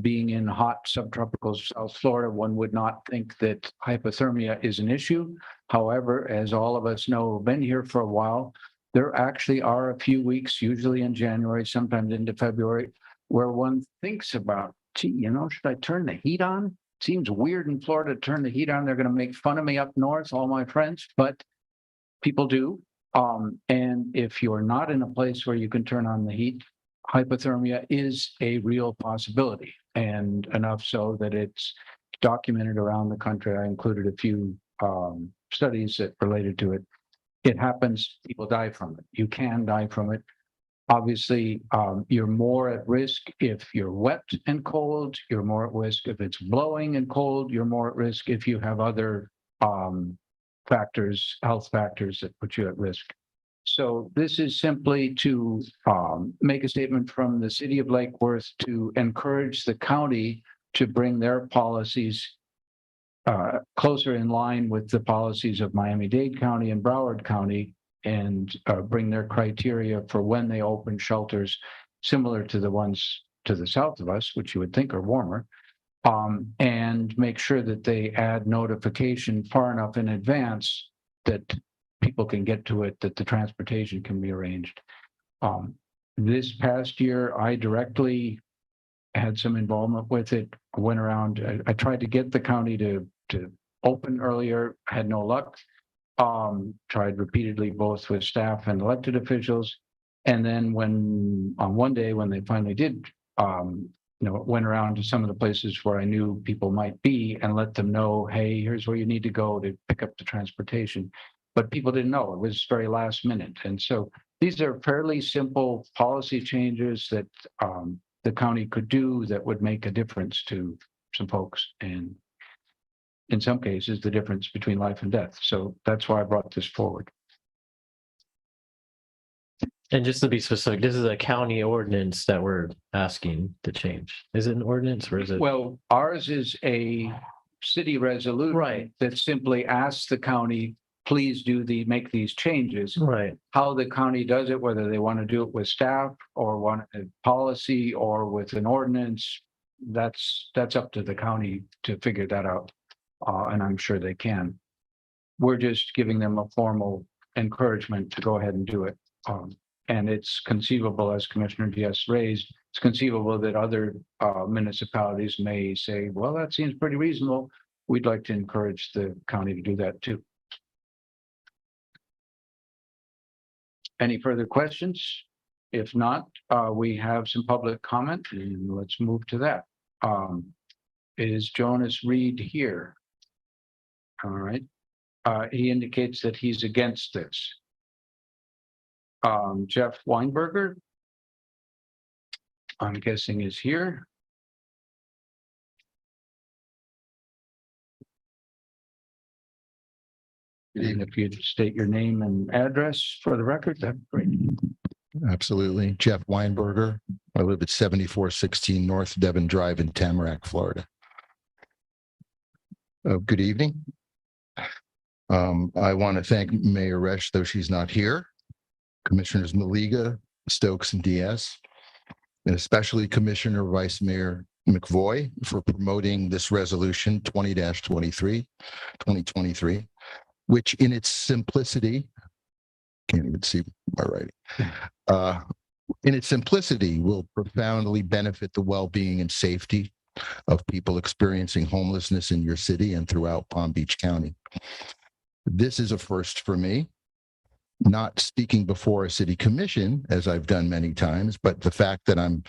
being in hot subtropical South Florida, one would not think that hypothermia is an issue. However, as all of us know, been here for a while, there actually are a few weeks, usually in January, sometimes into February, where one thinks about, gee, should I turn the heat on? Seems weird in Florida to turn the heat on. They're going to make fun of me up north, all my friends, but people do. And if you're not in a place where you can turn on the heat, hypothermia is a real possibility, and enough so that it's documented around the country. I included a few studies that related to it. It happens, people die from it. You can die from it. Obviously, you're more at risk if you're wet and cold. You're more at risk if it's blowing and cold. You're more at risk if you have other health factors that put you at risk. So this is simply to make a statement from the city of Lake Worth to encourage the county to bring their policies closer in line with the policies of Miami-Dade County and Broward County, and bring their criteria for when they open shelters similar to the ones to the south of us, which you would think are warmer. And make sure that they add notification far enough in advance that people can get to it, that the transportation can be arranged. This past year, I directly had some involvement with it. I went around, I tried to get the county to to open earlier, had no luck. Tried repeatedly both with staff and elected officials. And then when, on one day, when they finally did, went around to some of the places where I knew people might be and let them know, hey, here's where you need to go to pick up the transportation. But people didn't know. It was very last minute. And so these are fairly simple policy changes that the county could do that would make a difference to some folks. And in some cases, the difference between life and death. So that's why I brought this forward. And just to be specific, this is a county ordinance that we're asking to change. Is it an ordinance or is it? Well, ours is a city resolution. Right. That simply asks the county, please make these changes. Right. How the county does it, whether they want to do it with staff or want a policy or with an ordinance, that's up to the county to figure that out. And I'm sure they can. We're just giving them a formal encouragement to go ahead and do it. And it's conceivable, as Commissioner Diaz raised, it's conceivable that other municipalities may say, well, that seems pretty reasonable. We'd like to encourage the county to do that too. Any further questions? If not, we have some public comment and let's move to that. Is Jonas Reed here? All right. He indicates that he's against this. Jeff Weinberger, I'm guessing is here. And if you'd state your name and address for the record, that'd be great. Absolutely. Jeff Weinberger. I live at 7416 North Devon Drive in Tamarack, Florida. Good evening. I want to thank Mayor Resch, though she's not here, Commissioners Maliga, Stokes, and Diaz, and especially Commissioner Vice Mayor McVoy for promoting this resolution 20-23, which in its simplicity, can't even see my writing, in its simplicity will profoundly benefit the well-being and safety of people experiencing homelessness in your city and throughout Palm Beach County. This is a first for me, not speaking before a city commission, as I've done many times, but the fact that I'm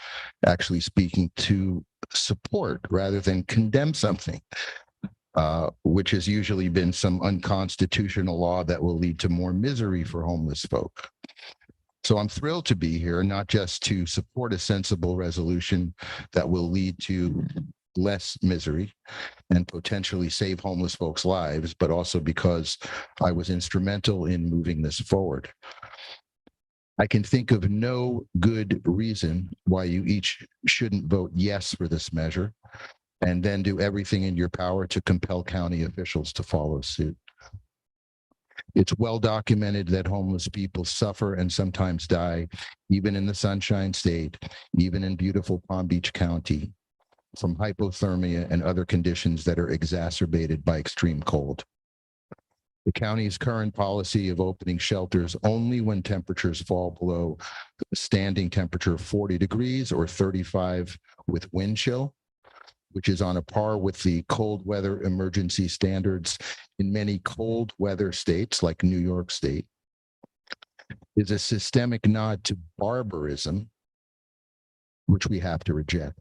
actually speaking to support rather than condemn something, which has usually been some unconstitutional law that will lead to more misery for homeless folk. So I'm thrilled to be here, not just to support a sensible resolution that will lead to less misery and potentially save homeless folks' lives, but also because I was instrumental in moving this forward. I can think of no good reason why you each shouldn't vote yes for this measure and then do everything in your power to compel county officials to follow suit. It's well documented that homeless people suffer and sometimes die, even in the Sunshine State, even in beautiful Palm Beach County, from hypothermia and other conditions that are exacerbated by extreme cold. The county's current policy of opening shelters only when temperatures fall below the standing temperature of 40 degrees or 35 with wind chill, which is on a par with the cold weather emergency standards in many cold weather states like New York State, is a systemic nod to barbarism, which we have to reject.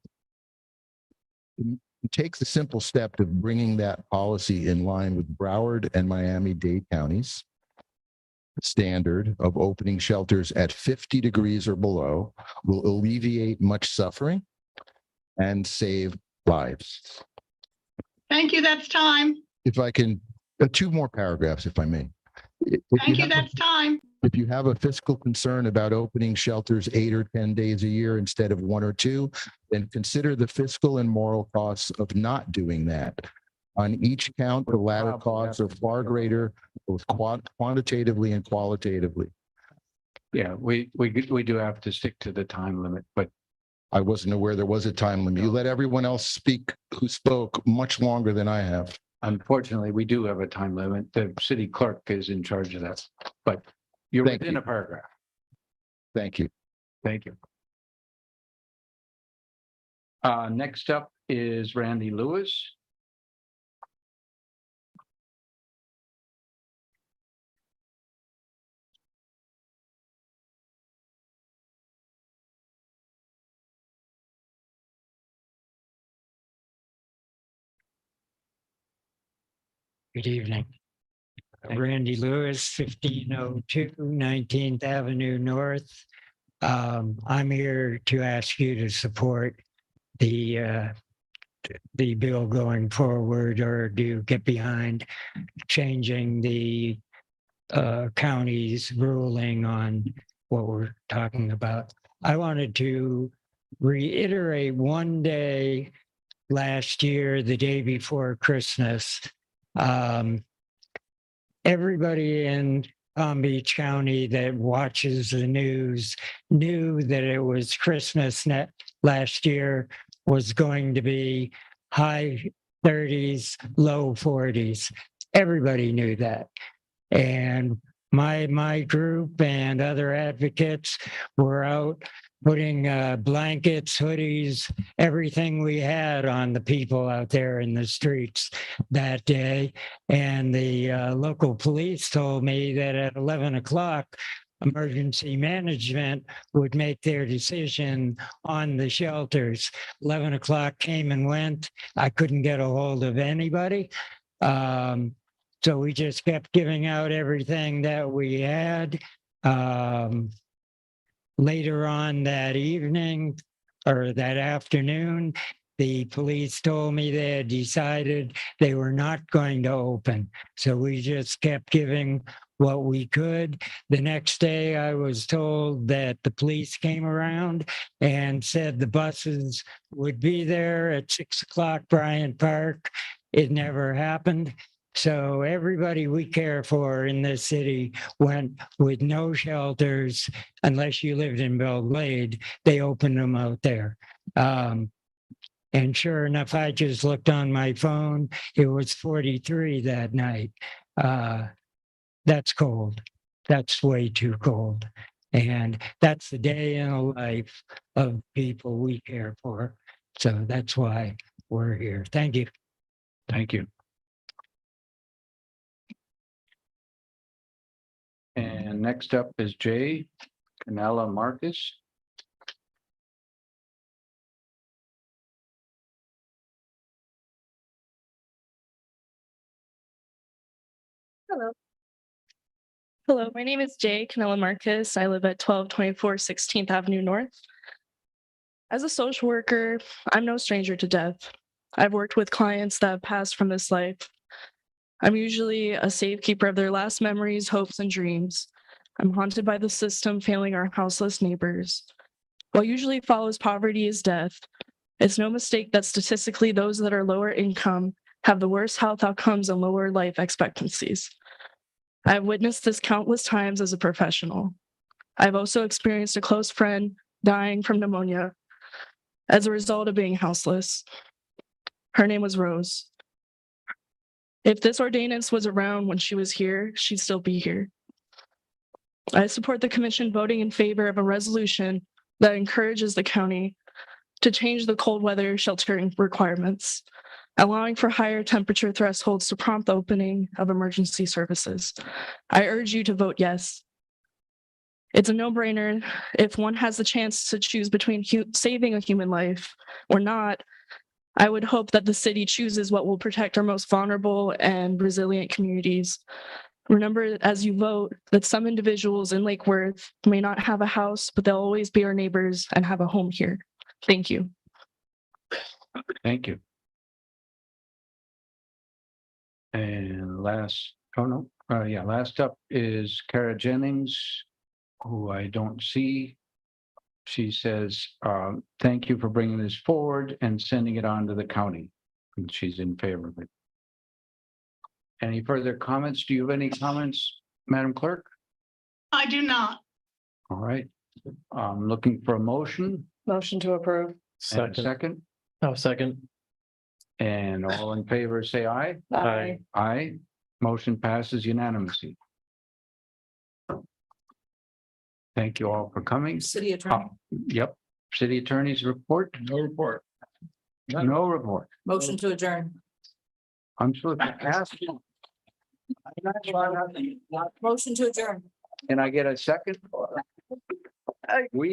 It takes the simple step of bringing that policy in line with Broward and Miami-Dade counties standard of opening shelters at 50 degrees or below will alleviate much suffering and save lives. Thank you, that's time. If I can, two more paragraphs, if I may. Thank you, that's time. If you have a fiscal concern about opening shelters 8 or 10 days a year instead of 1 or 2, then consider the fiscal and moral costs of not doing that. On each count, the latter costs are far greater, both quantitatively and qualitatively. Yeah, we do have to stick to the time limit, but I wasn't aware there was a time limit. You let everyone else speak who spoke much longer than I have. Unfortunately, we do have a time limit. The city clerk is in charge of that, but you're within a paragraph. Thank you. Thank you. Next up is Randy Lewis. Good evening. Randy Lewis, 1502 19th Avenue North. I'm here to ask you to support the bill going forward, or do get behind changing the county's ruling on what we're talking about. I wanted to reiterate one day last year, the day before Christmas. Everybody in Palm Beach County that watches the news knew that it was Christmas last year was going to be high 30s, low 40s. Everybody knew that. And my group and other advocates were out putting blankets, hoodies, everything we had on the people out there in the streets that day. And the local police told me that at 11 o'clock, emergency management would make their decision on the shelters. 11 o'clock came and went. I couldn't get a hold of anybody. So we just kept giving out everything that we had. Later on that evening or that afternoon, the police told me they had decided they were not going to open. So we just kept giving what we could. The next day, I was told that the police came around and said the buses would be there at 6 o'clock, Bryant Park. It never happened. So everybody we care for in this city went with no shelters unless you lived in Belle Glade. They opened them out there. And sure enough, I just looked on my phone. It was 43 that night. That's cold. That's way too cold. And that's the day in the life of people we care for. So that's why we're here. Thank you. Thank you. And next up is Jay Canella Marcus. Hello. Hello, my name is Jay Canella Marcus. I live at 1224 16th Avenue North. As a social worker, I'm no stranger to death. I've worked with clients that have passed from this life. I'm usually a safekeeper of their last memories, hopes, and dreams. I'm haunted by the system failing our houseless neighbors. What usually follows poverty is death. It's no mistake that statistically those that are lower income have the worst health outcomes and lower life expectancies. I've witnessed this countless times as a professional. I've also experienced a close friend dying from pneumonia as a result of being houseless. Her name was Rose. If this ordinance was around when she was here, she'd still be here. I support the commission voting in favor of a resolution that encourages the county to change the cold weather sheltering requirements, allowing for higher temperature thresholds to prompt the opening of emergency services. I urge you to vote yes. It's a no-brainer. If one has the chance to choose between saving a human life or not, I would hope that the city chooses what will protect our most vulnerable and resilient communities. Remember, as you vote, that some individuals in Lake Worth may not have a house, but they'll always be our neighbors and have a home here. Thank you. Thank you. And last up is Kara Jennings, who I don't see. She says, thank you for bringing this forward and sending it on to the county. And she's in favor of it. Any further comments? Do you have any comments, Madam Clerk? I do not. All right. I'm looking for a motion. Motion to approve. And a second. Oh, second. And all in favor, say aye. Aye. Aye. Motion passes unanimously. Thank you all for coming. City attorney, Yep. City attorney's report? No report. No report. motion to adjourn. I'm supposed to ask you. Motion to adjourn. Can I get a second? We